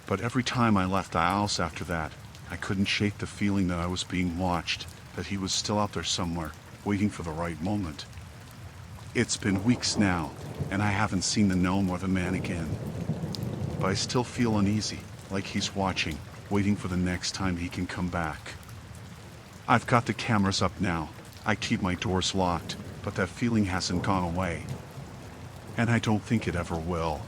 But every time I left the house after that, I couldn't shake the feeling that I was being watched, that he was still out there somewhere, waiting for the right moment. It's been weeks now, and I haven't seen the gnome or the man again. But I still feel uneasy, like he's watching, waiting for the next time he can come back. I've got the cameras up now. I keep my doors locked, but that feeling hasn't gone away. And I don't think it ever will.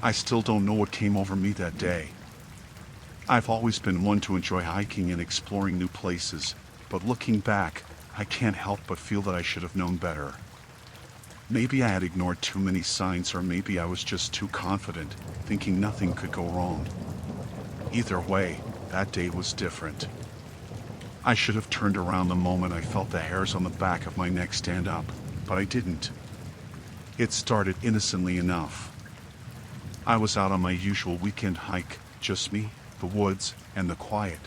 I still don't know what came over me that day. I've always been one to enjoy hiking and exploring new places, but looking back, I can't help but feel that I should have known better. Maybe I had ignored too many signs, or maybe I was just too confident, thinking nothing could go wrong. Either way, that day was different. I should have turned around the moment I felt the hairs on the back of my neck stand up, but I didn't. It started innocently enough. I was out on my usual weekend hike, just me, the woods, and the quiet.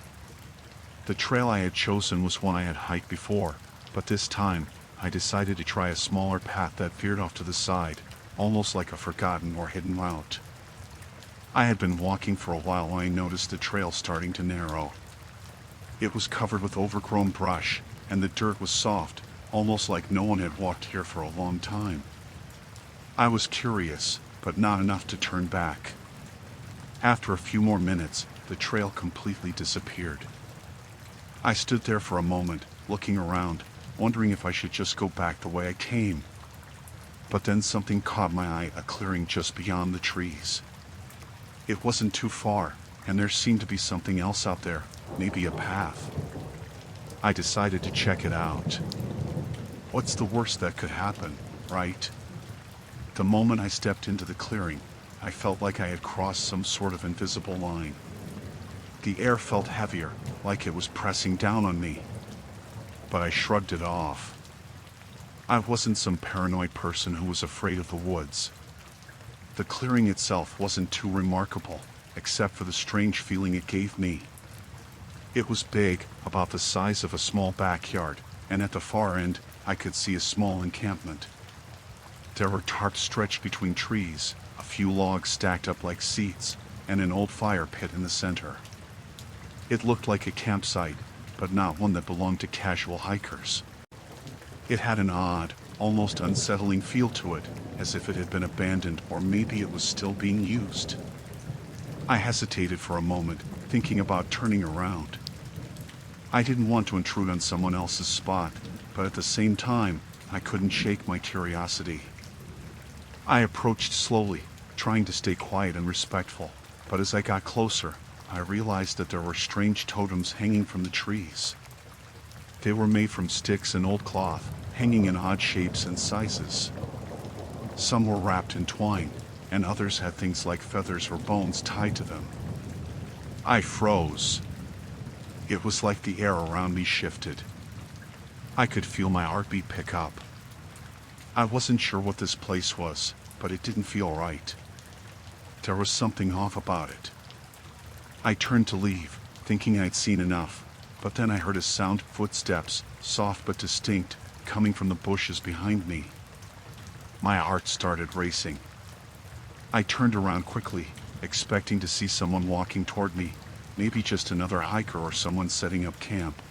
The trail I had chosen was one I had hiked before, but this time, I decided to try a smaller path that veered off to the side, almost like a forgotten or hidden route. I had been walking for a while when I noticed the trail starting to narrow. It was covered with overgrown brush, and the dirt was soft, almost like no one had walked here for a long time. I was curious, but not enough to turn back. After a few more minutes, the trail completely disappeared. I stood there for a moment, looking around, wondering if I should just go back the way I came. But then something caught my eye, a clearing just beyond the trees. It wasn't too far, and there seemed to be something else out there, maybe a path. I decided to check it out. What's the worst that could happen, right? The moment I stepped into the clearing, I felt like I had crossed some sort of invisible line. The air felt heavier, like it was pressing down on me. But I shrugged it off. I wasn't some paranoid person who was afraid of the woods. The clearing itself wasn't too remarkable, except for the strange feeling it gave me. It was big, about the size of a small backyard, and at the far end, I could see a small encampment. There were tarps stretched between trees, a few logs stacked up like seats, and an old fire pit in the center. It looked like a campsite, but not one that belonged to casual hikers. It had an odd, almost unsettling feel to it, as if it had been abandoned or maybe it was still being used. I hesitated for a moment, thinking about turning around. I didn't want to intrude on someone else's spot, but at the same time, I couldn't shake my curiosity. I approached slowly, trying to stay quiet and respectful, but as I got closer, I realized that there were strange totems hanging from the trees. They were made from sticks and old cloth, hanging in odd shapes and sizes. Some were wrapped in twine, and others had things like feathers or bones tied to them. I froze. It was like the air around me shifted. I could feel my heartbeat pick up. I wasn't sure what this place was, but it didn't feel right. There was something off about it. I turned to leave, thinking I'd seen enough, but then I heard a sound, footsteps, soft but distinct, coming from the bushes behind me. My heart started racing. I turned around quickly, expecting to see someone walking toward me, maybe just another hiker or someone setting up camp.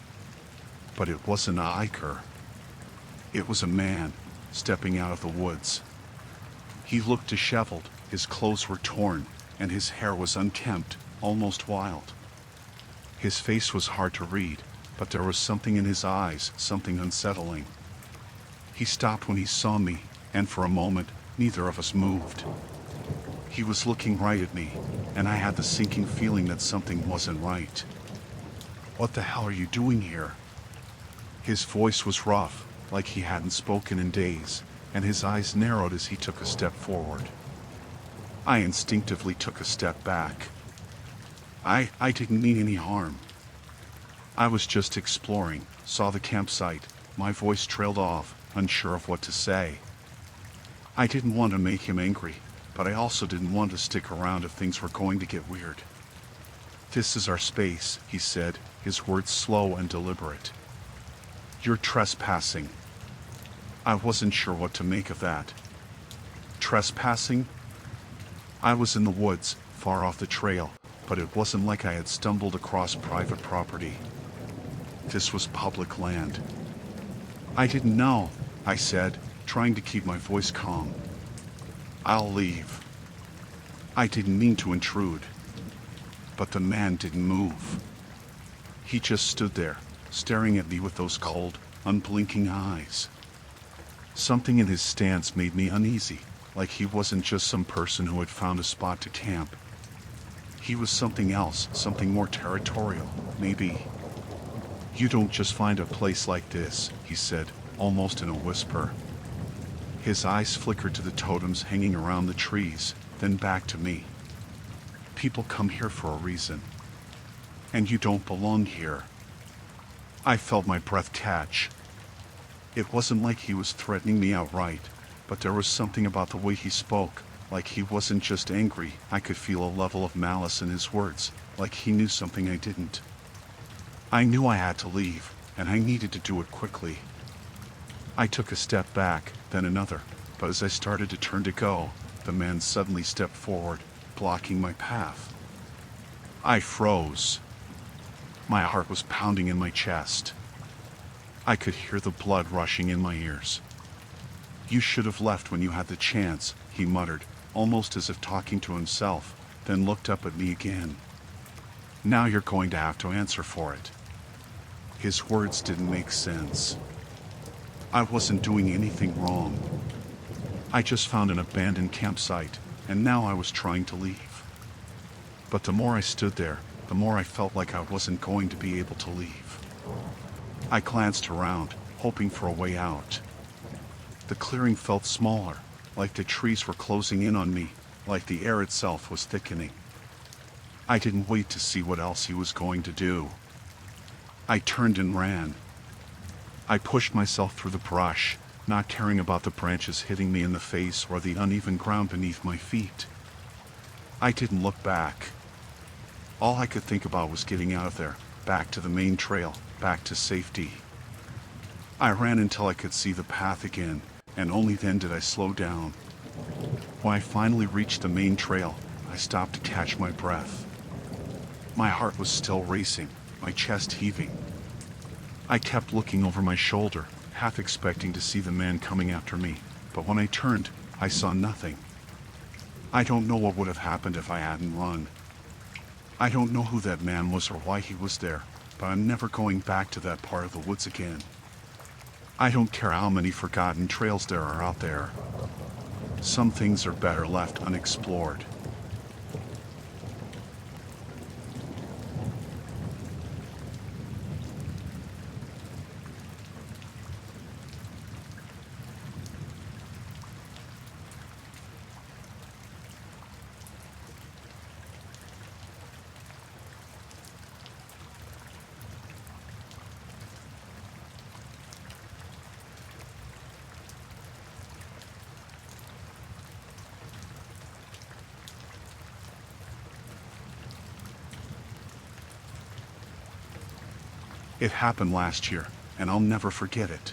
But it wasn't a hiker. It was a man, stepping out of the woods. He looked disheveled, his clothes were torn, and his hair was unkempt, almost wild. His face was hard to read, but there was something in his eyes, something unsettling. He stopped when he saw me, and for a moment, neither of us moved. He was looking right at me, and I had the sinking feeling that something wasn't right. "What the hell are you doing here?" His voice was rough, like he hadn't spoken in days, and his eyes narrowed as he took a step forward. I instinctively took a step back. I didn't mean any harm. I was just exploring, saw the campsite. My voice trailed off, unsure of what to say. I didn't want to make him angry, but I also didn't want to stick around if things were going to get weird. "This is our space," he said, his words slow and deliberate. "You're trespassing." I wasn't sure what to make of that. Trespassing? I was in the woods, far off the trail, but it wasn't like I had stumbled across private property. This was public land. "I didn't know," I said, trying to keep my voice calm. "I'll leave." I didn't mean to intrude. But the man didn't move. He just stood there, staring at me with those cold, unblinking eyes. Something in his stance made me uneasy, like he wasn't just some person who had found a spot to camp. He was something else, something more territorial, maybe. "You don't just find a place like this," he said, almost in a whisper. His eyes flickered to the totems hanging around the trees, then back to me. "People come here for a reason. And you don't belong here." I felt my breath catch. It wasn't like he was threatening me outright, but there was something about the way he spoke, like he wasn't just angry. I could feel a level of malice in his words, like he knew something I didn't. I knew I had to leave, and I needed to do it quickly. I took a step back, then another, but as I started to turn to go, the man suddenly stepped forward, blocking my path. I froze. My heart was pounding in my chest. I could hear the blood rushing in my ears. "You should have left when you had the chance," he muttered, almost as if talking to himself, then looked up at me again. "Now you're going to have to answer for it." His words didn't make sense. I wasn't doing anything wrong. I just found an abandoned campsite, and now I was trying to leave. But the more I stood there, the more I felt like I wasn't going to be able to leave. I glanced around, hoping for a way out. The clearing felt smaller, like the trees were closing in on me, like the air itself was thickening. I didn't wait to see what else he was going to do. I turned and ran. I pushed myself through the brush, not caring about the branches hitting me in the face or the uneven ground beneath my feet. I didn't look back. All I could think about was getting out of there, back to the main trail, back to safety. I ran until I could see the path again, and only then did I slow down. When I finally reached the main trail, I stopped to catch my breath. My heart was still racing, my chest heaving. I kept looking over my shoulder, half expecting to see the man coming after me, but when I turned, I saw nothing. I don't know what would have happened if I hadn't run. I don't know who that man was or why he was there, but I'm never going back to that part of the woods again. I don't care how many forgotten trails there are out there. Some things are better left unexplored. It happened last year, and I'll never forget it.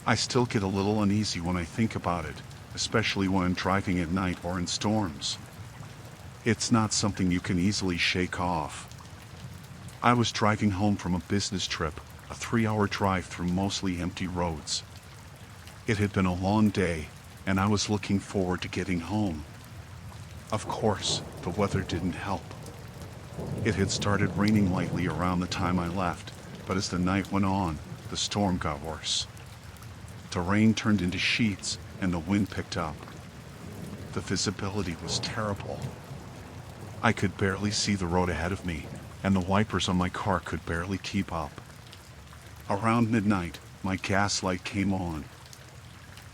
I still get a little uneasy when I think about it, especially when I'm driving at night or in storms. It's not something you can easily shake off. I was driving home from a business trip, a 3-hour drive through mostly empty roads. It had been a long day, and I was looking forward to getting home. Of course, the weather didn't help. It had started raining lightly around the time I left, but as the night went on, the storm got worse. The rain turned into sheets, and the wind picked up. The visibility was terrible. I could barely see the road ahead of me, and the wipers on my car could barely keep up. Around midnight, my gas light came on.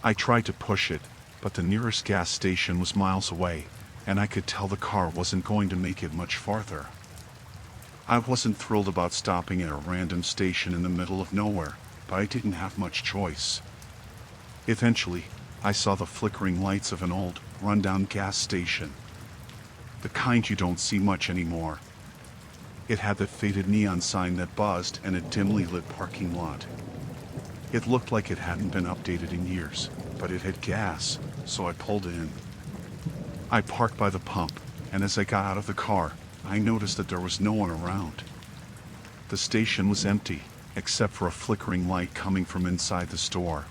I tried to push it, but the nearest gas station was miles away, and I could tell the car wasn't going to make it much farther. I wasn't thrilled about stopping at a random station in the middle of nowhere, but I didn't have much choice. Eventually, I saw the flickering lights of an old, run-down gas station. The kind you don't see much anymore. It had the faded neon sign that buzzed and a dimly lit parking lot. It looked like it hadn't been updated in years, but it had gas, so I pulled in. I parked by the pump, and as I got out of the car, I noticed that there was no one around. The station was empty, except for a flickering light coming from inside the store.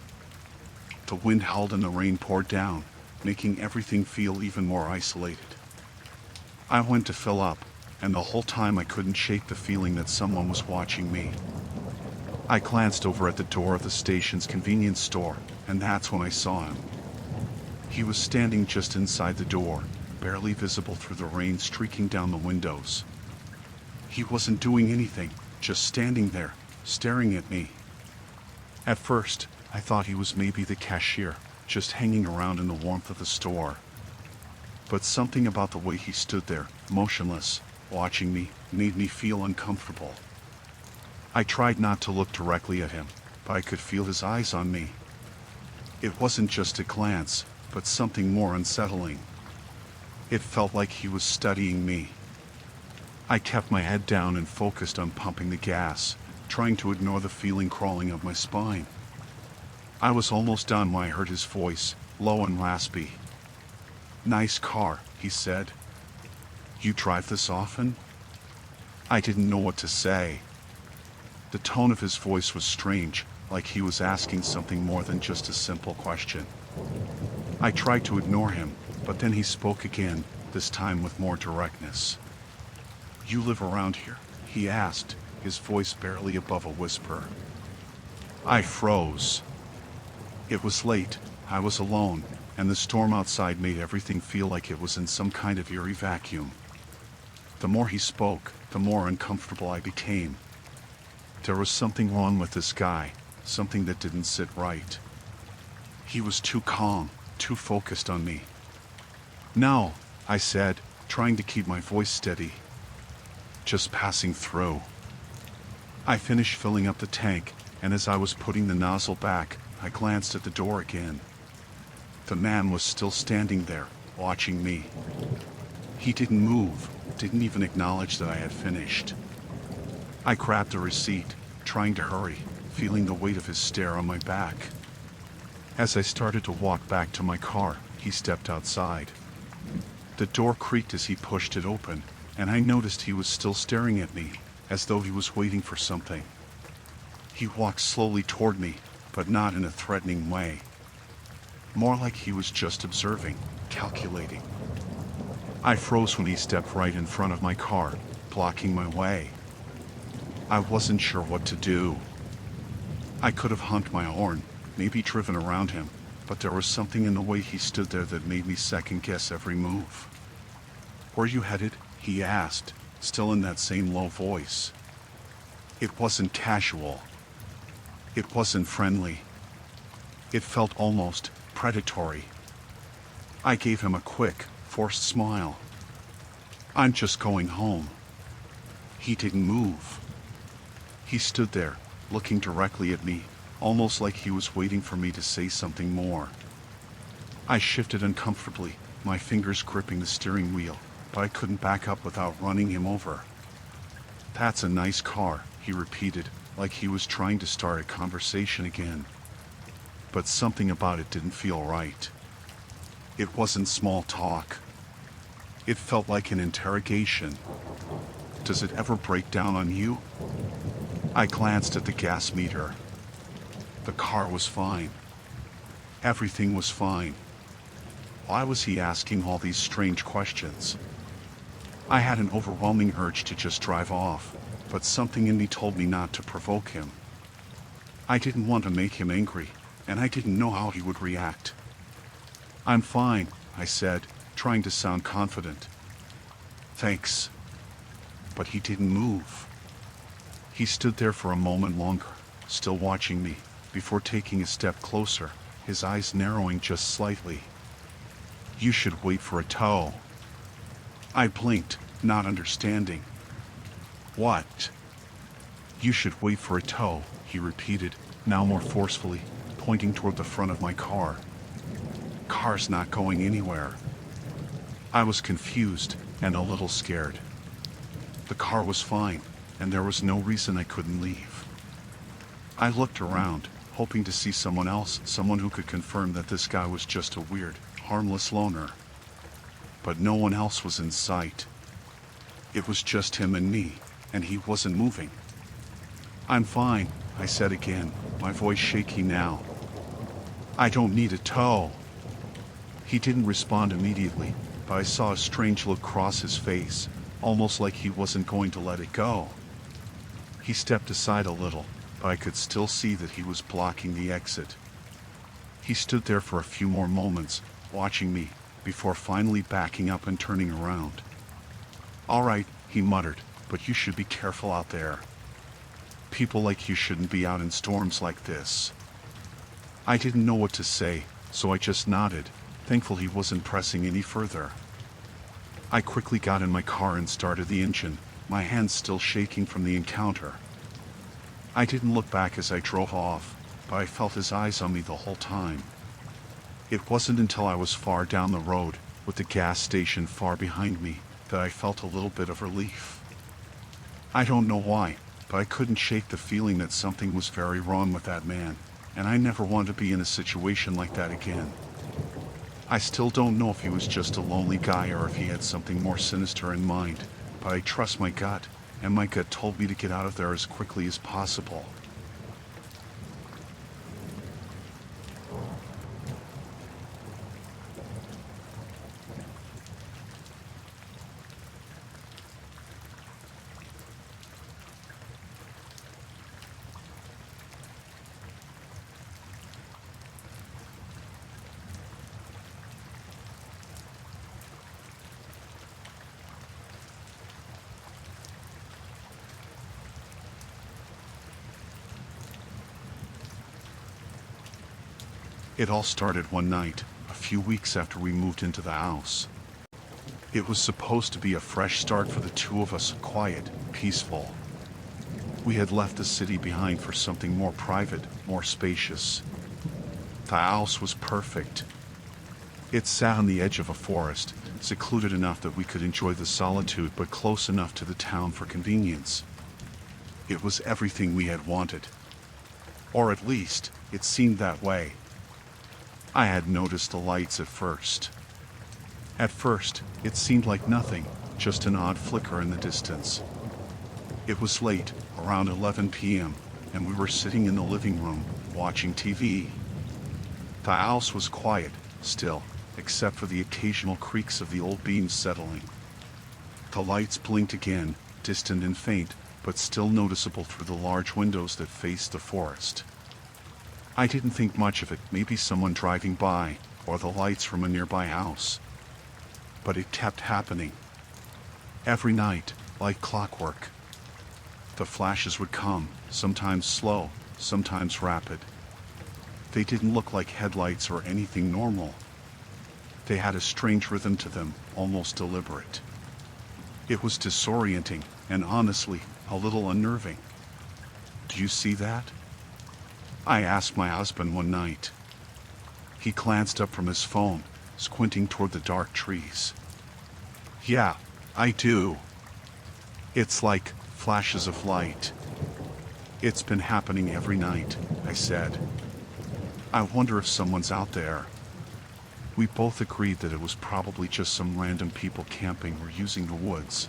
The wind howled and the rain poured down, making everything feel even more isolated. I went to fill up, and the whole time I couldn't shake the feeling that someone was watching me. I glanced over at the door of the station's convenience store, and that's when I saw him. He was standing just inside the door, barely visible through the rain streaking down the windows. He wasn't doing anything, just standing there, staring at me. At first, I thought he was maybe the cashier, just hanging around in the warmth of the store. But something about the way he stood there, motionless, watching me, made me feel uncomfortable. I tried not to look directly at him, but I could feel his eyes on me. It wasn't just a glance, but something more unsettling. It felt like he was studying me. I kept my head down and focused on pumping the gas, trying to ignore the feeling crawling up my spine. I was almost done when I heard his voice, low and raspy. "Nice car," he said. "You drive this often?" I didn't know what to say. The tone of his voice was strange, like he was asking something more than just a simple question. I tried to ignore him, but then he spoke again, this time with more directness. "You live around here?" he asked, his voice barely above a whisper. I froze. It was late, I was alone, and the storm outside made everything feel like it was in some kind of eerie vacuum. The more he spoke, the more uncomfortable I became. There was something wrong with this guy, something that didn't sit right. He was too calm, too focused on me. "No," I said, trying to keep my voice steady. Just passing through. I finished filling up the tank, and as I was putting the nozzle back, I glanced at the door again. The man was still standing there, watching me. He didn't move, didn't even acknowledge that I had finished. I grabbed the receipt, trying to hurry, feeling the weight of his stare on my back. As I started to walk back to my car, he stepped outside. The door creaked as he pushed it open, and I noticed he was still staring at me, as though he was waiting for something. He walked slowly toward me, but not in a threatening way. More like he was just observing, calculating. I froze when he stepped right in front of my car, blocking my way. I wasn't sure what to do. I could have honked my horn, maybe driven around him, but there was something in the way he stood there that made me second-guess every move. "Where you headed?" he asked, still in that same low voice. It wasn't casual. It wasn't friendly. It felt almost predatory. I gave him a quick, forced smile. "I'm just going home." He didn't move. He stood there, looking directly at me, almost like he was waiting for me to say something more. I shifted uncomfortably, my fingers gripping the steering wheel, but I couldn't back up without running him over. "That's a nice car," he repeated, like he was trying to start a conversation again. But something about it didn't feel right. It wasn't small talk. It felt like an interrogation. "Does it ever break down on you?" I glanced at the gas meter. The car was fine. Everything was fine. Why was he asking all these strange questions? I had an overwhelming urge to just drive off, but something in me told me not to provoke him. I didn't want to make him angry, and I didn't know how he would react. "I'm fine," I said, trying to sound confident. "Thanks." But he didn't move. He stood there for a moment longer, still watching me, before taking a step closer, his eyes narrowing just slightly. "You should wait for a tow." I blinked, not understanding. "What?" "You should wait for a tow," he repeated, now more forcefully, pointing toward the front of my car. "Car's not going anywhere." I was confused and a little scared. The car was fine, and there was no reason I couldn't leave. I looked around, hoping to see someone else, someone who could confirm that this guy was just a weird, harmless loner. But no one else was in sight. It was just him and me, and he wasn't moving. "I'm fine," I said again, my voice shaky now. "I don't need a tow." He didn't respond immediately, but I saw a strange look cross his face, almost like he wasn't going to let it go. He stepped aside a little, but I could still see that he was blocking the exit. He stood there for a few more moments, watching me, before finally backing up and turning around. "All right," he muttered, "but you should be careful out there. People like you shouldn't be out in storms like this." I didn't know what to say, so I just nodded, thankful he wasn't pressing any further. I quickly got in my car and started the engine, my hands still shaking from the encounter. I didn't look back as I drove off, but I felt his eyes on me the whole time. It wasn't until I was far down the road, with the gas station far behind me, that I felt a little bit of relief. I don't know why, but I couldn't shake the feeling that something was very wrong with that man, and I never want to be in a situation like that again. I still don't know if he was just a lonely guy or if he had something more sinister in mind, but I trust my gut, and my gut told me to get out of there as quickly as possible. It all started one night, a few weeks after we moved into the house. It was supposed to be a fresh start for the two of us, quiet, peaceful. We had left the city behind for something more private, more spacious. The house was perfect. It sat on the edge of a forest, secluded enough that we could enjoy the solitude but close enough to the town for convenience. It was everything we had wanted. Or at least, it seemed that way. I had noticed the lights at first. At first, it seemed like nothing, just an odd flicker in the distance. It was late, around 11 p.m., and we were sitting in the living room, watching TV. The house was quiet, still, except for the occasional creaks of the old beams settling. The lights blinked again, distant and faint, but still noticeable through the large windows that faced the forest. I didn't think much of it, maybe someone driving by, or the lights from a nearby house. But it kept happening. Every night, like clockwork. The flashes would come, sometimes slow, sometimes rapid. They didn't look like headlights or anything normal. They had a strange rhythm to them, almost deliberate. It was disorienting, and honestly, a little unnerving. "Do you see that?" I asked my husband one night. He glanced up from his phone, squinting toward the dark trees. "Yeah, I do. It's like flashes of light. It's been happening every night," I said. "I wonder if someone's out there." We both agreed that it was probably just some random people camping or using the woods.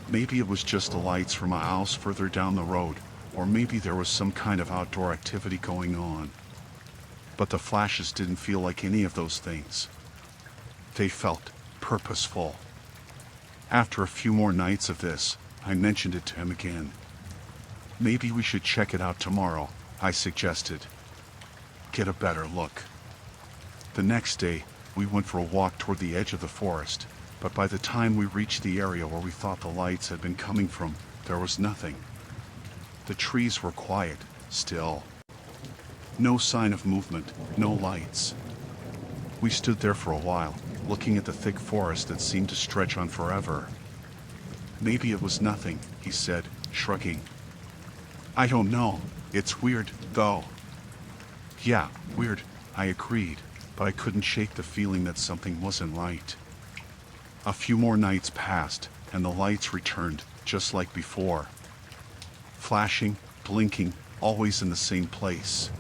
Maybe it was just the lights from a house further down the road, or maybe there was some kind of outdoor activity going on. But the flashes didn't feel like any of those things. They felt purposeful. After a few more nights of this, I mentioned it to him again. "Maybe we should check it out tomorrow," I suggested. "Get a better look." The next day, we went for a walk toward the edge of the forest, but by the time we reached the area where we thought the lights had been coming from, there was nothing. The trees were quiet, still. No sign of movement, no lights. We stood there for a while, looking at the thick forest that seemed to stretch on forever. "Maybe it was nothing," he said, shrugging. "I don't know. It's weird, though." "Yeah, weird," I agreed, but I couldn't shake the feeling that something wasn't right. A few more nights passed, and the lights returned, just like before. Flashing, blinking, always in the same place.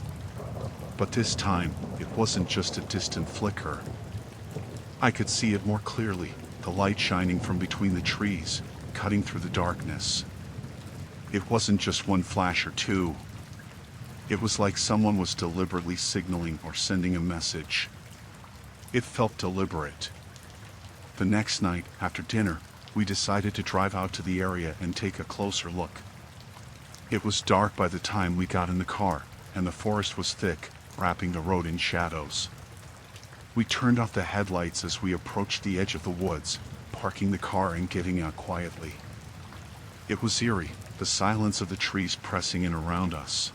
But this time, it wasn't just a distant flicker. I could see it more clearly, the light shining from between the trees, cutting through the darkness. It wasn't just one flash or two. It was like someone was deliberately signaling or sending a message. It felt deliberate. The next night, after dinner, we decided to drive out to the area and take a closer look. It was dark by the time we got in the car, and the forest was thick, wrapping the road in shadows. We turned off the headlights as we approached the edge of the woods, parking the car and getting out quietly. It was eerie, the silence of the trees pressing in around us.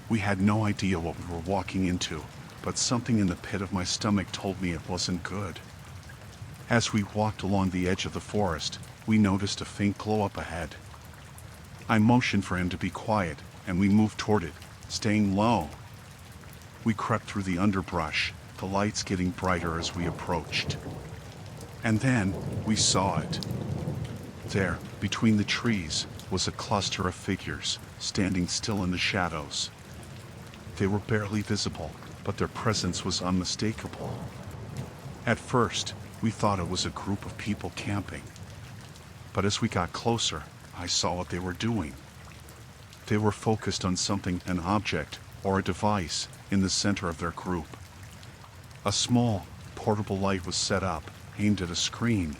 We had no idea what we were walking into, but something in the pit of my stomach told me it wasn't good. As we walked along the edge of the forest, we noticed a faint glow up ahead. I motioned for him to be quiet, and we moved toward it, staying low. We crept through the underbrush, the lights getting brighter as we approached. And then, we saw it. There, between the trees, was a cluster of figures, standing still in the shadows. They were barely visible, but their presence was unmistakable. At first, we thought it was a group of people camping. But as we got closer, I saw what they were doing. They were focused on something, an object, or a device, in the center of their group. A small, portable light was set up, aimed at a screen.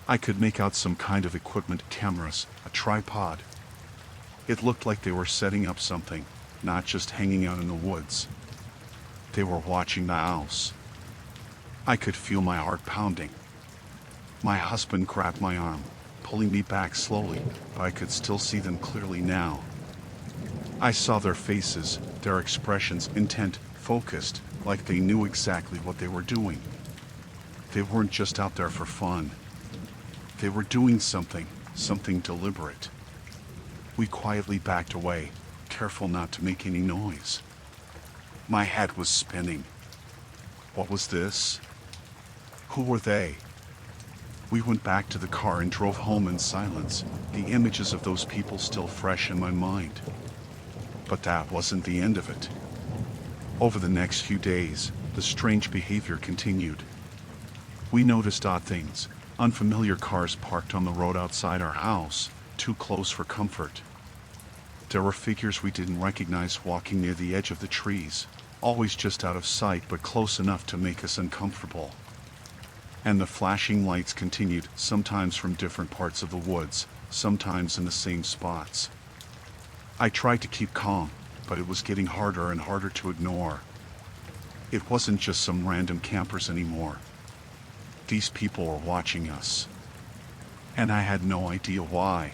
I could make out some kind of equipment, cameras, a tripod. It looked like they were setting up something, not just hanging out in the woods. They were watching the house. I could feel my heart pounding. My husband grabbed my arm, pulling me back slowly, but I could still see them clearly now. I saw their faces, their expressions intent, focused, like they knew exactly what they were doing. They weren't just out there for fun. They were doing something deliberate. We quietly backed away, careful not to make any noise. My head was spinning. What was this? Who were they? We went back to the car and drove home in silence, the images of those people still fresh in my mind. But that wasn't the end of it. Over the next few days, the strange behavior continued. We noticed odd things, unfamiliar cars parked on the road outside our house, too close for comfort. There were figures we didn't recognize walking near the edge of the trees, always just out of sight but close enough to make us uncomfortable. And the flashing lights continued, sometimes from different parts of the woods, sometimes in the same spots. I tried to keep calm, but it was getting harder and harder to ignore. It wasn't just some random campers anymore. These people were watching us. And I had no idea why.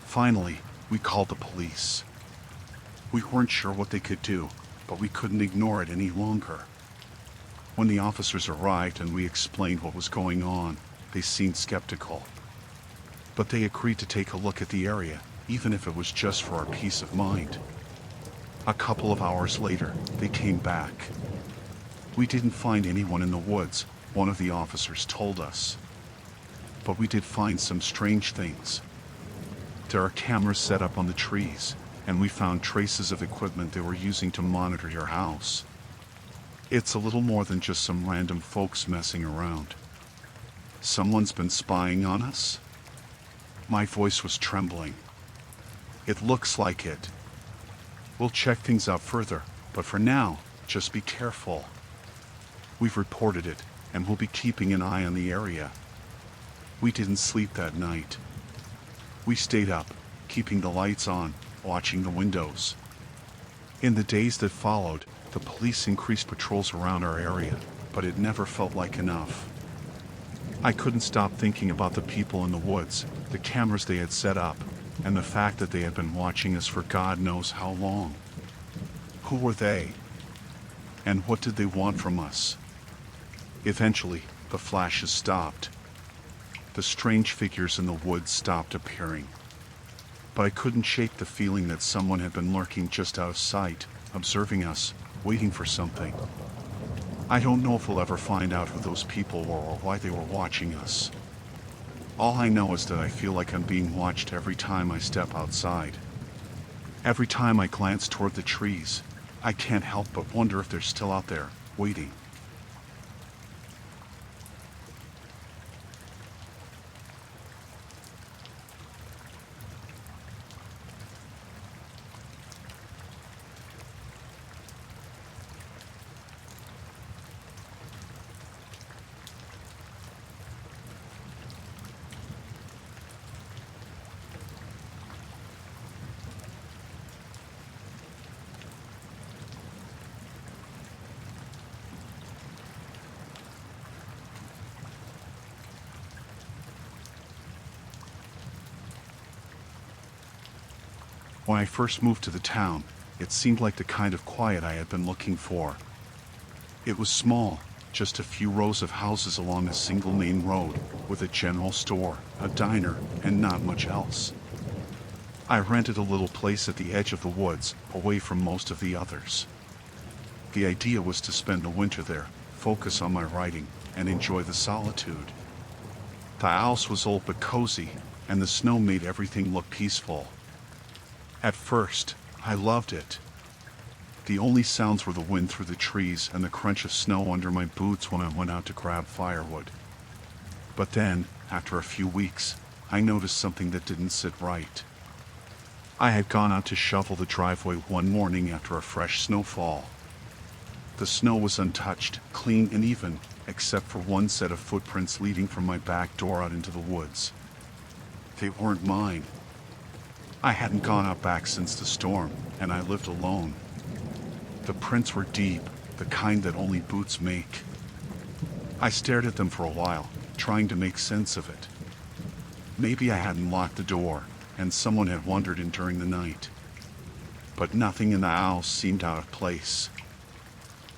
Finally, we called the police. We weren't sure what they could do, but we couldn't ignore it any longer. When the officers arrived and we explained what was going on, they seemed skeptical. But they agreed to take a look at the area, even if it was just for our peace of mind. A couple of hours later, they came back. We didn't find anyone in the woods, one of the officers told us. But we did find some strange things. There are cameras set up on the trees, and we found traces of equipment they were using to monitor your house. It's a little more than just some random folks messing around. Someone's been spying on us? My voice was trembling. It looks like it. We'll check things out further, but for now, just be careful. We've reported it, and we'll be keeping an eye on the area. We didn't sleep that night. We stayed up, keeping the lights on, watching the windows. In the days that followed, the police increased patrols around our area, but it never felt like enough. I couldn't stop thinking about the people in the woods, the cameras they had set up, and the fact that they had been watching us for God knows how long. Who were they? And what did they want from us? Eventually, the flashes stopped. The strange figures in the woods stopped appearing. But I couldn't shake the feeling that someone had been lurking just out of sight, observing us, waiting for something. I don't know if we'll ever find out who those people were or why they were watching us. All I know is that I feel like I'm being watched every time I step outside. Every time I glance toward the trees, I can't help but wonder if they're still out there, waiting. When I first moved to the town, it seemed like the kind of quiet I had been looking for. It was small, just a few rows of houses along a single main road, with a general store, a diner, and not much else. I rented a little place at the edge of the woods, away from most of the others. The idea was to spend the winter there, focus on my writing, and enjoy the solitude. The house was old but cozy, and the snow made everything look peaceful. At first, I loved it. The only sounds were the wind through the trees and the crunch of snow under my boots when I went out to grab firewood. But then, after a few weeks, I noticed something that didn't sit right. I had gone out to shovel the driveway one morning after a fresh snowfall. The snow was untouched, clean and even, except for one set of footprints leading from my back door out into the woods. They weren't mine. I hadn't gone out back since the storm, and I lived alone. The prints were deep, the kind that only boots make. I stared at them for a while, trying to make sense of it. Maybe I hadn't locked the door, and someone had wandered in during the night. But nothing in the house seemed out of place.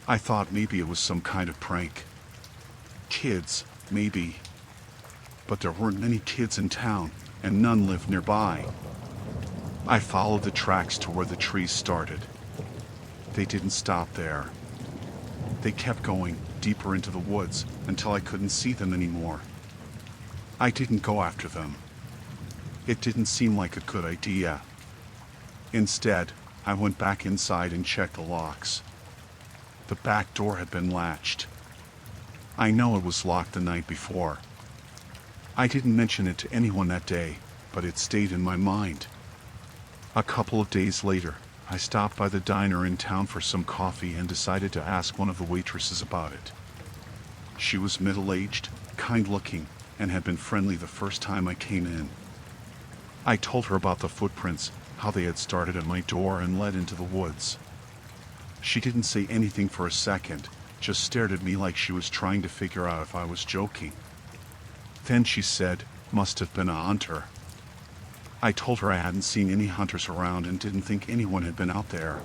I thought maybe it was some kind of prank. Kids, maybe. But there weren't many kids in town, and none lived nearby. I followed the tracks to where the trees started. They didn't stop there. They kept going deeper into the woods until I couldn't see them anymore. I didn't go after them. It didn't seem like a good idea. Instead, I went back inside and checked the locks. The back door had been latched. I know it was locked the night before. I didn't mention it to anyone that day, but it stayed in my mind. A couple of days later, I stopped by the diner in town for some coffee and decided to ask one of the waitresses about it. She was middle-aged, kind-looking, and had been friendly the first time I came in. I told her about the footprints, how they had started at my door and led into the woods. She didn't say anything for a second, just stared at me like she was trying to figure out if I was joking. Then she said, "Must have been a hunter." I told her I hadn't seen any hunters around and didn't think anyone had been out there.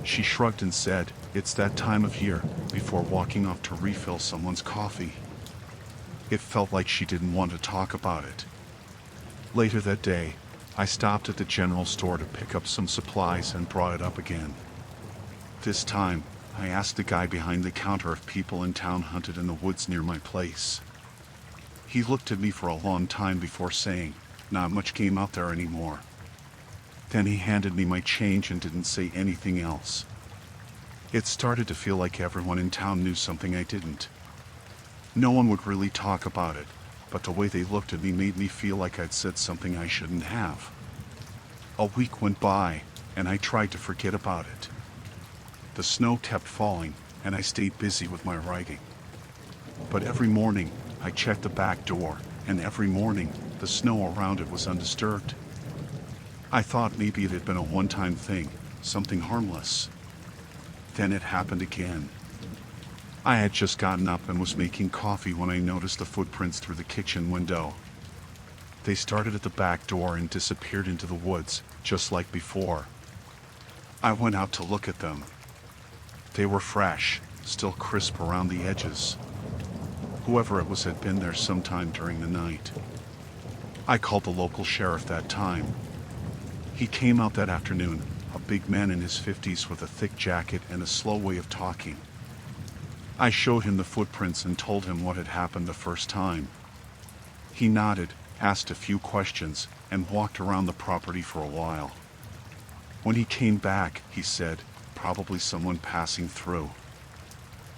She shrugged and said, "It's that time of year," before walking off to refill someone's coffee. It felt like she didn't want to talk about it. Later that day, I stopped at the general store to pick up some supplies and brought it up again. This time, I asked the guy behind the counter if people in town hunted in the woods near my place. He looked at me for a long time before saying, "Not much game out there anymore." Then he handed me my change and didn't say anything else. It started to feel like everyone in town knew something I didn't. No one would really talk about it, but the way they looked at me made me feel like I'd said something I shouldn't have. A week went by, and I tried to forget about it. The snow kept falling, and I stayed busy with my writing. But every morning, I checked the back door, and every morning, the snow around it was undisturbed. I thought maybe it had been a one-time thing, something harmless. Then it happened again. I had just gotten up and was making coffee when I noticed the footprints through the kitchen window. They started at the back door and disappeared into the woods, just like before. I went out to look at them. They were fresh, still crisp around the edges. Whoever it was had been there sometime during the night. I called the local sheriff that time. He came out that afternoon, a big man in his 50s with a thick jacket and a slow way of talking. I showed him the footprints and told him what had happened the first time. He nodded, asked a few questions, and walked around the property for a while. When he came back, he said, "Probably someone passing through.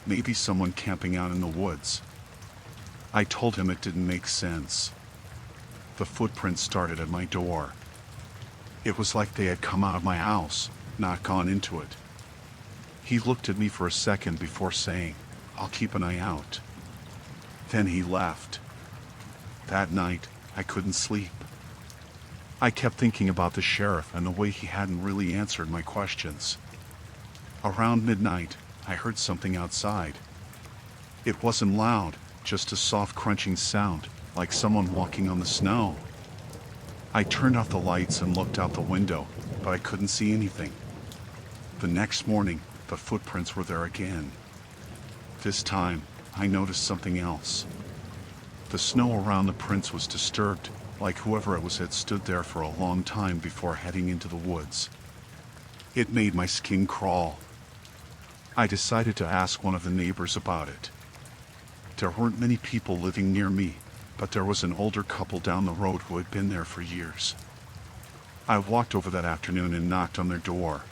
Maybe someone camping out in the woods." I told him it didn't make sense. The footprints started at my door. It was like they had come out of my house, not gone into it. He looked at me for a second before saying, "I'll keep an eye out." Then he left. That night, I couldn't sleep. I kept thinking about the sheriff and the way he hadn't really answered my questions. Around midnight, I heard something outside. It wasn't loud, just a soft crunching sound, like someone walking on the snow. I turned off the lights and looked out the window, but I couldn't see anything. The next morning, the footprints were there again. This time, I noticed something else. The snow around the prints was disturbed, like whoever it was had stood there for a long time before heading into the woods. It made my skin crawl. I decided to ask one of the neighbors about it. There weren't many people living near me, but there was an older couple down the road who had been there for years. I walked over that afternoon and knocked on their door.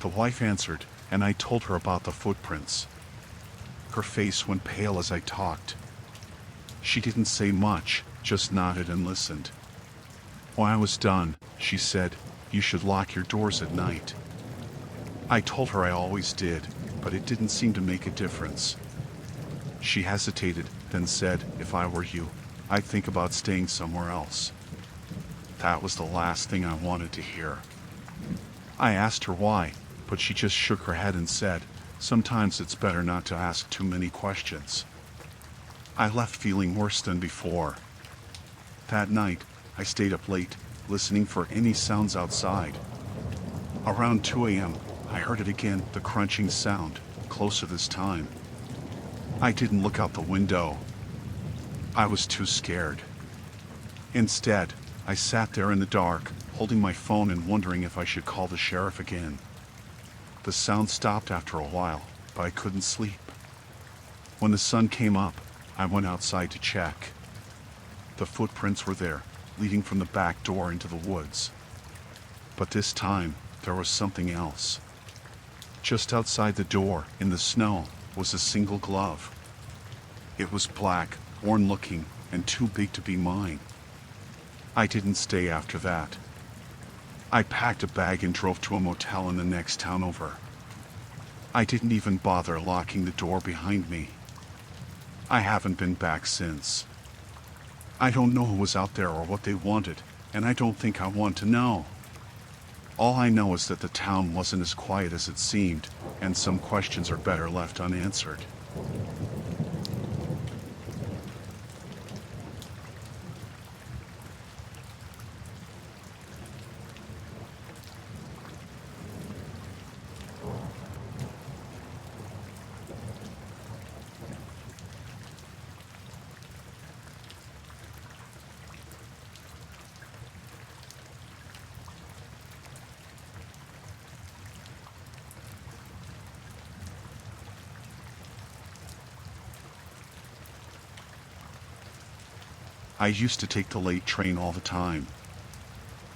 The wife answered, and I told her about the footprints. Her face went pale as I talked. She didn't say much, just nodded and listened. When I was done, she said, "You should lock your doors at night." I told her I always did, but it didn't seem to make a difference. She hesitated, then said, "If I were you, I'd think about staying somewhere else." That was the last thing I wanted to hear. I asked her why, but she just shook her head and said, "Sometimes it's better not to ask too many questions." I left feeling worse than before. That night, I stayed up late, listening for any sounds outside. Around 2 a.m., I heard it again, the crunching sound, closer this time. I didn't look out the window. I was too scared. Instead, I sat there in the dark, holding my phone and wondering if I should call the sheriff again. The sound stopped after a while, but I couldn't sleep. When the sun came up, I went outside to check. The footprints were there, leading from the back door into the woods. But this time, there was something else. Just outside the door, in the snow, was a single glove. It was black, worn-looking, and too big to be mine. I didn't stay after that. I packed a bag and drove to a motel in the next town over. I didn't even bother locking the door behind me. I haven't been back since. I don't know who was out there or what they wanted, and I don't think I want to know. All I know is that the town wasn't as quiet as it seemed, and some questions are better left unanswered. I used to take the late train all the time.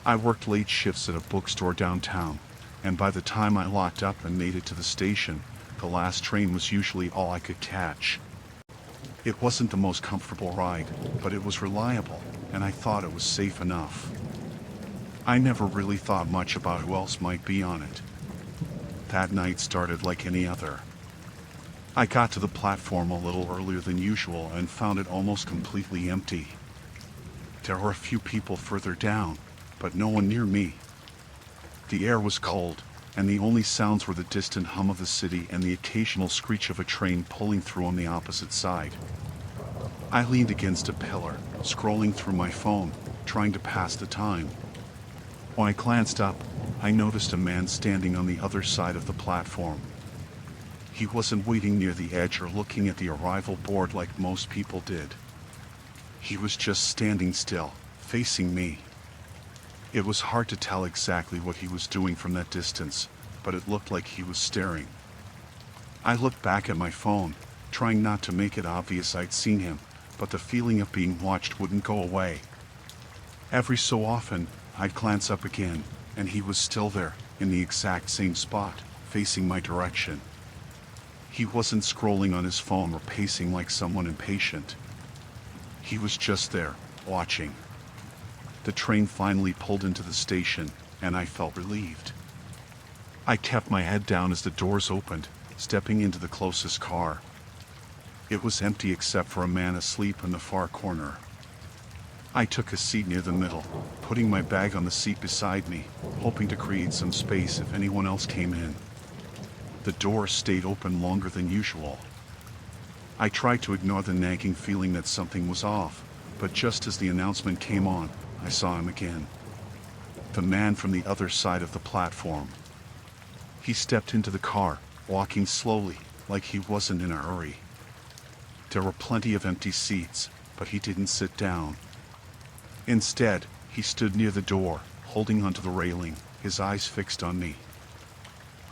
I worked late shifts at a bookstore downtown, and by the time I locked up and made it to the station, the last train was usually all I could catch. It wasn't the most comfortable ride, but it was reliable, and I thought it was safe enough. I never really thought much about who else might be on it. That night started like any other. I got to the platform a little earlier than usual and found it almost completely empty. There were a few people further down, but no one near me. The air was cold, and the only sounds were the distant hum of the city and the occasional screech of a train pulling through on the opposite side. I leaned against a pillar, scrolling through my phone, trying to pass the time. When I glanced up, I noticed a man standing on the other side of the platform. He wasn't waiting near the edge or looking at the arrival board like most people did. He was just standing still, facing me. It was hard to tell exactly what he was doing from that distance, but it looked like he was staring. I looked back at my phone, trying not to make it obvious I'd seen him, but the feeling of being watched wouldn't go away. Every so often, I'd glance up again, and he was still there, in the exact same spot, facing my direction. He wasn't scrolling on his phone or pacing like someone impatient. He was just there, watching. The train finally pulled into the station, and I felt relieved. I kept my head down as the doors opened, stepping into the closest car. It was empty except for a man asleep in the far corner. I took a seat near the middle, putting my bag on the seat beside me, hoping to create some space if anyone else came in. The door stayed open longer than usual. I tried to ignore the nagging feeling that something was off, but just as the announcement came on, I saw him again. The man from the other side of the platform. He stepped into the car, walking slowly, like he wasn't in a hurry. There were plenty of empty seats, but he didn't sit down. Instead, he stood near the door, holding onto the railing, his eyes fixed on me.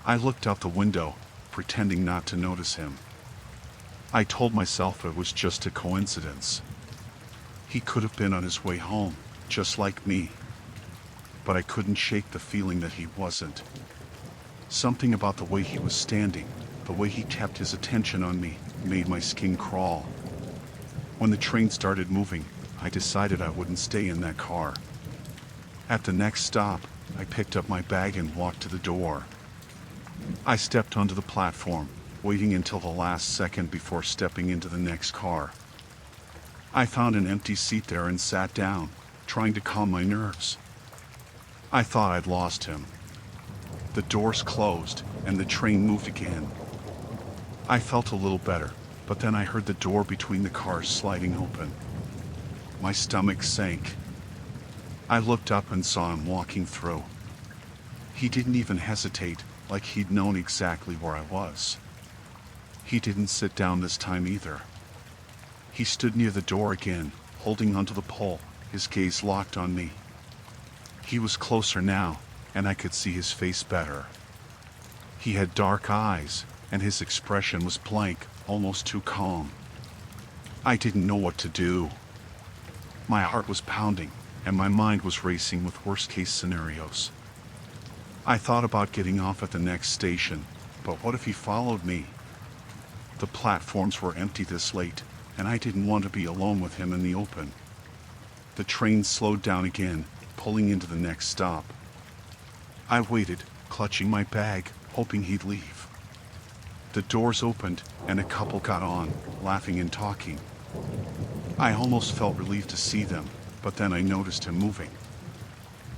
I looked out the window, pretending not to notice him. I told myself it was just a coincidence. He could have been on his way home, just like me. But I couldn't shake the feeling that he wasn't. Something about the way he was standing, the way he kept his attention on me, made my skin crawl. When the train started moving, I decided I wouldn't stay in that car. At the next stop, I picked up my bag and walked to the door. I stepped onto the platform, waiting until the last second before stepping into the next car. I found an empty seat there and sat down, trying to calm my nerves. I thought I'd lost him. The doors closed, and the train moved again. I felt a little better, but then I heard the door between the cars sliding open. My stomach sank. I looked up and saw him walking through. He didn't even hesitate, like he'd known exactly where I was. He didn't sit down this time either. He stood near the door again, holding onto the pole, his gaze locked on me. He was closer now, and I could see his face better. He had dark eyes, and his expression was blank, almost too calm. I didn't know what to do. My heart was pounding, and my mind was racing with worst-case scenarios. I thought about getting off at the next station, but what if he followed me? The platforms were empty this late, and I didn't want to be alone with him in the open. The train slowed down again, pulling into the next stop. I waited, clutching my bag, hoping he'd leave. The doors opened, and a couple got on, laughing and talking. I almost felt relieved to see them, but then I noticed him moving.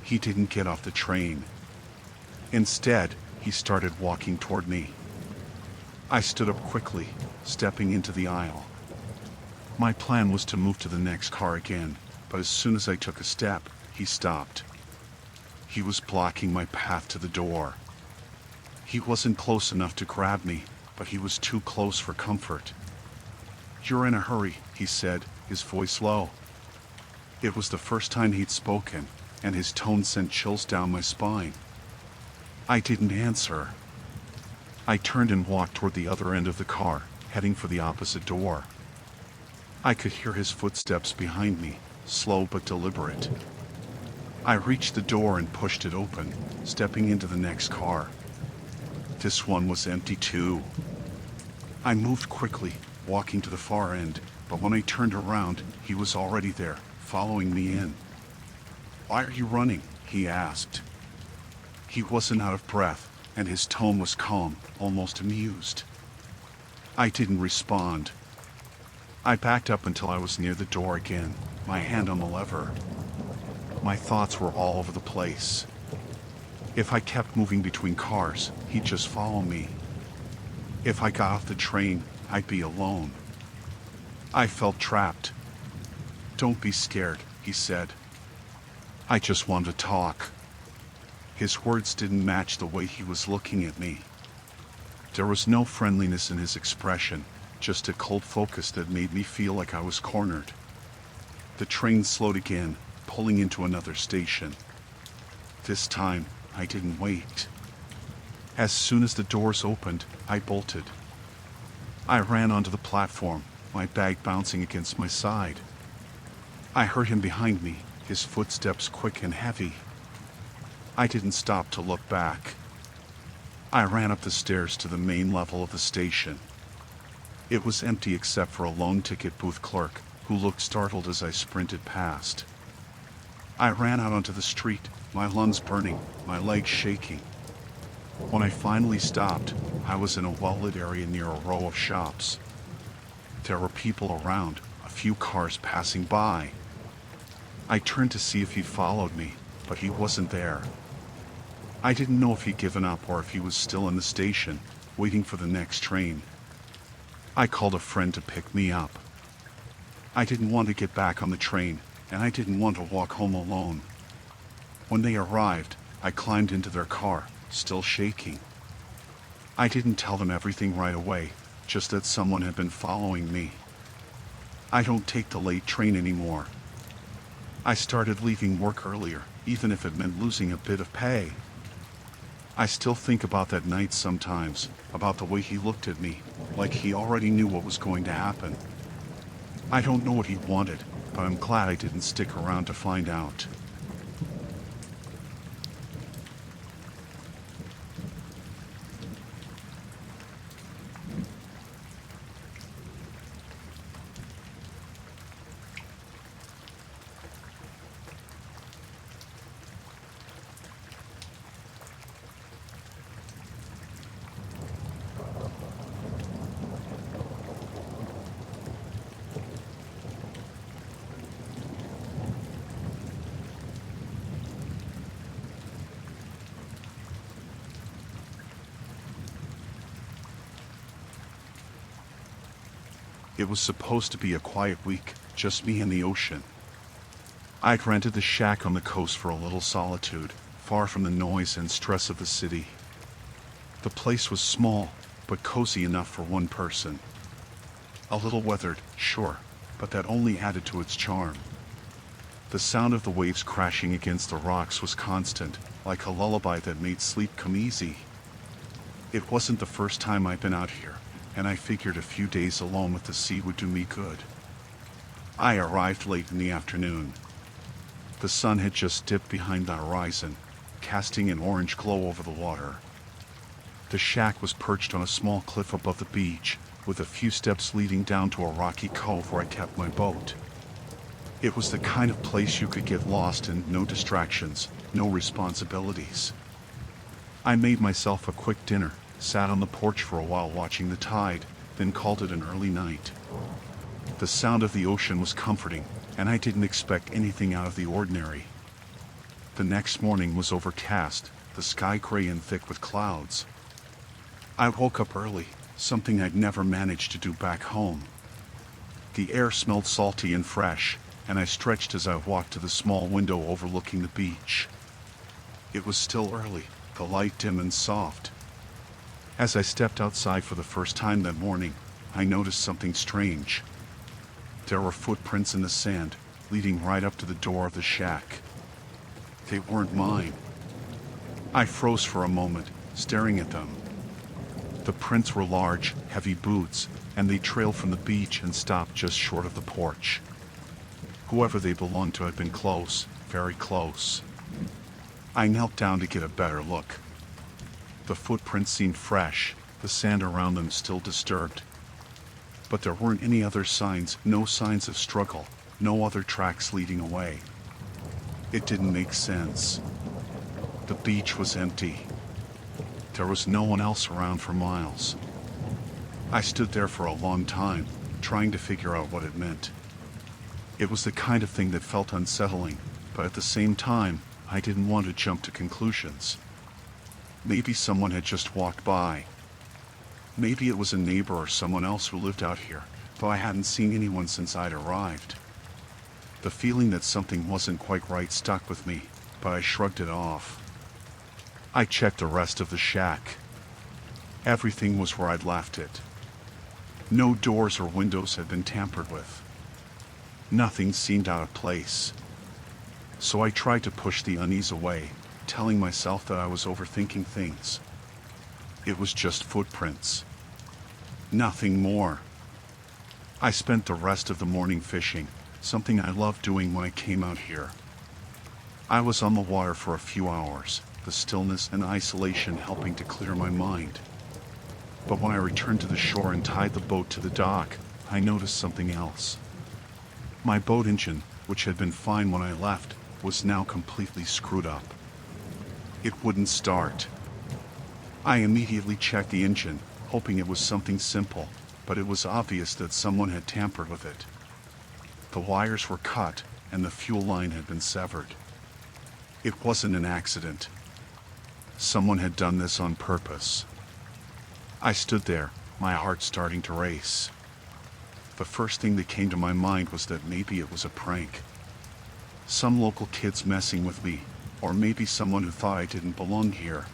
He didn't get off the train. Instead, he started walking toward me. I stood up quickly, stepping into the aisle. My plan was to move to the next car again, but as soon as I took a step, he stopped. He was blocking my path to the door. He wasn't close enough to grab me, but he was too close for comfort. "You're in a hurry," he said, his voice low. It was the first time he'd spoken, and his tone sent chills down my spine. I didn't answer. I turned and walked toward the other end of the car, heading for the opposite door. I could hear his footsteps behind me, slow but deliberate. I reached the door and pushed it open, stepping into the next car. This one was empty too. I moved quickly, walking to the far end, but when I turned around, he was already there, following me in. "Why are you running?" he asked. He wasn't out of breath, and his tone was calm, almost amused. I didn't respond. I backed up until I was near the door again, my hand on the lever. My thoughts were all over the place. If I kept moving between cars, he'd just follow me. If I got off the train, I'd be alone. I felt trapped. "Don't be scared," he said. "I just want to talk." His words didn't match the way he was looking at me. There was no friendliness in his expression, just a cold focus that made me feel like I was cornered. The train slowed again, pulling into another station. This time, I didn't wait. As soon as the doors opened, I bolted. I ran onto the platform, my bag bouncing against my side. I heard him behind me, his footsteps quick and heavy. I didn't stop to look back. I ran up the stairs to the main level of the station. It was empty except for a lone ticket booth clerk, who looked startled as I sprinted past. I ran out onto the street, my lungs burning, my legs shaking. When I finally stopped, I was in a well-lit area near a row of shops. There were people around, a few cars passing by. I turned to see if he followed me, but he wasn't there. I didn't know if he'd given up or if he was still in the station, waiting for the next train. I called a friend to pick me up. I didn't want to get back on the train, and I didn't want to walk home alone. When they arrived, I climbed into their car, still shaking. I didn't tell them everything right away, just that someone had been following me. I don't take the late train anymore. I started leaving work earlier, even if it meant losing a bit of pay. I still think about that night sometimes, about the way he looked at me, like he already knew what was going to happen. I don't know what he wanted, but I'm glad I didn't stick around to find out. It was supposed to be a quiet week, just me and the ocean. I'd rented the shack on the coast for a little solitude, far from the noise and stress of the city. The place was small, but cozy enough for one person. A little weathered, sure, but that only added to its charm. The sound of the waves crashing against the rocks was constant, like a lullaby that made sleep come easy. It wasn't the first time I'd been out here, and I figured a few days alone with the sea would do me good. I arrived late in the afternoon. The sun had just dipped behind the horizon, casting an orange glow over the water. The shack was perched on a small cliff above the beach, with a few steps leading down to a rocky cove where I kept my boat. It was the kind of place you could get lost in, no distractions, no responsibilities. I made myself a quick dinner, sat on the porch for a while watching the tide, then called it an early night. The sound of the ocean was comforting, and I didn't expect anything out of the ordinary. The next morning was overcast, the sky gray and thick with clouds. I woke up early, something I'd never managed to do back home. The air smelled salty and fresh, and I stretched as I walked to the small window overlooking the beach. It was still early, the light dim and soft. As I stepped outside for the first time that morning, I noticed something strange. There were footprints in the sand, leading right up to the door of the shack. They weren't mine. I froze for a moment, staring at them. The prints were large, heavy boots, and they trailed from the beach and stopped just short of the porch. Whoever they belonged to had been close, very close. I knelt down to get a better look. The footprints seemed fresh, the sand around them still disturbed. But there weren't any other signs, no signs of struggle, no other tracks leading away. It didn't make sense. The beach was empty. There was no one else around for miles. I stood there for a long time, trying to figure out what it meant. It was the kind of thing that felt unsettling, but at the same time, I didn't want to jump to conclusions. Maybe someone had just walked by. Maybe it was a neighbor or someone else who lived out here, though I hadn't seen anyone since I'd arrived. The feeling that something wasn't quite right stuck with me, but I shrugged it off. I checked the rest of the shack. Everything was where I'd left it. No doors or windows had been tampered with. Nothing seemed out of place. So I tried to push the unease away, telling myself that I was overthinking things. It was just footprints. Nothing more. I spent the rest of the morning fishing, something I loved doing when I came out here. I was on the water for a few hours, the stillness and isolation helping to clear my mind. But when I returned to the shore and tied the boat to the dock, I noticed something else. My boat engine, which had been fine when I left, was now completely screwed up. It wouldn't start. I immediately checked the engine, hoping it was something simple, but it was obvious that someone had tampered with it. The wires were cut, and the fuel line had been severed. It wasn't an accident. Someone had done this on purpose. I stood there, my heart starting to race. The first thing that came to my mind was that maybe it was a prank. Some local kids messing with me, or maybe someone who thought I didn't belong here.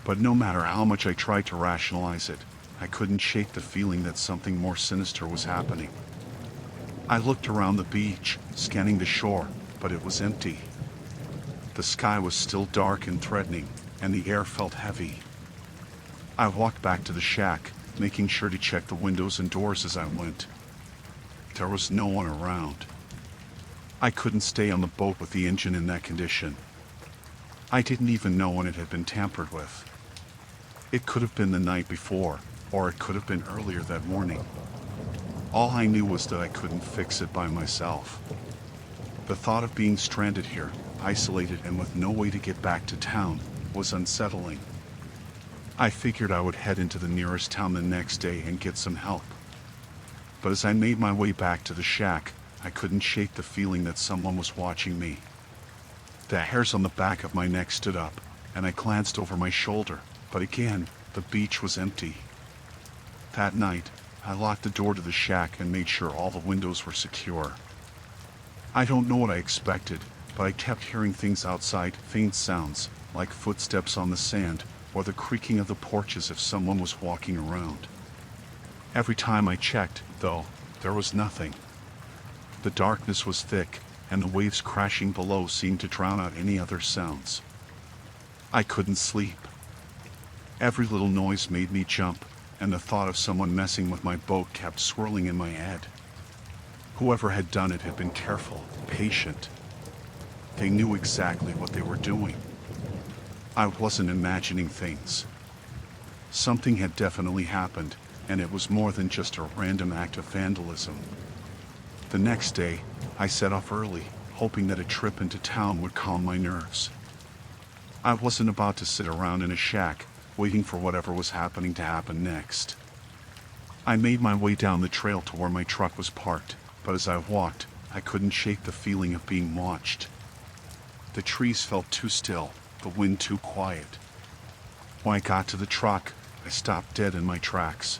But no matter how much I tried to rationalize it, I couldn't shake the feeling that something more sinister was happening. I looked around the beach, scanning the shore, but it was empty. The sky was still dark and threatening, and the air felt heavy. I walked back to the shack, making sure to check the windows and doors as I went. There was no one around. I couldn't stay on the boat with the engine in that condition. I didn't even know when it had been tampered with. It could have been the night before, or it could have been earlier that morning. All I knew was that I couldn't fix it by myself. The thought of being stranded here, isolated and with no way to get back to town, was unsettling. I figured I would head into the nearest town the next day and get some help. But as I made my way back to the shack, I couldn't shake the feeling that someone was watching me. The hairs on the back of my neck stood up, and I glanced over my shoulder, but again, the beach was empty. That night, I locked the door to the shack and made sure all the windows were secure. I don't know what I expected, but I kept hearing things outside, faint sounds, like footsteps on the sand, or the creaking of the porch as if someone was walking around. Every time I checked, though, there was nothing. The darkness was thick, and the waves crashing below seemed to drown out any other sounds. I couldn't sleep. Every little noise made me jump, and the thought of someone messing with my boat kept swirling in my head. Whoever had done it had been careful, patient. They knew exactly what they were doing. I wasn't imagining things. Something had definitely happened, and it was more than just a random act of vandalism. The next day, I set off early, hoping that a trip into town would calm my nerves. I wasn't about to sit around in a shack, waiting for whatever was happening to happen next. I made my way down the trail to where my truck was parked, but as I walked, I couldn't shake the feeling of being watched. The trees felt too still, the wind too quiet. When I got to the truck, I stopped dead in my tracks.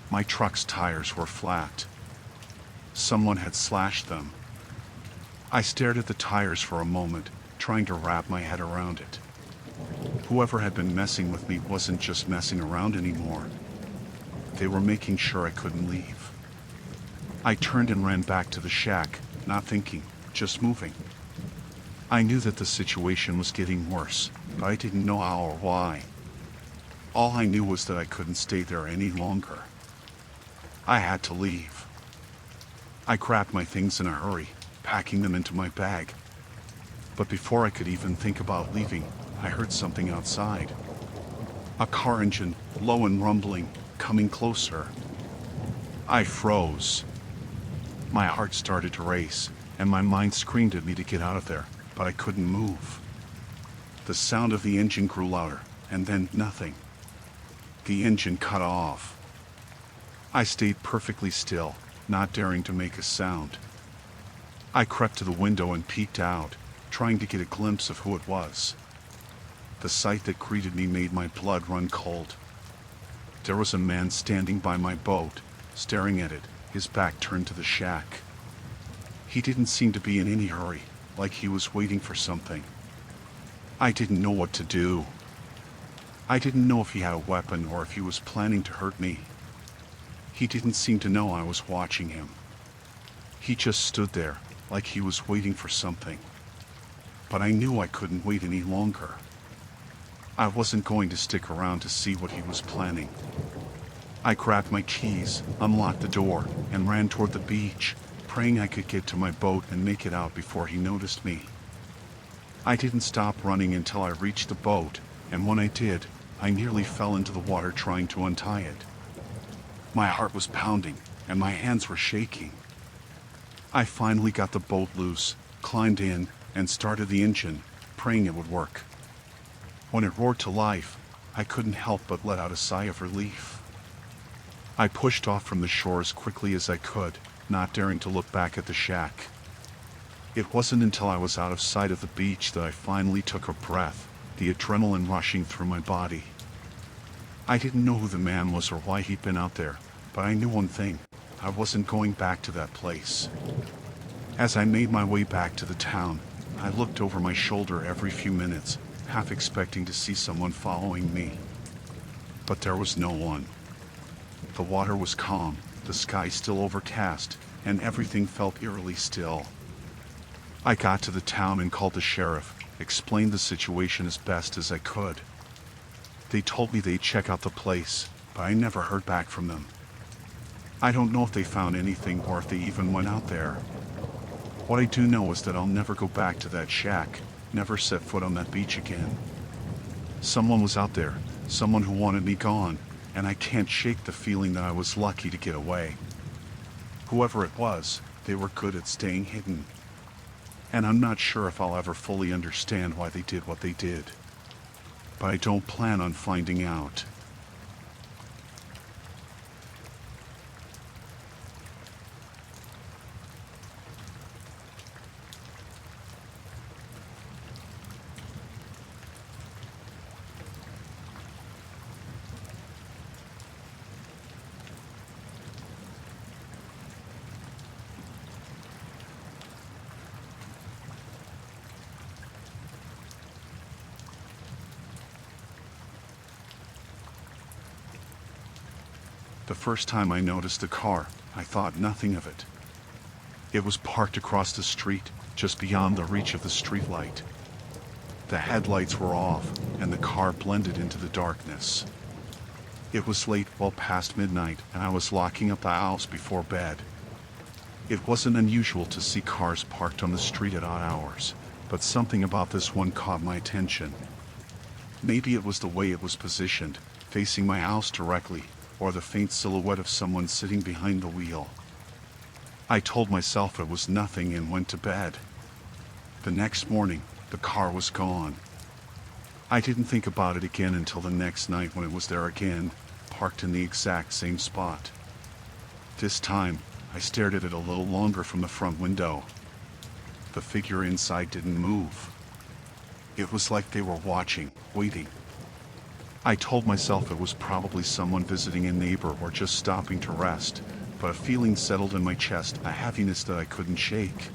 My truck's tires were flat. Someone had slashed them. I stared at the tires for a moment, trying to wrap my head around it. Whoever had been messing with me wasn't just messing around anymore. They were making sure I couldn't leave. I turned and ran back to the shack, not thinking, just moving. I knew that the situation was getting worse, but I didn't know how or why. All I knew was that I couldn't stay there any longer. I had to leave. I grabbed my things in a hurry, packing them into my bag. But before I could even think about leaving, I heard something outside. A car engine, low and rumbling, coming closer. I froze. My heart started to race, and my mind screamed at me to get out of there, but I couldn't move. The sound of the engine grew louder, and then nothing. The engine cut off. I stayed perfectly still, not daring to make a sound. I crept to the window and peeked out, trying to get a glimpse of who it was. The sight that greeted me made my blood run cold. There was a man standing by my boat, staring at it, his back turned to the shack. He didn't seem to be in any hurry, like he was waiting for something. I didn't know what to do. I didn't know if he had a weapon or if he was planning to hurt me. He didn't seem to know I was watching him. He just stood there, like he was waiting for something. But I knew I couldn't wait any longer. I wasn't going to stick around to see what he was planning. I grabbed my keys, unlocked the door, and ran toward the beach, praying I could get to my boat and make it out before he noticed me. I didn't stop running until I reached the boat, and when I did, I nearly fell into the water trying to untie it. My heart was pounding, and my hands were shaking. I finally got the boat loose, climbed in, and started the engine, praying it would work. When it roared to life, I couldn't help but let out a sigh of relief. I pushed off from the shore as quickly as I could, not daring to look back at the shack. It wasn't until I was out of sight of the beach that I finally took a breath, the adrenaline rushing through my body. I didn't know who the man was or why he'd been out there, but I knew one thing: I wasn't going back to that place. As I made my way back to the town, I looked over my shoulder every few minutes, half expecting to see someone following me. But there was no one. The water was calm, the sky still overcast, and everything felt eerily still. I got to the town and called the sheriff, explained the situation as best as I could. They told me they'd check out the place, but I never heard back from them. I don't know if they found anything or if they even went out there. What I do know is that I'll never go back to that shack, never set foot on that beach again. Someone was out there, someone who wanted me gone, and I can't shake the feeling that I was lucky to get away. Whoever it was, they were good at staying hidden. And I'm not sure if I'll ever fully understand why they did what they did. But I don't plan on finding out. The first time I noticed the car, I thought nothing of it. It was parked across the street, just beyond the reach of the streetlight. The headlights were off, and the car blended into the darkness. It was late, well past midnight, and I was locking up the house before bed. It wasn't unusual to see cars parked on the street at odd hours, but something about this one caught my attention. Maybe it was the way it was positioned, facing my house directly, or the faint silhouette of someone sitting behind the wheel. I told myself it was nothing and went to bed. The next morning, the car was gone. I didn't think about it again until the next night when it was there again, parked in the exact same spot. This time, I stared at it a little longer from the front window. The figure inside didn't move. It was like they were watching, waiting. I told myself it was probably someone visiting a neighbor or just stopping to rest, but a feeling settled in my chest, a heaviness that I couldn't shake.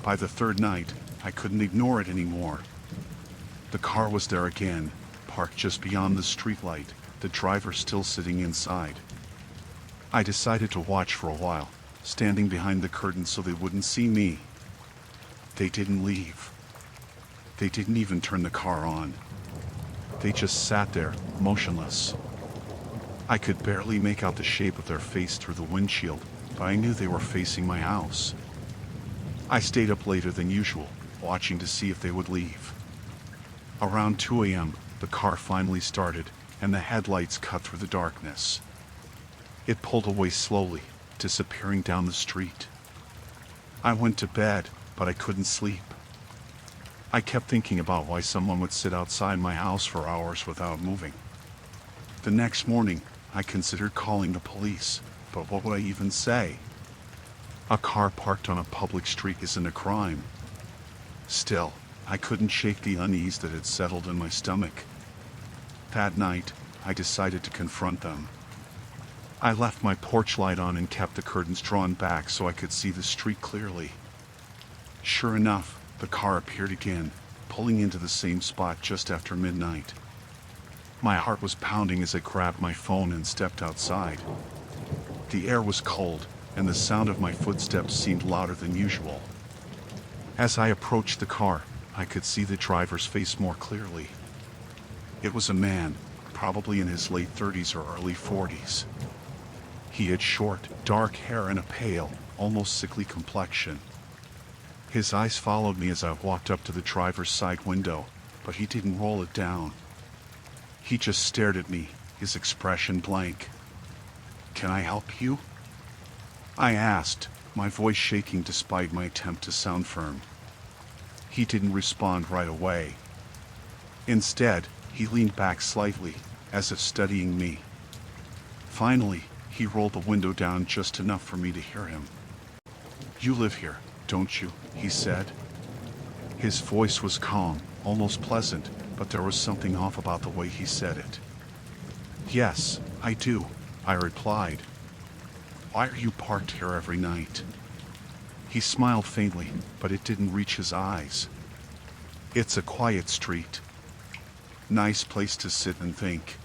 By the third night, I couldn't ignore it anymore. The car was there again, parked just beyond the streetlight, the driver still sitting inside. I decided to watch for a while, standing behind the curtain so they wouldn't see me. They didn't leave. They didn't even turn the car on. They just sat there, motionless. I could barely make out the shape of their face through the windshield, but I knew they were facing my house. I stayed up later than usual, watching to see if they would leave. Around 2 a.m., the car finally started, and the headlights cut through the darkness. It pulled away slowly, disappearing down the street. I went to bed, but I couldn't sleep. I kept thinking about why someone would sit outside my house for hours without moving. The next morning, I considered calling the police, but what would I even say? A car parked on a public street isn't a crime. Still, I couldn't shake the unease that had settled in my stomach. That night, I decided to confront them. I left my porch light on and kept the curtains drawn back so I could see the street clearly. Sure enough, the car appeared again, pulling into the same spot just after midnight. My heart was pounding as I grabbed my phone and stepped outside. The air was cold, and the sound of my footsteps seemed louder than usual. As I approached the car, I could see the driver's face more clearly. It was a man, probably in his late 30s or early 40s. He had short, dark hair and a pale, almost sickly complexion. His eyes followed me as I walked up to the driver's side window, but he didn't roll it down. He just stared at me, his expression blank. "Can I help you?" I asked, my voice shaking despite my attempt to sound firm. He didn't respond right away. Instead, he leaned back slightly, as if studying me. Finally, he rolled the window down just enough for me to hear him. "You live here, don't you?" he said. His voice was calm, almost pleasant, but there was something off about the way he said it. "Yes, I do," I replied. "Why are you parked here every night?" He smiled faintly, but it didn't reach his eyes. "It's a quiet street. Nice place to sit and think."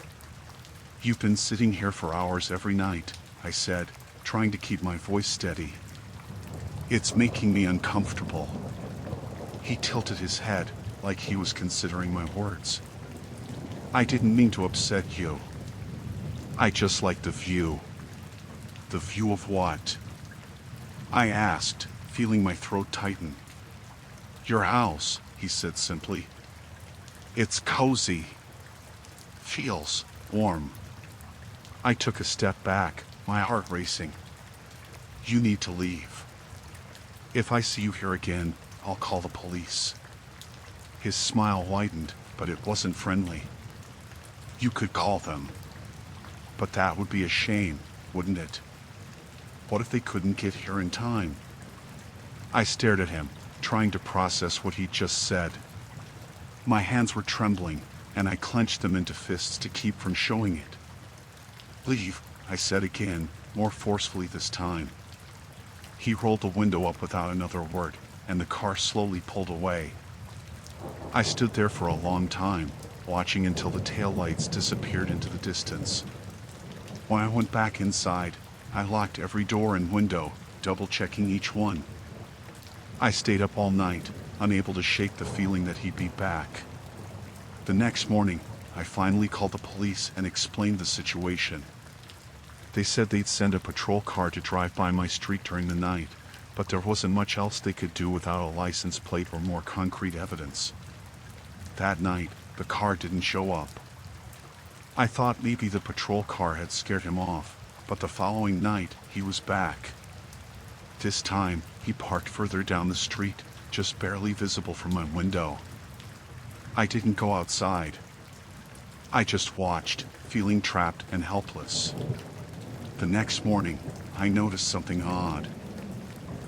"You've been sitting here for hours every night," I said, trying to keep my voice steady. "It's making me uncomfortable." He tilted his head, like he was considering my words. "I didn't mean to upset you. I just like the view." "The view of what?" I asked, feeling my throat tighten. "Your house," he said simply. "It's cozy. Feels warm." I took a step back, my heart racing. "You need to leave. If I see you here again, I'll call the police." His smile widened, but it wasn't friendly. "You could call them. But that would be a shame, wouldn't it? What if they couldn't get here in time?" I stared at him, trying to process what he'd just said. My hands were trembling, and I clenched them into fists to keep from showing it. "Leave," I said again, more forcefully this time. He rolled the window up without another word, and the car slowly pulled away. I stood there for a long time, watching until the taillights disappeared into the distance. When I went back inside, I locked every door and window, double-checking each one. I stayed up all night, unable to shake the feeling that he'd be back. The next morning, I finally called the police and explained the situation. They said they'd send a patrol car to drive by my street during the night, but there wasn't much else they could do without a license plate or more concrete evidence. That night, the car didn't show up. I thought maybe the patrol car had scared him off, but the following night, he was back. This time, he parked further down the street, just barely visible from my window. I didn't go outside. I just watched, feeling trapped and helpless. The next morning, I noticed something odd.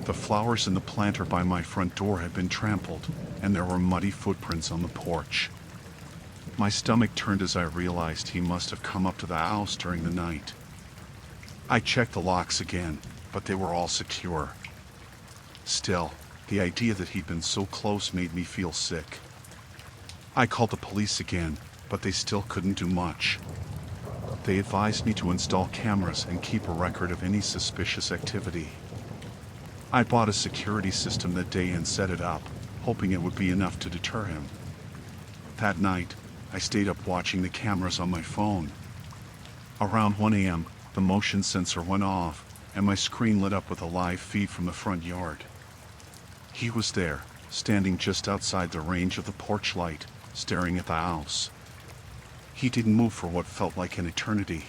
The flowers in the planter by my front door had been trampled, and there were muddy footprints on the porch. My stomach turned as I realized he must have come up to the house during the night. I checked the locks again, but they were all secure. Still, the idea that he'd been so close made me feel sick. I called the police again, but they still couldn't do much. They advised me to install cameras and keep a record of any suspicious activity. I bought a security system that day and set it up, hoping it would be enough to deter him. That night, I stayed up watching the cameras on my phone. Around 1 a.m., the motion sensor went off, and my screen lit up with a live feed from the front yard. He was there, standing just outside the range of the porch light, staring at the house. He didn't move for what felt like an eternity.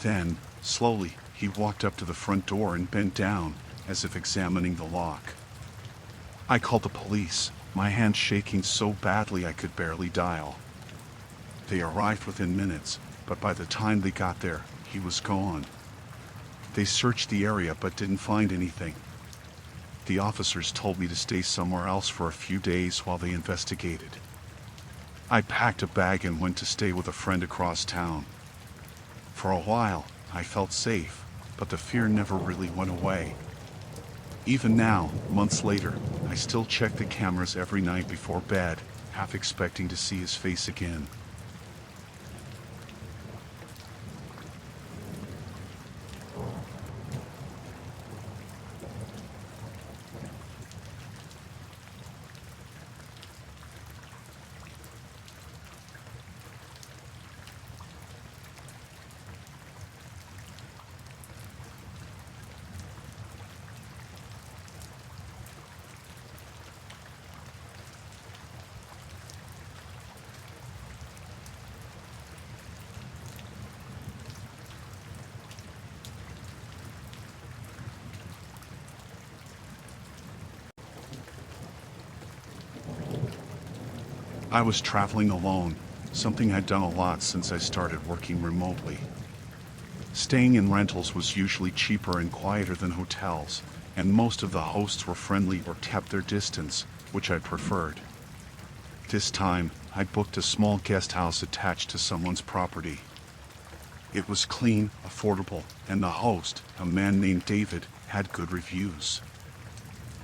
Then, slowly, he walked up to the front door and bent down, as if examining the lock. I called the police, my hands shaking so badly I could barely dial. They arrived within minutes, but by the time they got there, he was gone. They searched the area but didn't find anything. The officers told me to stay somewhere else for a few days while they investigated. I packed a bag and went to stay with a friend across town. For a while, I felt safe, but the fear never really went away. Even now, months later, I still check the cameras every night before bed, half expecting to see his face again. I was traveling alone, something I'd done a lot since I started working remotely. Staying in rentals was usually cheaper and quieter than hotels, and most of the hosts were friendly or kept their distance, which I preferred. This time, I booked a small guest house attached to someone's property. It was clean, affordable, and the host, a man named David, had good reviews.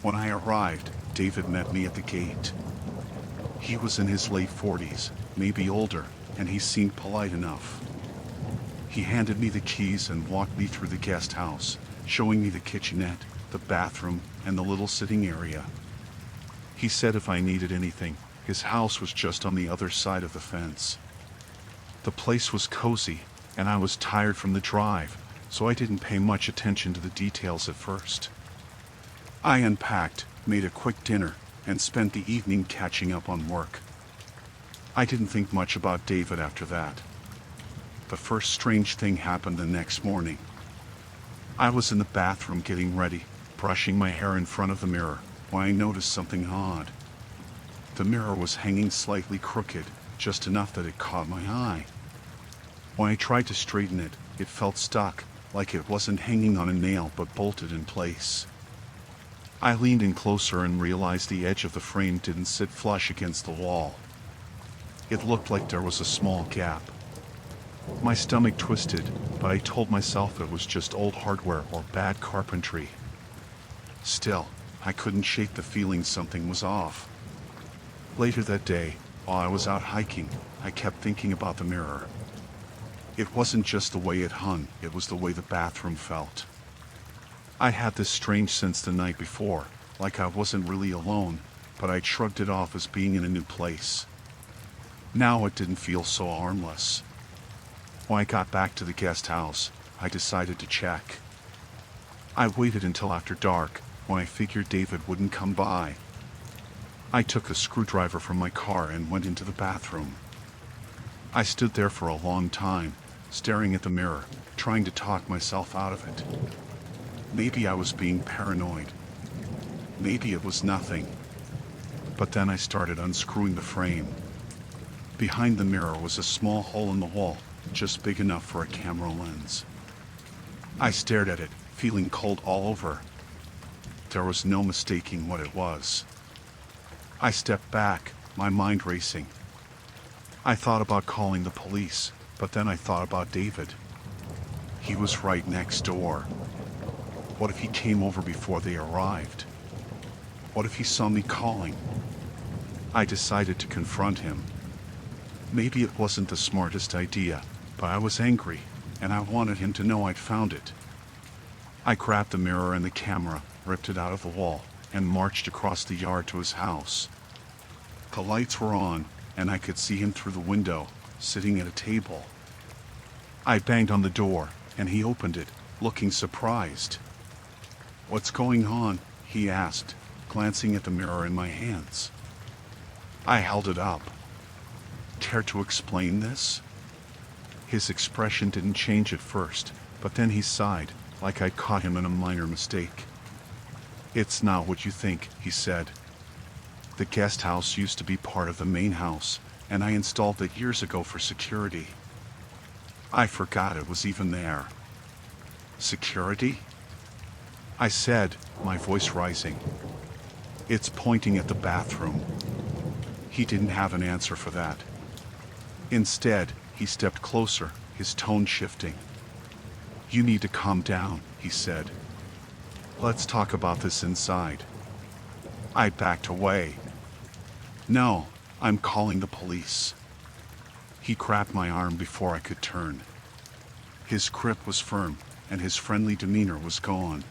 When I arrived, David met me at the gate. He was in his late 40s, maybe older, and he seemed polite enough. He handed me the keys and walked me through the guest house, showing me the kitchenette, the bathroom, and the little sitting area. He said if I needed anything, his house was just on the other side of the fence. The place was cozy, and I was tired from the drive, so I didn't pay much attention to the details at first. I unpacked, made a quick dinner, and spent the evening catching up on work. I didn't think much about David after that. The first strange thing happened the next morning. I was in the bathroom getting ready, brushing my hair in front of the mirror, when I noticed something odd. The mirror was hanging slightly crooked, just enough that it caught my eye. When I tried to straighten it, it felt stuck, like it wasn't hanging on a nail but bolted in place. I leaned in closer and realized the edge of the frame didn't sit flush against the wall. It looked like there was a small gap. My stomach twisted, but I told myself it was just old hardware or bad carpentry. Still, I couldn't shake the feeling something was off. Later that day, while I was out hiking, I kept thinking about the mirror. It wasn't just the way it hung, it was the way the bathroom felt. I had this strange sense the night before, like I wasn't really alone, but I'd shrugged it off as being in a new place. Now it didn't feel so harmless. When I got back to the guest house, I decided to check. I waited until after dark, when I figured David wouldn't come by. I took a screwdriver from my car and went into the bathroom. I stood there for a long time, staring at the mirror, trying to talk myself out of it. Maybe I was being paranoid. Maybe it was nothing. But then I started unscrewing the frame. Behind the mirror was a small hole in the wall, just big enough for a camera lens. I stared at it, feeling cold all over. There was no mistaking what it was. I stepped back, my mind racing. I thought about calling the police, but then I thought about David. He was right next door. What if he came over before they arrived? What if he saw me calling? I decided to confront him. Maybe it wasn't the smartest idea, but I was angry, and I wanted him to know I'd found it. I grabbed the mirror and the camera, ripped it out of the wall, and marched across the yard to his house. The lights were on, and I could see him through the window, sitting at a table. I banged on the door, and he opened it, looking surprised. "What's going on?" he asked, glancing at the mirror in my hands. I held it up. "Care to explain this?" His expression didn't change at first, but then he sighed, like I'd caught him in a minor mistake. "It's not what you think," he said. "The guest house used to be part of the main house, and I installed it years ago for security. I forgot it was even there." "Security?" I said, my voice rising. "It's pointing at the bathroom." He didn't have an answer for that. Instead, he stepped closer, his tone shifting. "You need to calm down," he said. "Let's talk about this inside." I backed away. "No, I'm calling the police." He grabbed my arm before I could turn. His grip was firm, and his friendly demeanor was gone.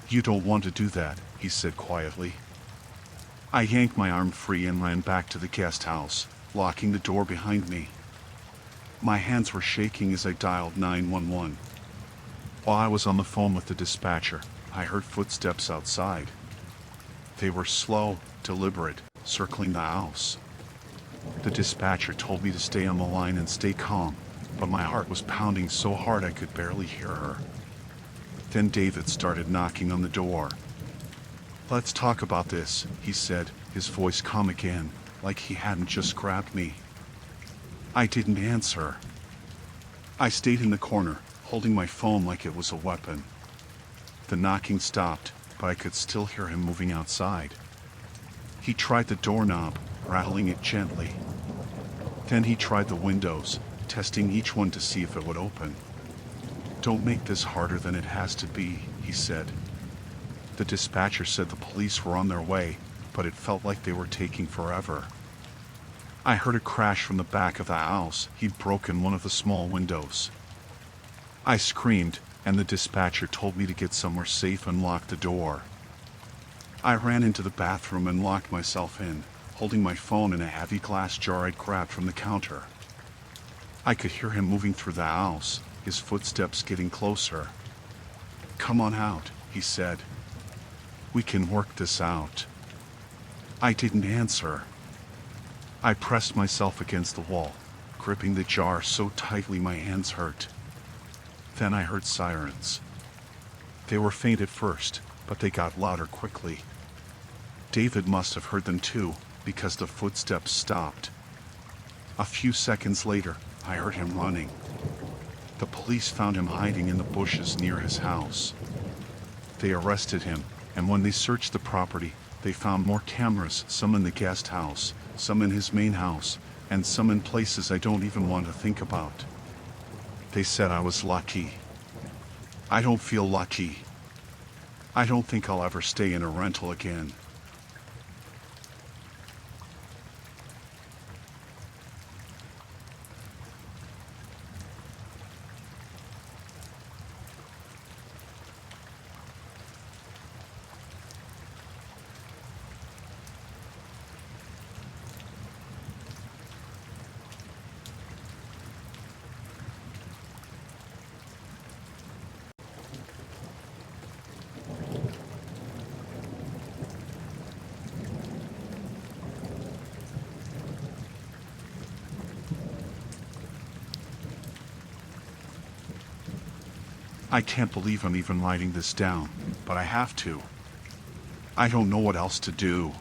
"You don't want to do that," he said quietly. I yanked my arm free and ran back to the guest house, locking the door behind me. My hands were shaking as I dialed 911. While I was on the phone with the dispatcher, I heard footsteps outside. They were slow, deliberate, circling the house. The dispatcher told me to stay on the line and stay calm, but my heart was pounding so hard I could barely hear her. Then David started knocking on the door. "Let's talk about this," he said, his voice calm again, like he hadn't just grabbed me. I didn't answer. I stayed in the corner, holding my phone like it was a weapon. The knocking stopped, but I could still hear him moving outside. He tried the doorknob, rattling it gently. Then he tried the windows, testing each one to see if it would open. "Don't make this harder than it has to be," he said. The dispatcher said the police were on their way, but it felt like they were taking forever. I heard a crash from the back of the house. He'd broken one of the small windows. I screamed, and the dispatcher told me to get somewhere safe and lock the door. I ran into the bathroom and locked myself in, holding my phone in a heavy glass jar I'd grabbed from the counter. I could hear him moving through the house, his footsteps getting closer. "Come on out," he said. "We can work this out." I didn't answer. I pressed myself against the wall, gripping the jar so tightly my hands hurt. Then I heard sirens. They were faint at first, but they got louder quickly. David must have heard them too, because the footsteps stopped. A few seconds later, I heard him running. The police found him hiding in the bushes near his house. They arrested him, and when they searched the property, they found more cameras, some in the guest house, some in his main house, and some in places I don't even want to think about. They said I was lucky. I don't feel lucky. I don't think I'll ever stay in a rental again. I can't believe I'm even writing this down, but I have to. I don't know what else to do.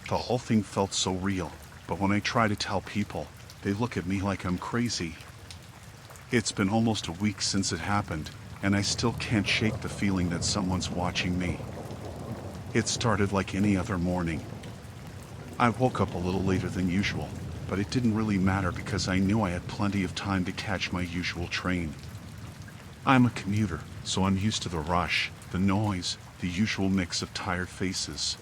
The whole thing felt so real, but when I try to tell people, they look at me like I'm crazy. It's been almost a week since it happened, and I still can't shake the feeling that someone's watching me. It started like any other morning. I woke up a little later than usual, but it didn't really matter because I knew I had plenty of time to catch my usual train. I'm a commuter, so I'm used to the rush, the noise, the usual mix of tired faces.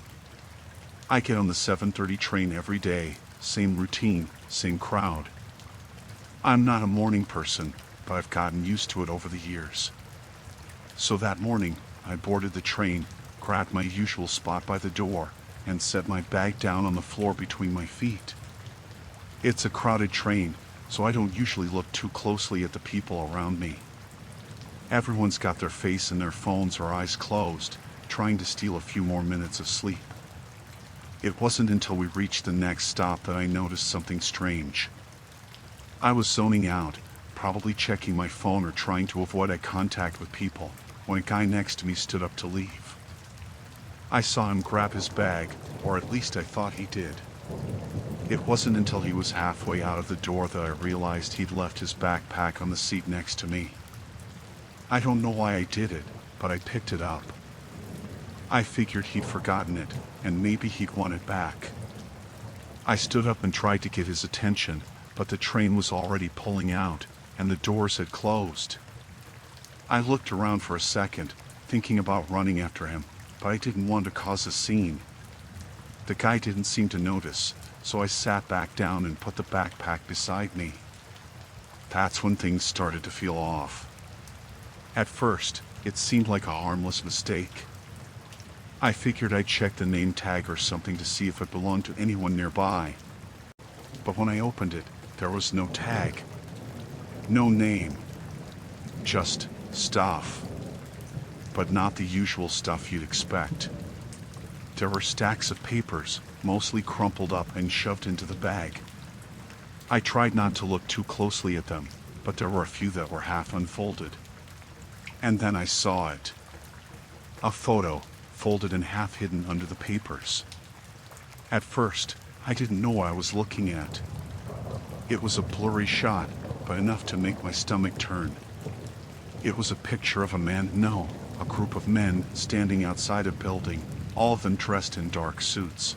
I get on the 7:30 train every day, same routine, same crowd. I'm not a morning person, but I've gotten used to it over the years. So that morning, I boarded the train, grabbed my usual spot by the door, and set my bag down on the floor between my feet. It's a crowded train, so I don't usually look too closely at the people around me. Everyone's got their face in their phones or eyes closed, trying to steal a few more minutes of sleep. It wasn't until we reached the next stop that I noticed something strange. I was zoning out, probably checking my phone or trying to avoid eye contact with people, when a guy next to me stood up to leave. I saw him grab his bag, or at least I thought he did. It wasn't until he was halfway out of the door that I realized he'd left his backpack on the seat next to me. I don't know why I did it, but I picked it up. I figured he'd forgotten it, and maybe he'd want it back. I stood up and tried to get his attention, but the train was already pulling out, and the doors had closed. I looked around for a second, thinking about running after him, but I didn't want to cause a scene. The guy didn't seem to notice, so I sat back down and put the backpack beside me. That's when things started to feel off. At first, it seemed like a harmless mistake. I figured I'd check the name tag or something to see if it belonged to anyone nearby. But when I opened it, there was no tag. No name. Just stuff. But not the usual stuff you'd expect. There were stacks of papers, mostly crumpled up and shoved into the bag. I tried not to look too closely at them, but there were a few that were half unfolded. And then I saw it. A photo, folded and half hidden under the papers. At first, I didn't know what I was looking at. It was a blurry shot, but enough to make my stomach turn. It was a picture of a group of men standing outside a building, all of them dressed in dark suits.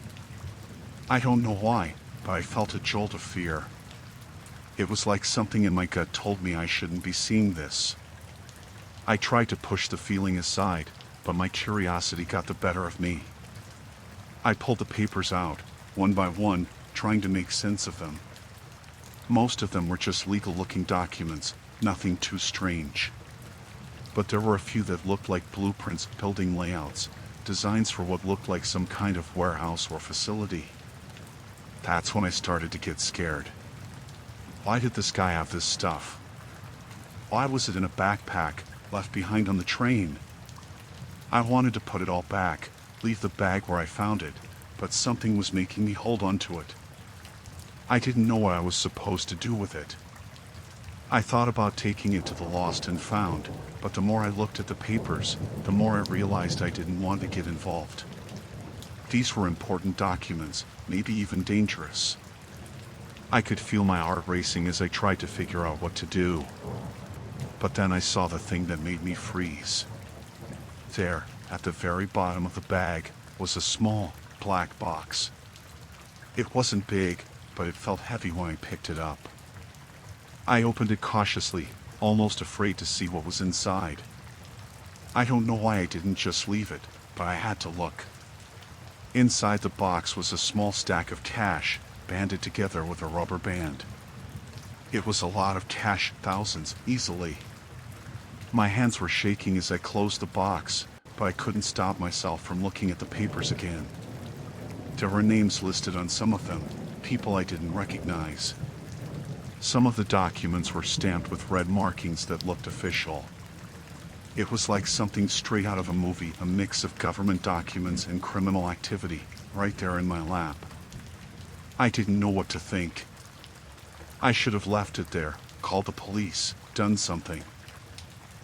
I don't know why, but I felt a jolt of fear. It was like something in my gut told me I shouldn't be seeing this. I tried to push the feeling aside, but my curiosity got the better of me. I pulled the papers out, one by one, trying to make sense of them. Most of them were just legal-looking documents, nothing too strange. But there were a few that looked like blueprints, building layouts, designs for what looked like some kind of warehouse or facility. That's when I started to get scared. Why did this guy have this stuff? Why was it in a backpack, left behind on the train? I wanted to put it all back, leave the bag where I found it, but something was making me hold on to it. I didn't know what I was supposed to do with it. I thought about taking it to the lost and found, but the more I looked at the papers, the more I realized I didn't want to get involved. These were important documents, maybe even dangerous. I could feel my heart racing as I tried to figure out what to do. But then I saw the thing that made me freeze. There, at the very bottom of the bag, was a small, black box. It wasn't big, but it felt heavy when I picked it up. I opened it cautiously, almost afraid to see what was inside. I don't know why I didn't just leave it, but I had to look. Inside the box was a small stack of cash, banded together with a rubber band. It was a lot of cash, thousands, easily. My hands were shaking as I closed the box, but I couldn't stop myself from looking at the papers again. There were names listed on some of them, people I didn't recognize. Some of the documents were stamped with red markings that looked official. It was like something straight out of a movie, a mix of government documents and criminal activity, right there in my lap. I didn't know what to think. I should have left it there, called the police, done something.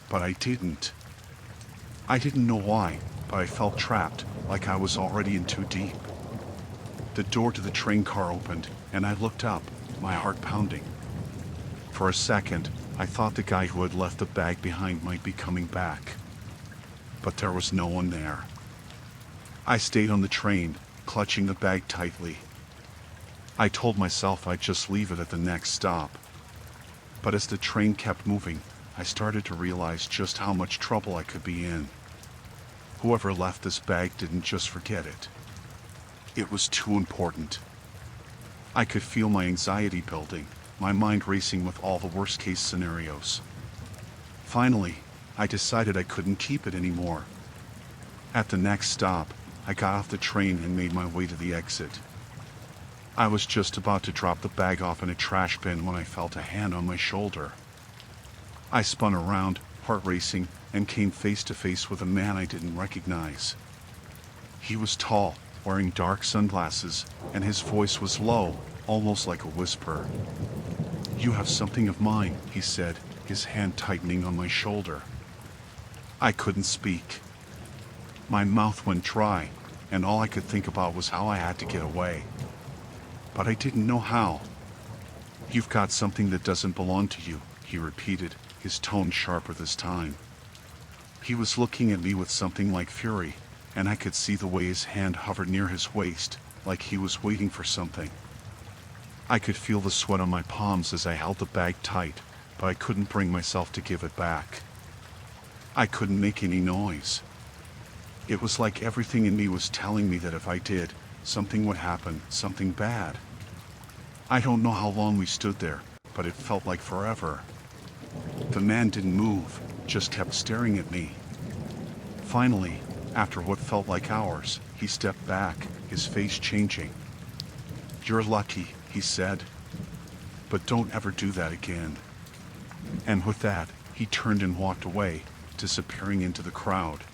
but I didn't. I didn't know why, but I felt trapped, like I was already in too deep. The door to the train car opened, and I looked up, my heart pounding. For a second, I thought the guy who had left the bag behind might be coming back. But there was no one there. I stayed on the train, clutching the bag tightly. I told myself I'd just leave it at the next stop. But as the train kept moving, I started to realize just how much trouble I could be in. Whoever left this bag didn't just forget it. It was too important. I could feel my anxiety building, my mind racing with all the worst-case scenarios. Finally, I decided I couldn't keep it anymore. At the next stop, I got off the train and made my way to the exit. I was just about to drop the bag off in a trash bin when I felt a hand on my shoulder. I spun around, heart racing, and came face to face with a man I didn't recognize. He was tall, wearing dark sunglasses, and his voice was low, almost like a whisper. "You have something of mine," he said, his hand tightening on my shoulder. I couldn't speak. My mouth went dry, and all I could think about was how I had to get away. But I didn't know how. "You've got something that doesn't belong to you," he repeated, his tone sharper this time. He was looking at me with something like fury, and I could see the way his hand hovered near his waist, like he was waiting for something. I could feel the sweat on my palms as I held the bag tight, but I couldn't bring myself to give it back. I couldn't make any noise. It was like everything in me was telling me that if I did, something would happen, something bad. I don't know how long we stood there, but it felt like forever. The man didn't move, just kept staring at me. Finally, after what felt like hours, he stepped back, his face changing. "You're lucky," he said. "But don't ever do that again." And with that, he turned and walked away, disappearing into the crowd.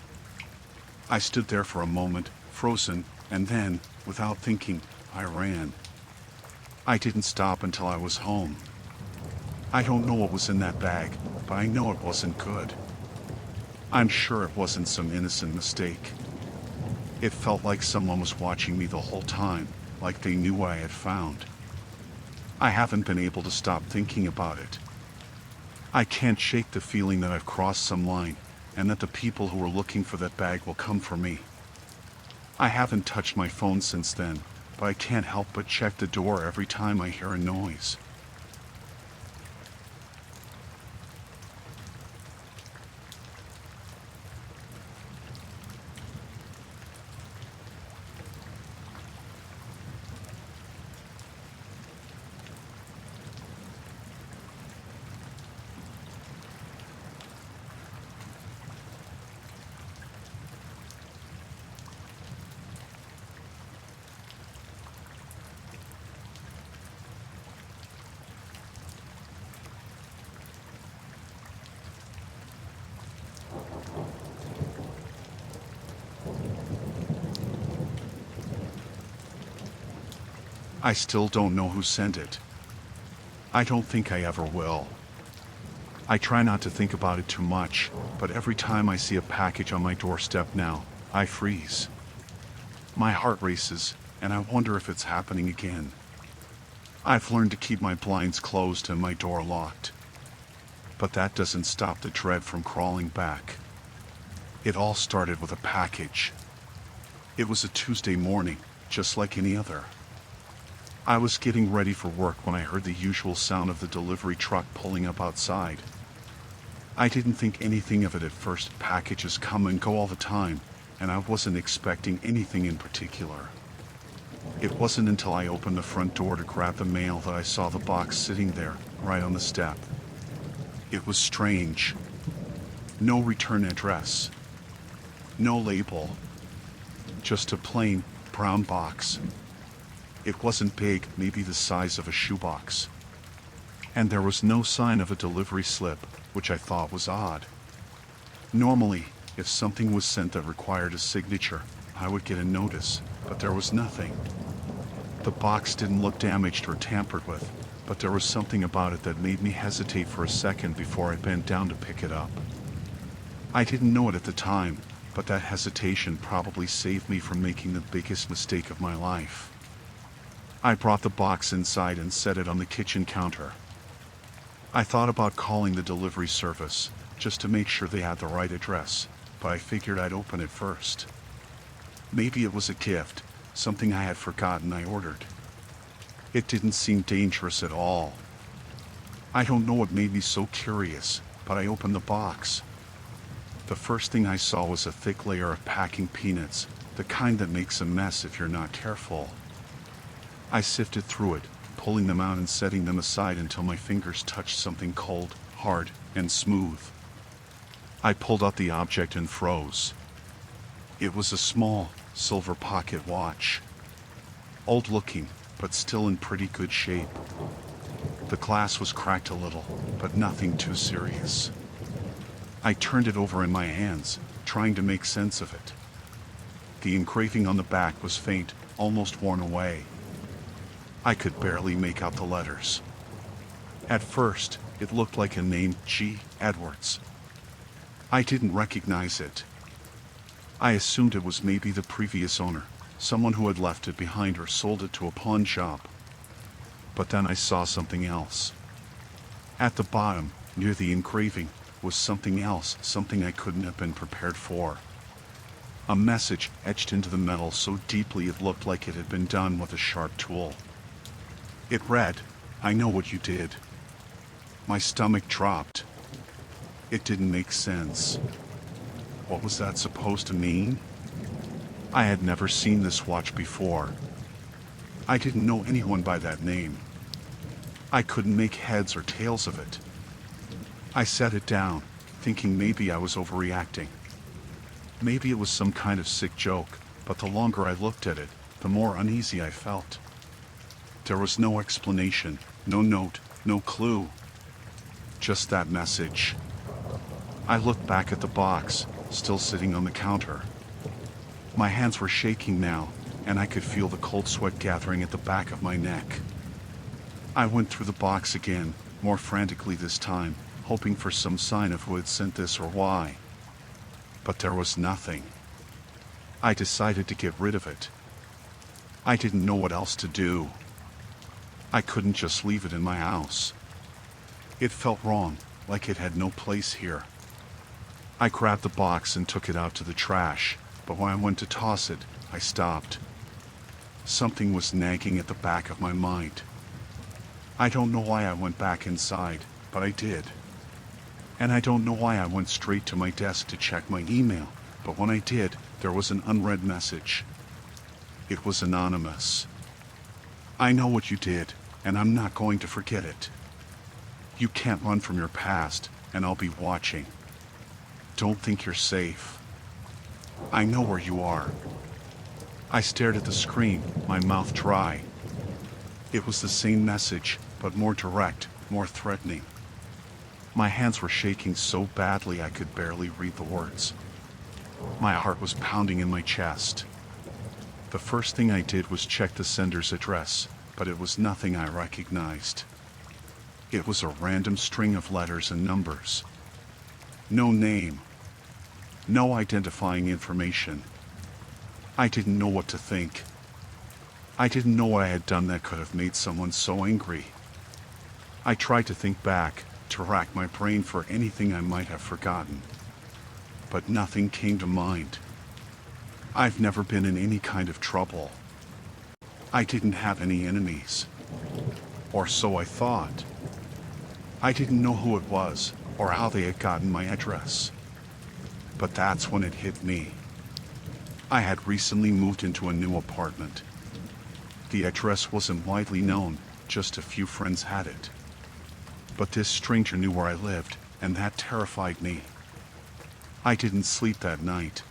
I stood there for a moment, frozen, and then, without thinking, I ran. I didn't stop until I was home. I don't know what was in that bag, but I know it wasn't good. I'm sure it wasn't some innocent mistake. It felt like someone was watching me the whole time, like they knew what I had found. I haven't been able to stop thinking about it. I can't shake the feeling that I've crossed some line, and that the people who are looking for that bag will come for me. I haven't touched my phone since then, but I can't help but check the door every time I hear a noise. I still don't know who sent it. I don't think I ever will. I try not to think about it too much, but every time I see a package on my doorstep now, I freeze. My heart races, and I wonder if it's happening again. I've learned to keep my blinds closed and my door locked. But that doesn't stop the dread from crawling back. It all started with a package. It was a Tuesday morning, just like any other. I was getting ready for work when I heard the usual sound of the delivery truck pulling up outside. I didn't think anything of it at first. Packages come and go all the time, and I wasn't expecting anything in particular. It wasn't until I opened the front door to grab the mail that I saw the box sitting there, right on the step. It was strange. No return address. No label. Just a plain, brown box. It wasn't big, maybe the size of a shoebox. And there was no sign of a delivery slip, which I thought was odd. Normally, if something was sent that required a signature, I would get a notice, but there was nothing. The box didn't look damaged or tampered with, but there was something about it that made me hesitate for a second before I bent down to pick it up. I didn't know it at the time, but that hesitation probably saved me from making the biggest mistake of my life. I brought the box inside and set it on the kitchen counter. I thought about calling the delivery service, just to make sure they had the right address, but I figured I'd open it first. Maybe it was a gift, something I had forgotten I ordered. It didn't seem dangerous at all. I don't know what made me so curious, but I opened the box. The first thing I saw was a thick layer of packing peanuts, the kind that makes a mess if you're not careful. I sifted through it, pulling them out and setting them aside until my fingers touched something cold, hard, and smooth. I pulled out the object and froze. It was a small, silver pocket watch. Old looking, but still in pretty good shape. The glass was cracked a little, but nothing too serious. I turned it over in my hands, trying to make sense of it. The engraving on the back was faint, almost worn away. I could barely make out the letters. At first, it looked like a name, G. Edwards. I didn't recognize it. I assumed it was maybe the previous owner, someone who had left it behind or sold it to a pawn shop. But then I saw something else. At the bottom, near the engraving, was something else, something I couldn't have been prepared for. A message etched into the metal so deeply it looked like it had been done with a sharp tool. It read, "I know what you did." My stomach dropped. It didn't make sense. What was that supposed to mean? I had never seen this watch before. I didn't know anyone by that name. I couldn't make heads or tails of it. I set it down, thinking maybe I was overreacting. Maybe it was some kind of sick joke, but the longer I looked at it, the more uneasy I felt. There was no explanation, no note, no clue. Just that message. I looked back at the box, still sitting on the counter. My hands were shaking now, and I could feel the cold sweat gathering at the back of my neck. I went through the box again, more frantically this time, hoping for some sign of who had sent this or why. But there was nothing. I decided to get rid of it. I didn't know what else to do. I couldn't just leave it in my house. It felt wrong, like it had no place here. I grabbed the box and took it out to the trash, but when I went to toss it, I stopped. Something was nagging at the back of my mind. I don't know why I went back inside, but I did. And I don't know why I went straight to my desk to check my email, but when I did, there was an unread message. It was anonymous. "I know what you did, and I'm not going to forget it. You can't run from your past, and I'll be watching. Don't think you're safe. I know where you are." I stared at the screen, my mouth dry. It was the same message, but more direct, more threatening. My hands were shaking so badly I could barely read the words. My heart was pounding in my chest. The first thing I did was check the sender's address, but it was nothing I recognized. It was a random string of letters and numbers. No name. No identifying information. I didn't know what to think. I didn't know what I had done that could have made someone so angry. I tried to think back, to rack my brain for anything I might have forgotten. But nothing came to mind. I've never been in any kind of trouble. I didn't have any enemies. Or so I thought. I didn't know who it was, or how they had gotten my address. But that's when it hit me. I had recently moved into a new apartment. The address wasn't widely known, just a few friends had it. But this stranger knew where I lived, and that terrified me. I didn't sleep that night.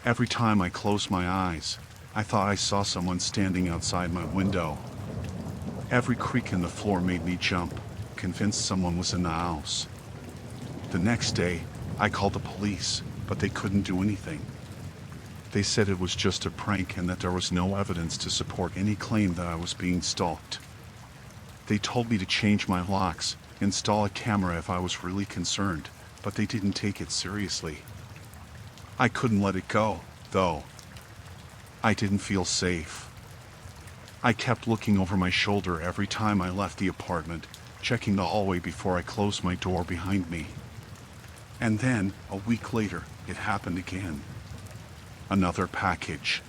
Every time I closed my eyes, I thought I saw someone standing outside my window. Every creak in the floor made me jump, convinced someone was in the house. The next day, I called the police, but they couldn't do anything. They said it was just a prank and that there was no evidence to support any claim that I was being stalked. They told me to change my locks, install a camera if I was really concerned, but they didn't take it seriously. I couldn't let it go, though. I didn't feel safe. I kept looking over my shoulder every time I left the apartment, checking the hallway before I closed my door behind me. And then, a week later, it happened again. Another package.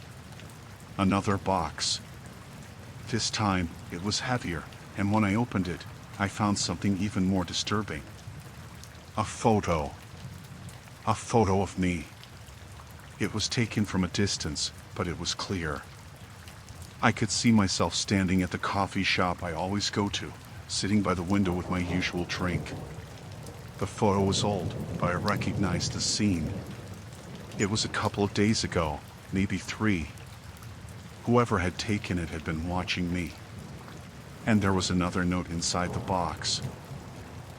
Another box. This time, it was heavier, and when I opened it, I found something even more disturbing. A photo. A photo of me. It was taken from a distance, but it was clear. I could see myself standing at the coffee shop I always go to, sitting by the window with my usual drink. The photo was old, but I recognized the scene. It was a couple of days ago, maybe 3. Whoever had taken it had been watching me. And there was another note inside the box.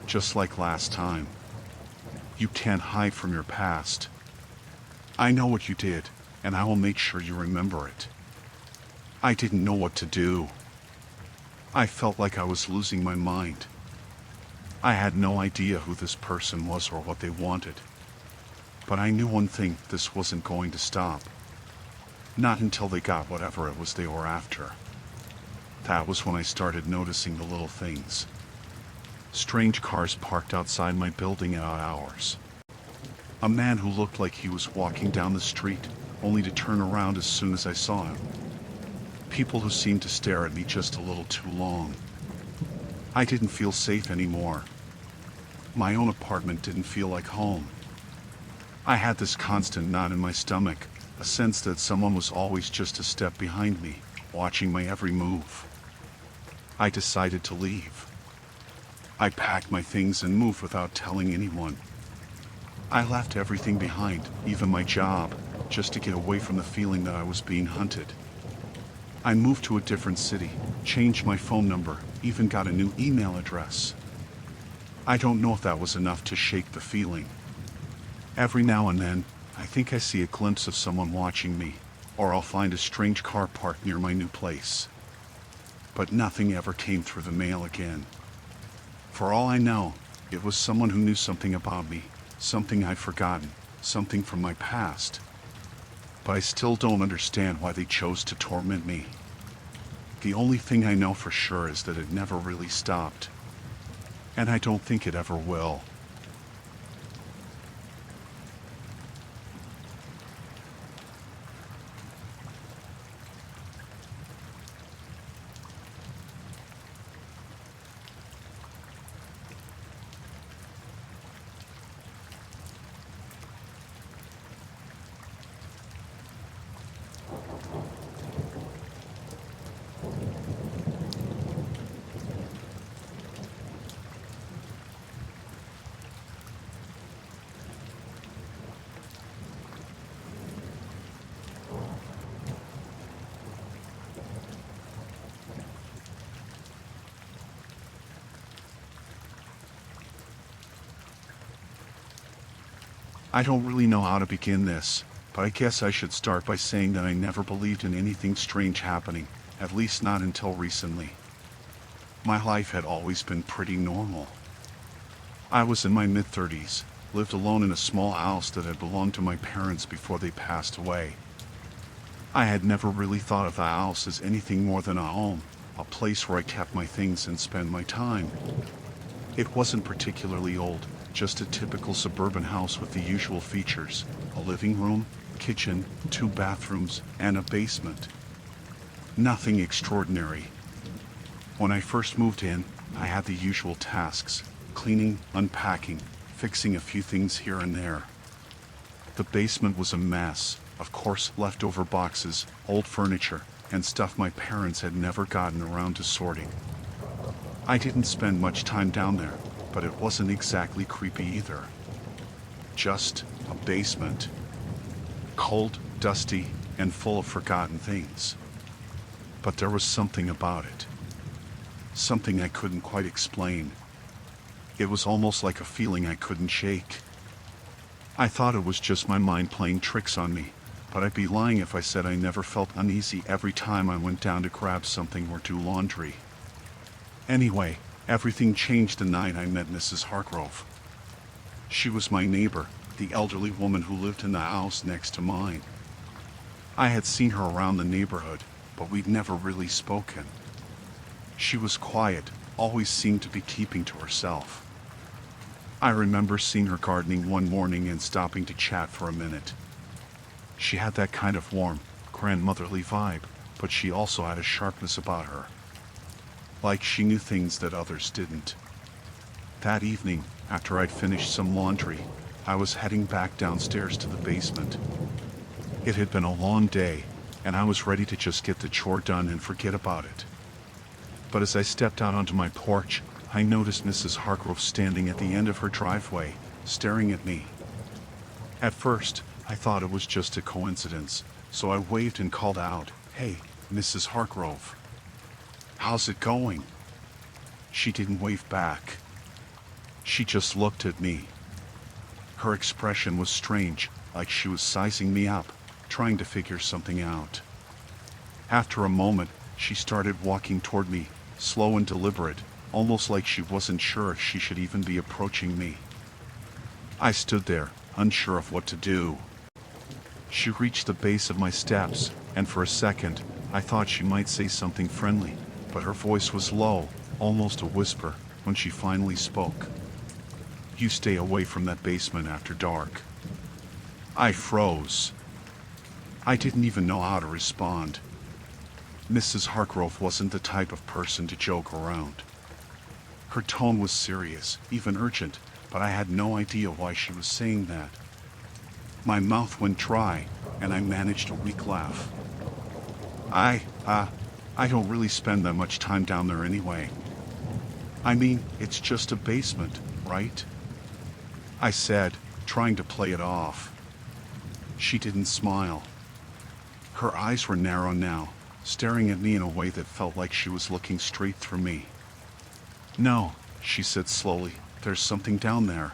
Just like last time. You can't hide from your past. I know what you did, and I will make sure you remember it. I didn't know what to do. I felt like I was losing my mind. I had no idea who this person was or what they wanted. But I knew one thing, this wasn't going to stop. Not until they got whatever it was they were after. That was when I started noticing the little things. Strange cars parked outside my building at odd hours. A man who looked like he was walking down the street, only to turn around as soon as I saw him. People who seemed to stare at me just a little too long. I didn't feel safe anymore. My own apartment didn't feel like home. I had this constant knot in my stomach, a sense that someone was always just a step behind me, watching my every move. I decided to leave. I packed my things and moved without telling anyone. I left everything behind, even my job, just to get away from the feeling that I was being hunted. I moved to a different city, changed my phone number, even got a new email address. I don't know if that was enough to shake the feeling. Every now and then, I think I see a glimpse of someone watching me, or I'll find a strange car parked near my new place. But nothing ever came through the mail again. For all I know, it was someone who knew something about me, something I'd forgotten, something from my past. But I still don't understand why they chose to torment me. The only thing I know for sure is that it never really stopped. And I don't think it ever will. I don't really know how to begin this, but I guess I should start by saying that I never believed in anything strange happening, at least not until recently. My life had always been pretty normal. I was in my mid-30s, lived alone in a small house that had belonged to my parents before they passed away. I had never really thought of the house as anything more than a home, a place where I kept my things and spent my time. It wasn't particularly old, just a typical suburban house with the usual features: a living room, kitchen, 2 bathrooms, and a basement. Nothing extraordinary. When I first moved in, I had the usual tasks: cleaning, unpacking, fixing a few things here and there. The basement was a mess, of course, leftover boxes, old furniture, and stuff my parents had never gotten around to sorting. I didn't spend much time down there, but it wasn't exactly creepy either. Just a basement. Cold, dusty, and full of forgotten things. But there was something about it. Something I couldn't quite explain. It was almost like a feeling I couldn't shake. I thought it was just my mind playing tricks on me, but I'd be lying if I said I never felt uneasy every time I went down to grab something or do laundry. Anyway, everything changed the night I met Mrs. Hargrove. She was my neighbor, the elderly woman who lived in the house next to mine. I had seen her around the neighborhood, but we'd never really spoken. She was quiet, always seemed to be keeping to herself. I remember seeing her gardening one morning and stopping to chat for a minute. She had that kind of warm, grandmotherly vibe, but she also had a sharpness about her. Like she knew things that others didn't. That evening, after I'd finished some laundry, I was heading back downstairs to the basement. It had been a long day, and I was ready to just get the chore done and forget about it. But as I stepped out onto my porch, I noticed Mrs. Hargrove standing at the end of her driveway, staring at me. At first, I thought it was just a coincidence, so I waved and called out, "Hey, Mrs. Hargrove. How's it going?" She didn't wave back. She just looked at me. Her expression was strange, like she was sizing me up, trying to figure something out. After a moment, she started walking toward me, slow and deliberate, almost like she wasn't sure if she should even be approaching me. I stood there, unsure of what to do. She reached the base of my steps, and for a second, I thought she might say something friendly, but her voice was low, almost a whisper, when she finally spoke. "You stay away from that basement after dark." I froze. I didn't even know how to respond. Mrs. Hargrove wasn't the type of person to joke around. Her tone was serious, even urgent, but I had no idea why she was saying that. My mouth went dry, and I managed a weak laugh. I don't really spend that much time down there anyway. I mean, it's just a basement, right?" I said, trying to play it off. She didn't smile. Her eyes were narrow now, staring at me in a way that felt like she was looking straight through me. "No," she said slowly, "there's something down there.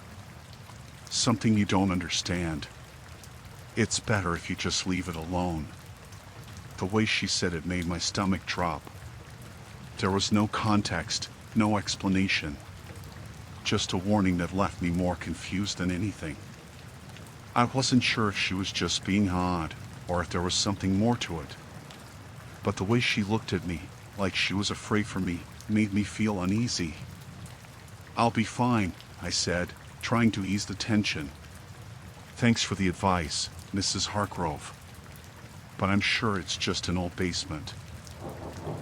Something you don't understand. It's better if you just leave it alone." The way she said it made my stomach drop. There was no context, no explanation. Just a warning that left me more confused than anything. I wasn't sure if she was just being odd, or if there was something more to it. But the way she looked at me, like she was afraid for me, made me feel uneasy. "I'll be fine," I said, trying to ease the tension. "Thanks for the advice, Mrs. Hargrove. But I'm sure it's just an old basement."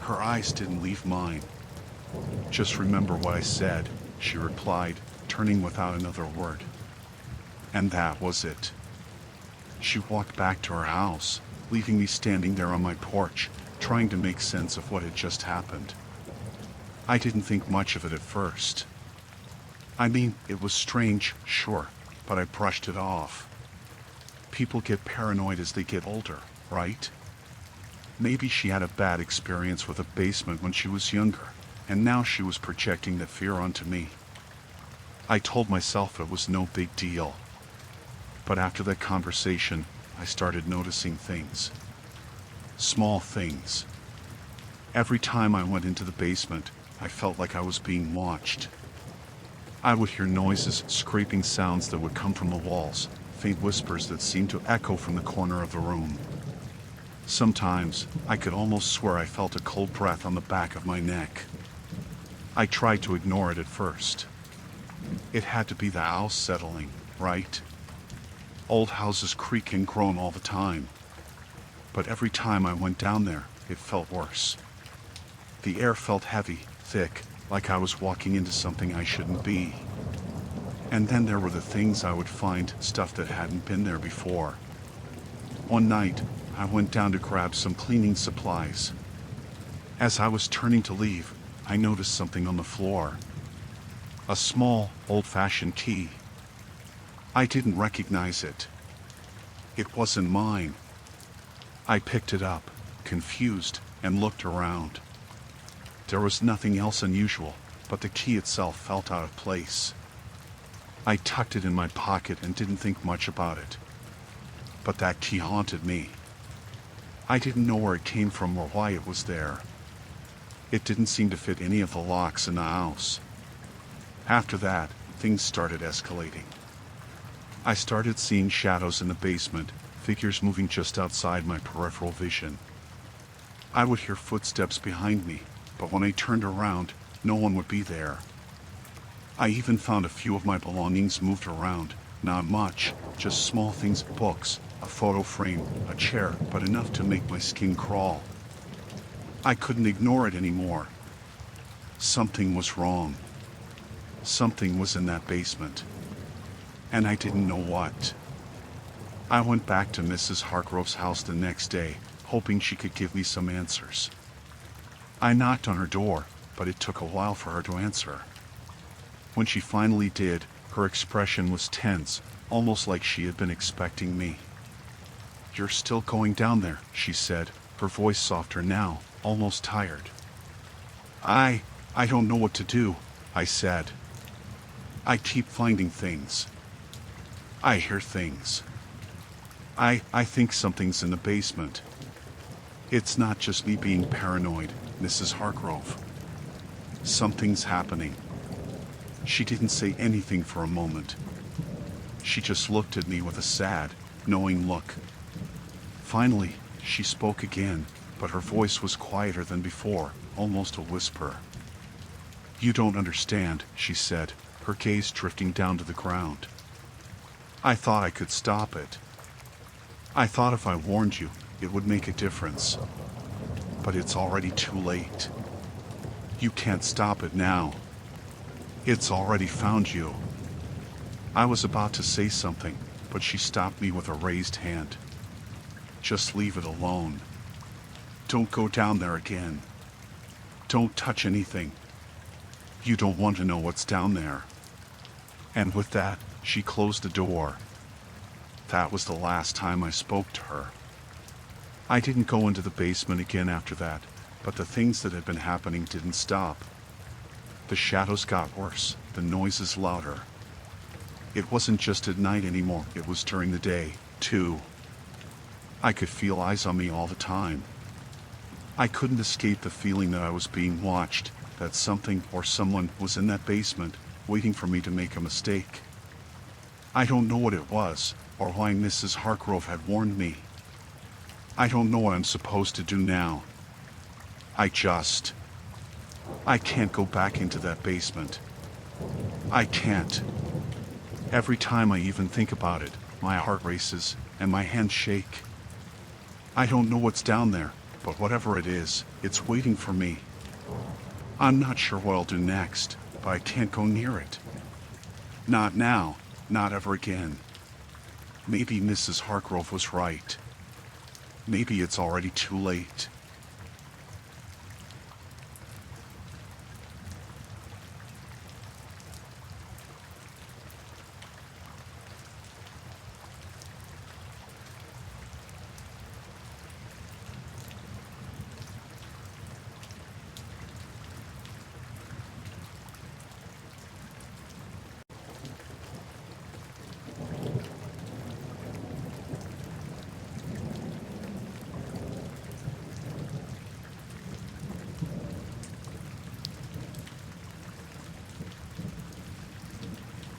Her eyes didn't leave mine. "Just remember what I said," she replied, turning without another word. And that was it. She walked back to her house, leaving me standing there on my porch, trying to make sense of what had just happened. I didn't think much of it at first. I mean, it was strange, sure, but I brushed it off. People get paranoid as they get older, right? Maybe she had a bad experience with a basement when she was younger, and now she was projecting that fear onto me. I told myself it was no big deal. But after that conversation, I started noticing things. Small things. Every time I went into the basement, I felt like I was being watched. I would hear noises, scraping sounds that would come from the walls, faint whispers that seemed to echo from the corner of the room. Sometimes, I could almost swear I felt a cold breath on the back of my neck. I tried to ignore it at first. It had to be the house settling, right? Old houses creak and groan all the time. But every time I went down there, it felt worse. The air felt heavy, thick, like I was walking into something I shouldn't be. And then there were the things I would find, stuff that hadn't been there before. One night, I went down to grab some cleaning supplies. As I was turning to leave, I noticed something on the floor. A small, old-fashioned key. I didn't recognize it. It wasn't mine. I picked it up, confused, and looked around. There was nothing else unusual, but the key itself felt out of place. I tucked it in my pocket and didn't think much about it. But that key haunted me. I didn't know where it came from or why it was there. It didn't seem to fit any of the locks in the house. After that, things started escalating. I started seeing shadows in the basement, figures moving just outside my peripheral vision. I would hear footsteps behind me, but when I turned around, no one would be there. I even found a few of my belongings moved around, not much, just small things, books, a photo frame, a chair, but enough to make my skin crawl. I couldn't ignore it anymore. Something was wrong. Something was in that basement. And I didn't know what. I went back to Mrs. Hargrove's house the next day, hoping she could give me some answers. I knocked on her door, but it took a while for her to answer. When she finally did, her expression was tense, almost like she had been expecting me. "You're still going down there," she said, her voice softer now, almost tired. I don't know what to do," I said. "I keep finding things. I hear things. I think something's in the basement. It's not just me being paranoid, Mrs. Hargrove. Something's happening." She didn't say anything for a moment. She just looked at me with a sad, knowing look. Finally, she spoke again, but her voice was quieter than before, almost a whisper. "You don't understand," she said, her gaze drifting down to the ground. "I thought I could stop it. I thought if I warned you, it would make a difference. But it's already too late. You can't stop it now. It's already found you." I was about to say something, but she stopped me with a raised hand. "Just leave it alone. Don't go down there again. Don't touch anything. You don't want to know what's down there." And with that, she closed the door. That was the last time I spoke to her. I didn't go into the basement again after that, but the things that had been happening didn't stop. The shadows got worse, the noises louder. It wasn't just at night anymore, it was during the day, too. I could feel eyes on me all the time. I couldn't escape the feeling that I was being watched, that something or someone was in that basement, waiting for me to make a mistake. I don't know what it was, or why Mrs. Hargrove had warned me. I don't know what I'm supposed to do now. I can't go back into that basement. I can't. Every time I even think about it, my heart races and my hands shake. I don't know what's down there, but whatever it is, it's waiting for me. I'm not sure what I'll do next, but I can't go near it. Not now, not ever again. Maybe Mrs. Hargrove was right. Maybe it's already too late.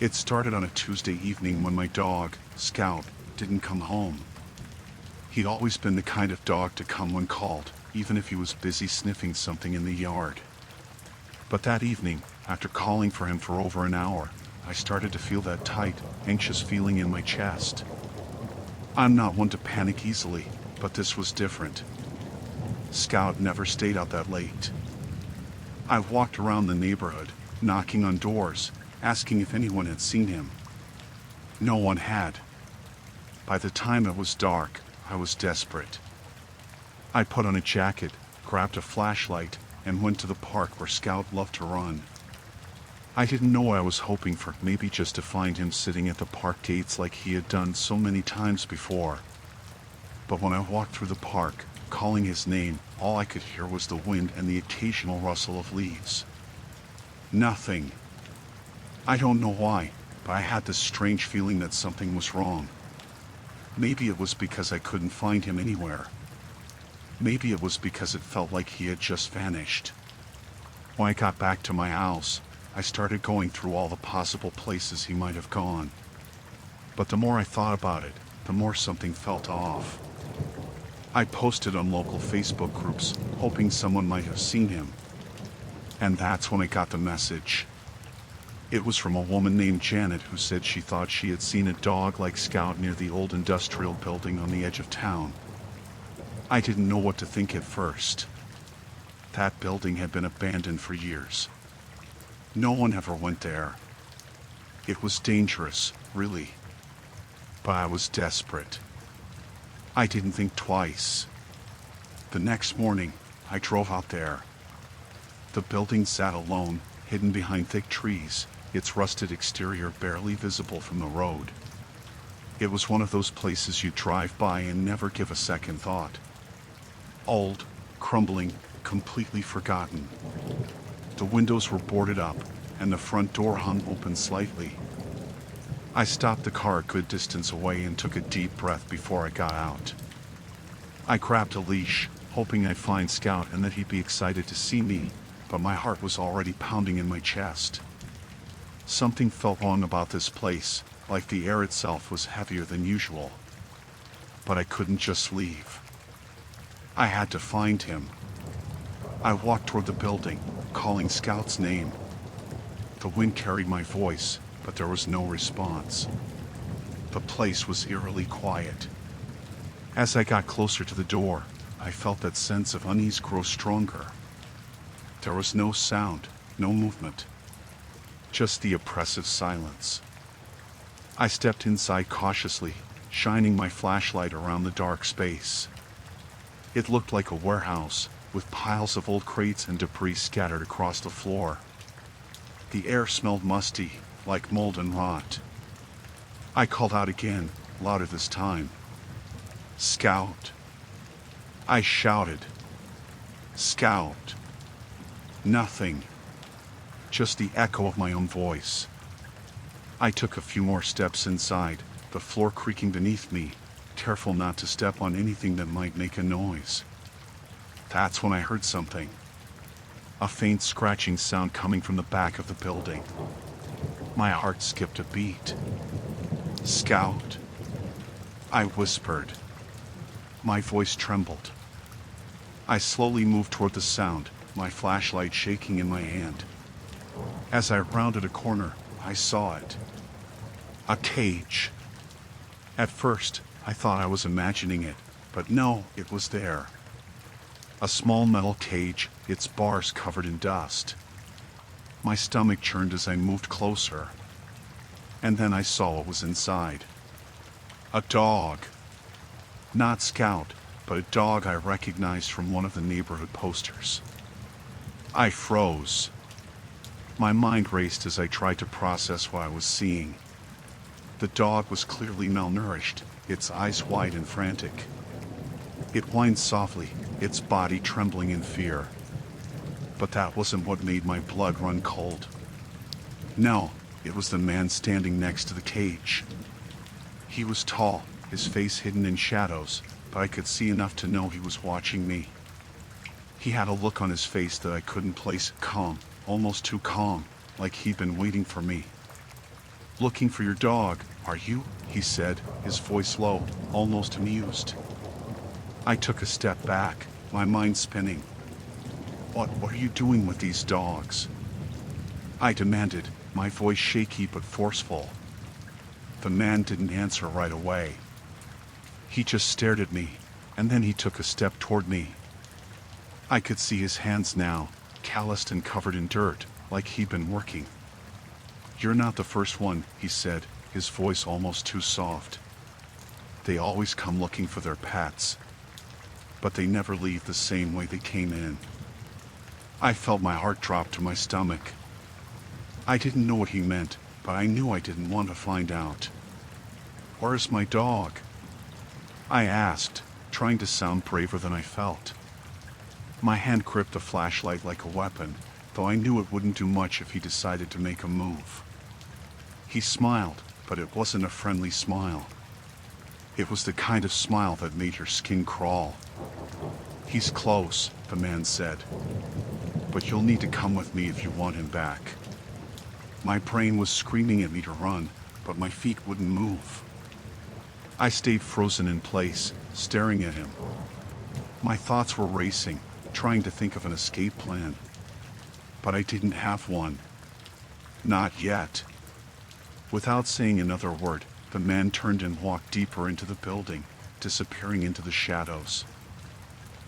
It started on a Tuesday evening when my dog, Scout, didn't come home. He'd always been the kind of dog to come when called, even if he was busy sniffing something in the yard. But that evening, after calling for him for over an hour, I started to feel that tight, anxious feeling in my chest. I'm not one to panic easily, but this was different. Scout never stayed out that late. I walked around the neighborhood, knocking on doors, asking if anyone had seen him. No one had. By the time it was dark, I was desperate. I put on a jacket, grabbed a flashlight, and went to the park where Scout loved to run. I didn't know what I was hoping for, maybe just to find him sitting at the park gates like he had done so many times before. But when I walked through the park, calling his name, all I could hear was the wind and the occasional rustle of leaves. Nothing. I don't know why, but I had this strange feeling that something was wrong. Maybe it was because I couldn't find him anywhere. Maybe it was because it felt like he had just vanished. When I got back to my house, I started going through all the possible places he might have gone. But the more I thought about it, the more something felt off. I posted on local Facebook groups, hoping someone might have seen him. And that's when I got the message. It was from a woman named Janet who said she thought she had seen a dog-like Scout near the old industrial building on the edge of town. I didn't know what to think at first. That building had been abandoned for years. No one ever went there. It was dangerous, really. But I was desperate. I didn't think twice. The next morning, I drove out there. The building sat alone, hidden behind thick trees, its rusted exterior barely visible from the road. It was one of those places you drive by and never give a second thought. Old, crumbling, completely forgotten. The windows were boarded up, and the front door hung open slightly. I stopped the car a good distance away and took a deep breath before I got out. I grabbed a leash, hoping I'd find Scout and that he'd be excited to see me, but my heart was already pounding in my chest. Something felt wrong about this place, like the air itself was heavier than usual. But I couldn't just leave. I had to find him. I walked toward the building, calling Scout's name. The wind carried my voice, but there was no response. The place was eerily quiet. As I got closer to the door, I felt that sense of unease grow stronger. There was no sound, no movement. Just the oppressive silence. I stepped inside cautiously, shining my flashlight around the dark space. It looked like a warehouse, with piles of old crates and debris scattered across the floor. The air smelled musty, like mold and rot. I called out again, louder this time. Scout. I shouted. Scout. Nothing. Just the echo of my own voice. I took a few more steps inside, the floor creaking beneath me, careful not to step on anything that might make a noise. That's when I heard something. A faint scratching sound coming from the back of the building. My heart skipped a beat. Scout. I whispered. My voice trembled. I slowly moved toward the sound, my flashlight shaking in my hand. As I rounded a corner, I saw it. A cage. At first, I thought I was imagining it, but no, it was there. A small metal cage, its bars covered in dust. My stomach churned as I moved closer. And then I saw what was inside. A dog. Not Scout, but a dog I recognized from one of the neighborhood posters. I froze. My mind raced as I tried to process what I was seeing. The dog was clearly malnourished, its eyes wide and frantic. It whined softly, its body trembling in fear. But that wasn't what made my blood run cold. No, it was the man standing next to the cage. He was tall, his face hidden in shadows, but I could see enough to know he was watching me. He had a look on his face that I couldn't place, calm, almost too calm, like he'd been waiting for me. "Looking for your dog, are you?" he said, his voice low, almost amused. I took a step back, my mind spinning. What are you doing with these dogs?" I demanded, my voice shaky but forceful. The man didn't answer right away. He just stared at me, and then he took a step toward me. I could see his hands now, calloused and covered in dirt, like he'd been working. "You're not the first one," he said, his voice almost too soft. "They always come looking for their pets, but they never leave the same way they came in." I felt my heart drop to my stomach. I didn't know what he meant, but I knew I didn't want to find out. "Where's my dog?" I asked, trying to sound braver than I felt. My hand gripped the flashlight like a weapon, though I knew it wouldn't do much if he decided to make a move. He smiled, but it wasn't a friendly smile. It was the kind of smile that made your skin crawl. "He's close," the man said, "but you'll need to come with me if you want him back." My brain was screaming at me to run, but my feet wouldn't move. I stayed frozen in place, staring at him. My thoughts were racing, trying to think of an escape plan. But I didn't have one. Not yet. Without saying another word, the man turned and walked deeper into the building, disappearing into the shadows.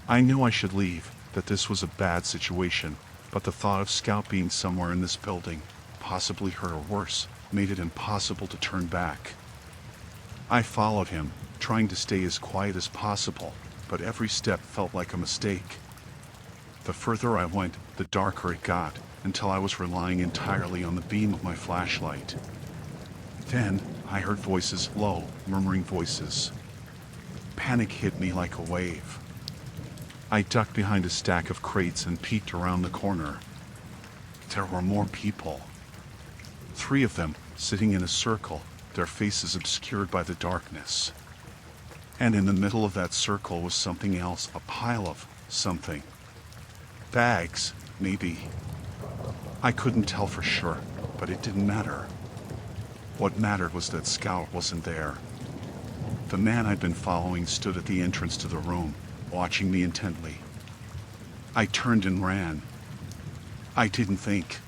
I knew I should leave, that this was a bad situation, but the thought of Scout being somewhere in this building, possibly hurt or worse, made it impossible to turn back. I followed him, trying to stay as quiet as possible, but every step felt like a mistake. The further I went, the darker it got, until I was relying entirely on the beam of my flashlight. Then, I heard voices, low, murmuring voices. Panic hit me like a wave. I ducked behind a stack of crates and peeked around the corner. There were more people. 3 of them, sitting in a circle, their faces obscured by the darkness. And in the middle of that circle was something else, a pile of something. Bags, maybe. I couldn't tell for sure, but it didn't matter. What mattered was that Scout wasn't there. The man I'd been following stood at the entrance to the room, watching me intently. I turned and ran. I didn't think.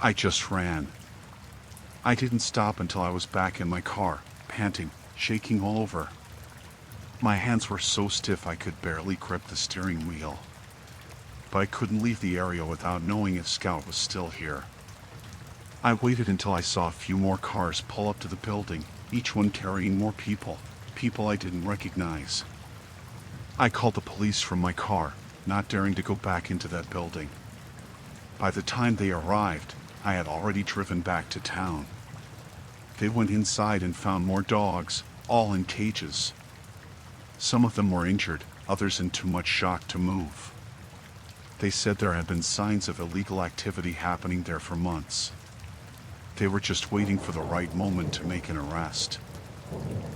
I just ran. I didn't stop until I was back in my car, panting, shaking all over. My hands were so stiff I could barely grip the steering wheel. But I couldn't leave the area without knowing if Scout was still here. I waited until I saw a few more cars pull up to the building, each one carrying more people I didn't recognize. I called the police from my car, not daring to go back into that building. By the time they arrived, I had already driven back to town. They went inside and found more dogs, all in cages. Some of them were injured, others in too much shock to move. They said there had been signs of illegal activity happening there for months. They were just waiting for the right moment to make an arrest.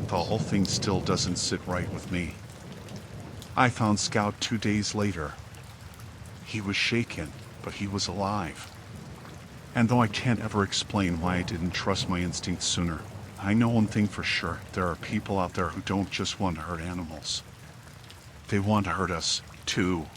The whole thing still doesn't sit right with me. I found Scout 2 days later. He was shaken, but he was alive. And though I can't ever explain why I didn't trust my instincts sooner, I know one thing for sure: there are people out there who don't just want to hurt animals. They want to hurt us, too.